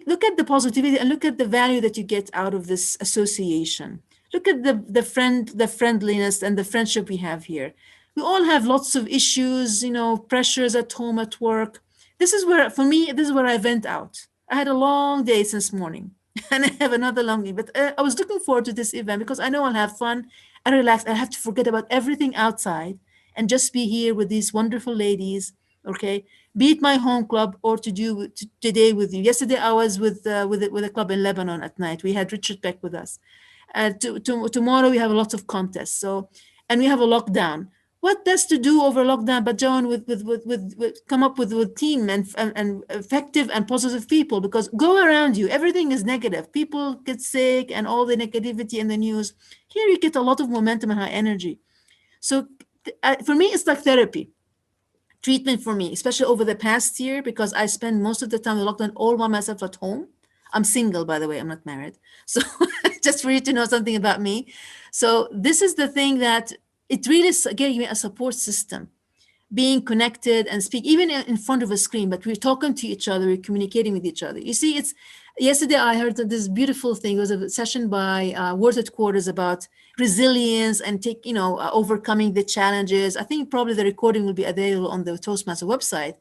look at the positivity and look at the value that you get out of this association. Look at the friendliness and the friendship we have here. We all have lots of issues, pressures at home, at work. This is where, for me, this is where I vent out. I had a long day since morning and I have another long day, but I was looking forward to this event because I know I'll have fun and relax. I have to forget about everything outside and just be here with these wonderful ladies. Okay, be it my home club or today with you. Yesterday I was with a club in Lebanon at night. We had Richard Beck with us. Tomorrow we have a lot of contests. So, and we have a lockdown. What best to do over lockdown but join with come up with team and effective and positive people, because go around you, everything is negative. People get sick and all the negativity in the news. Here you get a lot of momentum and high energy. So for me, it's like therapy. Treatment for me, especially over the past year, because I spend most of the time in lockdown all by myself at home. I'm single, by the way, I'm not married. So just for you to know something about me. So this is the thing that it really gave me a support system, being connected and speak even in front of a screen, but we're talking to each other, we're communicating with each other. You see, it's yesterday I heard this beautiful thing. It was a session by Words at Quarters about resilience and overcoming the challenges. I think probably the recording will be available on the Toastmaster website.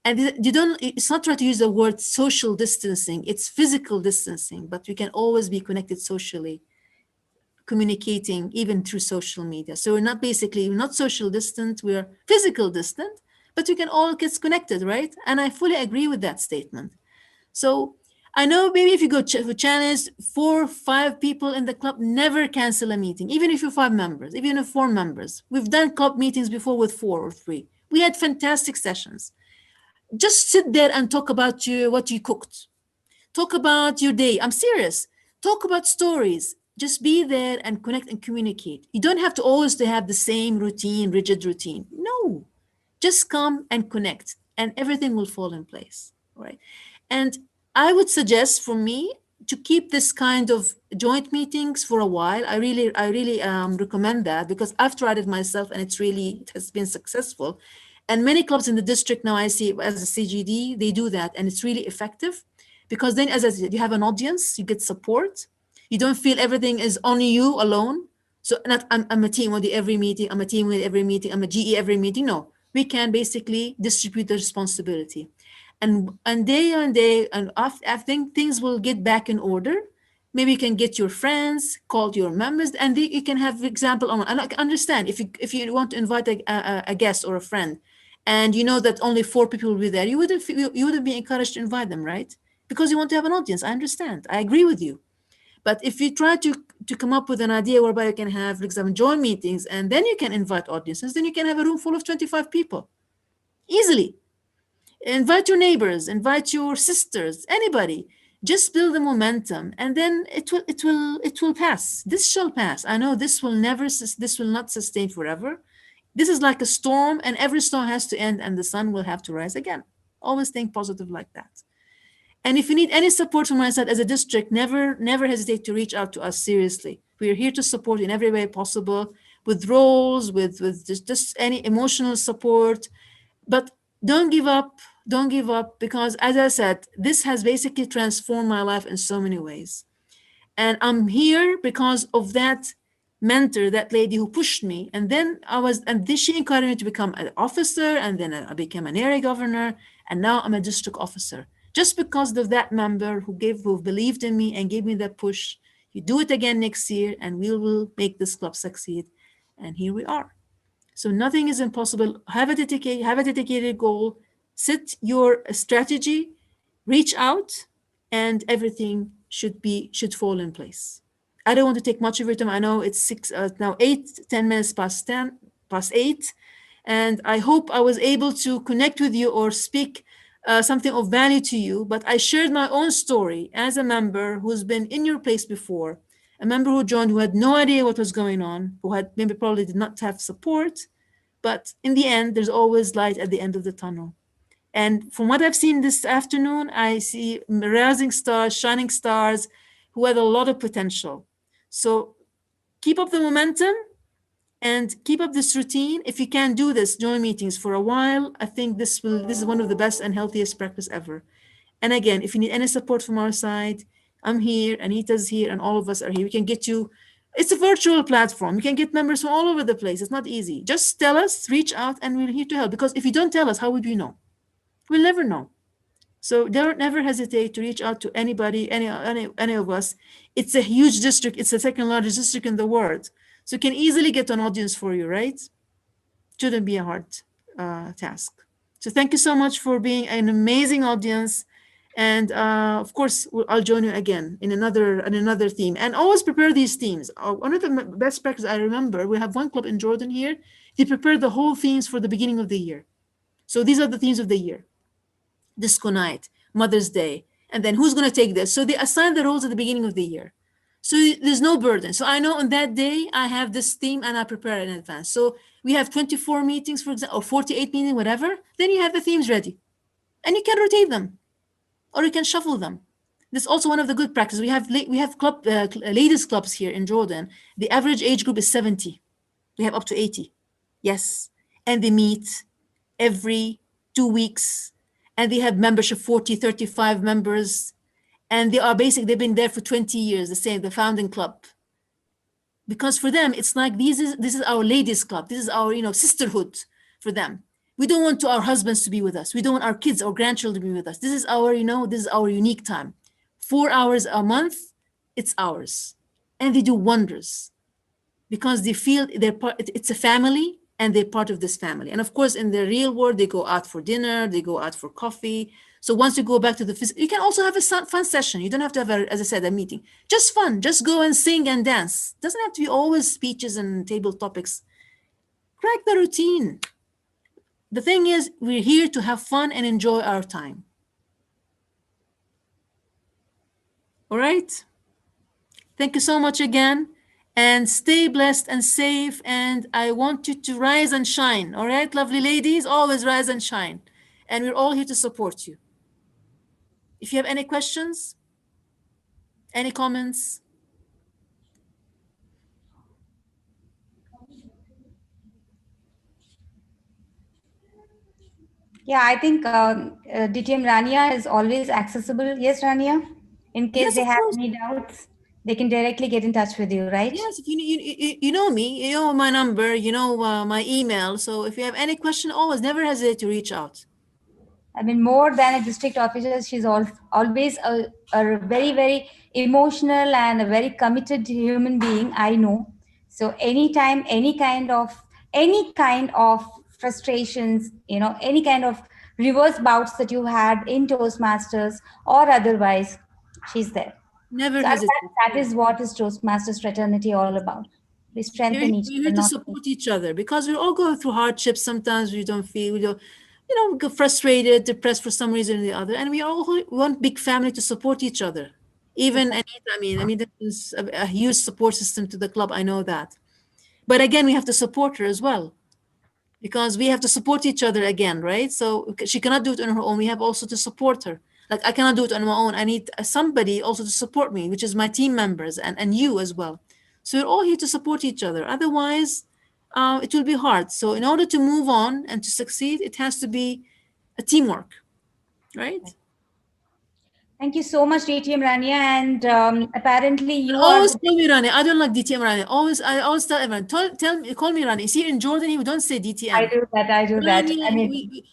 And it's not trying to use the word social distancing, it's physical distancing, but we can always be connected socially, communicating even through social media. So we're not social distant, we're physical distant, but we can all get connected, right? And I fully agree with that statement. So I know maybe if you go for challenge, 4 or 5 people in the club, never cancel a meeting, even if you're 5 members, even if 4 members. We've done club meetings before with 4 or 3. We had fantastic sessions. Just sit there and talk about what you cooked. Talk about your day. I'm serious. Talk about stories. Just be there and connect and communicate. You don't have to always to have the same routine, rigid routine. No, just come and connect and everything will fall in place, right? And I would suggest for me to keep this kind of joint meetings for a while. I really recommend that because I've tried it myself and it has been successful. And many clubs in the district now I see as a CGD, they do that and it's really effective because then, as I said, you have an audience, you get support, you don't feel everything is on you alone. So not I'm a team with every meeting, I'm a team with every meeting, I'm a GE every meeting. No, we can basically distribute the responsibility. And day on day, and I think things will get back in order. Maybe you can get your friends, call your members, and you can have example on. And I understand if you want to invite a guest or a friend, and you know that only 4 people will be there, you wouldn't be encouraged to invite them, right? Because you want to have an audience. I understand. I agree with you. But if you try to come up with an idea whereby you can have, for example, joint meetings, and then you can invite audiences, then you can have a room full of 25 people easily. Invite your neighbors, invite your sisters, anybody. Just build the momentum, and then it will pass. This shall pass. I know this will not sustain forever. This is like a storm, and every storm has to end, and the sun will have to rise again. Always think positive like that. And if you need any support from my side as a district, never hesitate to reach out to us seriously. We are here to support in every way possible, with roles, with just any emotional support. But don't give up. Don't give up, because as I said, this has basically transformed my life in so many ways. And I'm here because of that mentor, that lady who pushed me. And then she encouraged me to become an officer, and then I became an area governor, and now I'm a district officer. Just because of that member who believed in me and gave me that push. You do it again next year, and we will make this club succeed. And here we are. So nothing is impossible. Have a dedicated goal, set your strategy, reach out, and everything should fall in place. I don't want to take much of your time. I know it's now 10 minutes past 8. And I hope I was able to connect with you or speak something of value to you, but I shared my own story as a member who's been in your place before, a member who joined who had no idea what was going on, who had maybe probably did not have support, but in the end, there's always light at the end of the tunnel. And from what I've seen this afternoon, I see rising stars, shining stars who had a lot of potential. So keep up the momentum, And keep up this routine. If you can do this, join meetings for a while. I think this is one of the best and healthiest practice ever. And again, if you need any support from our side, I'm here, Anita's here, and all of us are here. We can get you. It's a virtual platform. You can get members from all over the place. It's not easy. Just tell us, reach out, and we're here to help. Because if you don't tell us, how would we know? We'll never know. So don't never hesitate to reach out to anybody, any of us. It's a huge district. It's the second largest district in the world. So you can easily get an audience for you, right? Shouldn't be a hard task. So thank you so much for being an amazing audience. And of course, I'll join you again in another theme. And always prepare these themes. One of the best practices I remember, we have one club in Jordan here. They prepare the whole themes for the beginning of the year. So these are the themes of the year. Disco night, Mother's Day, and then who's going to take this? So they assign the roles at the beginning of the year. So there's no burden. So I know on that day I have this theme and I prepare it in advance. So we have 24 meetings, for example, or 48 meetings, whatever. Then you have the themes ready, and you can rotate them, or you can shuffle them. This is also one of the good practices. We have club ladies clubs here in Jordan. The average age group is 70. We have up to 80. Yes, and they meet every 2 weeks, and they have membership 40, 35 members, and they've been there for 20 years, the founding club. Because for them, it's like this is our ladies club. This is our sisterhood for them. We don't want our husbands to be with us. We don't want our kids or grandchildren to be with us. This is our unique time. 4 hours a month, it's ours. And they do wonders because they feel it's a family and they're part of this family. And of course, in the real world, they go out for dinner, they go out for coffee. So once you go back to the physical, you can also have a fun session. You don't have to have, as I said, a meeting. Just fun. Just go and sing and dance. Doesn't have to be always speeches and table topics. Crack the routine. The thing is, we're here to have fun and enjoy our time. All right? Thank you so much again. And stay blessed and safe. And I want you to rise and shine. All right, lovely ladies? Always rise and shine. And we're all here to support you. If you have any questions, any comments? Yeah, I think DTM Rania is always accessible. Yes, Rania? In case Yes, they of have course. any doubts, they can directly get in touch with you, right? Yes, if you know me, you know my number, you know my email. So if you have any question, always never hesitate to reach out. I mean, more than a district officer, she's always a very, very emotional and a very committed human being, I know. So anytime, any kind of frustrations, any kind of reverse bouts that you had in Toastmasters or otherwise, she's there. Never So hesitate. that is what is Toastmasters fraternity all about. We strengthen each We're other. here to support each other because we're all going through hardships. Sometimes we don't get frustrated, depressed for some reason or the other. And we all want big family to support each other. Even Anita, there's a huge support system to the club. I know that. But again, we have to support her as well because we have to support each other again, right? So she cannot do it on her own. We have also to support her. Like I cannot do it on my own. I need somebody also to support me, which is my team members and you as well. So we're all here to support each other. Otherwise, it will be hard. So in order to move on and to succeed, it has to be a teamwork, right? Thank you so much, DTM Rania. And apparently you Always are... call me Rani. I don't like DTM Rani. I always tell everyone, call me Rani. See, in Jordan, we don't say DTM. I do that. I mean,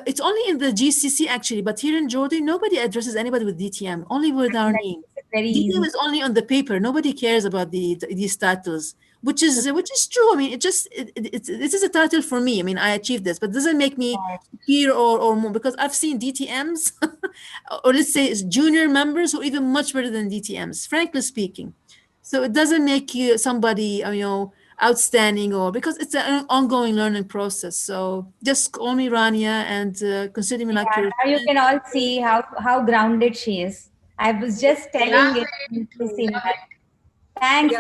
it's only in the GCC actually, but here in Jordan, nobody addresses anybody with DTM, only with our name. Very DTM easy. is only on the paper. Nobody cares about these titles, which is true. I mean, this is a title for me. I mean, I achieved this, but it doesn't make me superior or more because I've seen DTMs, or let's say it's junior members who are even much better than DTMs, frankly speaking. So it doesn't make you somebody, outstanding or because it's an ongoing learning process. So just call me Rania and consider me like your now you can all see how grounded she is. I was just telling it to Simran. Thanks.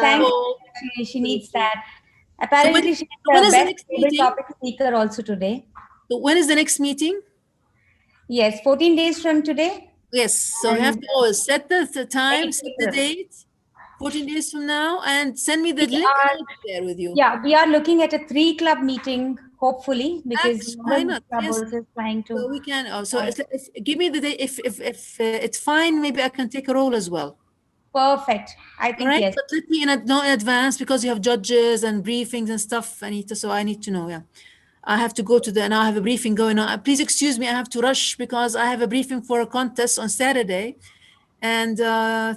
She needs that. Apparently, she's when the is the best next table meeting? topic speaker also today. So when is the next meeting? Yes, 14 days from today. Yes, so you have to always set the time, set the date. 14 days from now, and send me the We link are, and I'll be there with you. yeah, we are looking at a 3-club meeting, hopefully, because That's, the why other not? club Yes. also is trying to. So we can. So give me the day. If it's fine, maybe I can take a role as well. Perfect. I All think right, yes. but let me know in advance, because you have judges and briefings and stuff. So I need to know. Yeah, I have to go to the, and I have a briefing going on. Please excuse me, I have to rush because I have a briefing for a contest on Saturday. And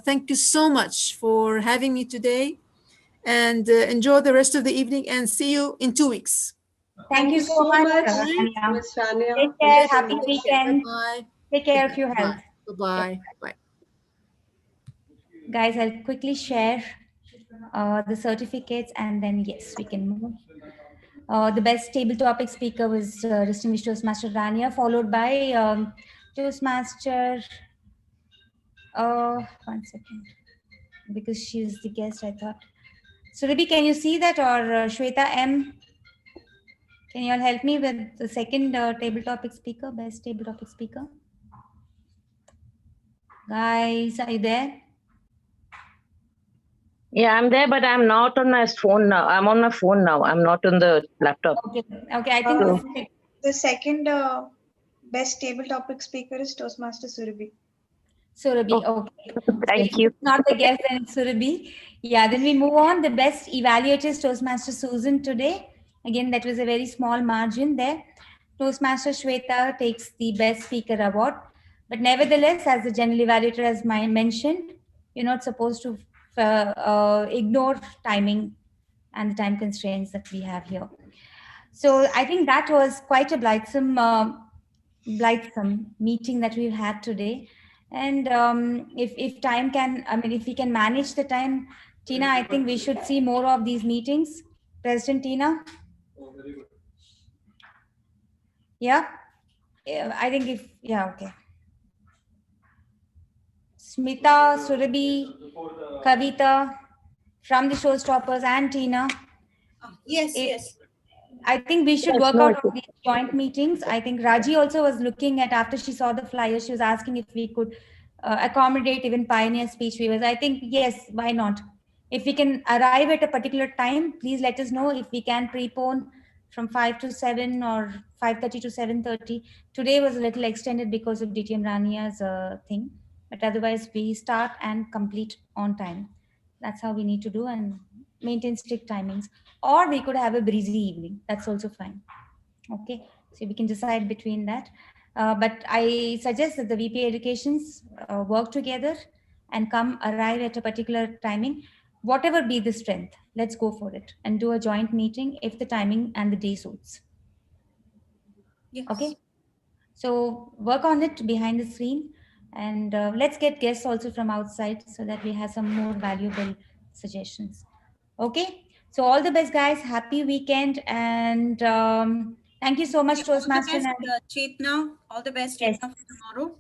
thank you so much for having me today. And enjoy the rest of the evening, and see you in 2 weeks. Thank you so much, Rania. Ms. Rania. Take Thank you care. so Happy much. weekend. Bye. Take care of your health. Bye. Bye. Guys, I'll quickly share the certificates, and then yes, we can move. The best table topic speaker was distinguished Toastmaster Rania, followed by Toastmaster. One second, because she's the guest, I thought. So, Ruby, can you see that, or Shweta M? Can you all help me with the second table topic speaker, best table topic speaker? Guys, are you there? Yeah, I'm there, but I'm not on my phone now. I'm on my phone now. I'm not on the laptop. Okay, I think the second best table topic speaker is Toastmaster Surabhi. Surabhi, okay. Thank you. Not the guest, then it's Surabhi. Yeah, then we move on. The best evaluator is Toastmaster Susan today. Again, that was a very small margin there. Toastmaster Shweta takes the best speaker award. But nevertheless, as the general evaluator has mentioned, you're not supposed to ignore timing and the time constraints that we have here. So I think that was quite a blithesome meeting that we've had today. And if time can, if we can manage the time, Tina, I think we should see more of these meetings. President Tina? Yeah? I think okay. Smita, Surabhi, Kavita, from the Showstoppers, and Tina. Yes. I think we should work out on these joint meetings. I think Raji also was looking at, after she saw the flyer, she was asking if we could accommodate even pioneer speech weavers. I think, yes, why not? If we can arrive at a particular time, please let us know. If we can prepone from 5 to 7 or 5:30 to 7:30. Today was a little extended because of DTM Rania's thing. But otherwise, we start and complete on time. That's how we need to do and maintain strict timings. Or we could have a breezy evening. That's also fine. Okay, so we can decide between that. But I suggest that the VP educations work together and arrive at a particular timing. Whatever be the strength, let's go for it and do a joint meeting if the timing and the day suits. Yes. Okay, so work on it behind the screen, and let's get guests also from outside so that we have some more valuable suggestions. Okay, so all the best, guys. Happy weekend, and thank you so much, Toastmaster. Chetna, all the best, Yes. Chetna, for tomorrow.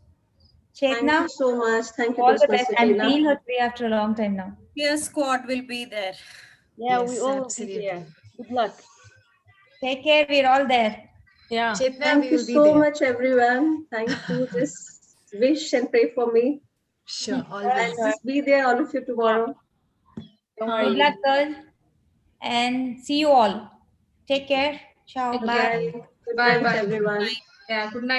Chetna, Thank you so much. Thank you, all the best. Toastmaster I'm Tina. seeing her today after a long time now. Your squad will be there. Yeah, Yes, we all will be absolutely. there. Good luck. Take care. We're all there. Yeah. Thank you so much, everyone. Thank you. Just wish and pray for me. Sure, All always. right, And just be there, all of you, tomorrow. Good luck, girl. And see you all. Take care. Ciao. Bye. Good night, everyone. Yeah, good night.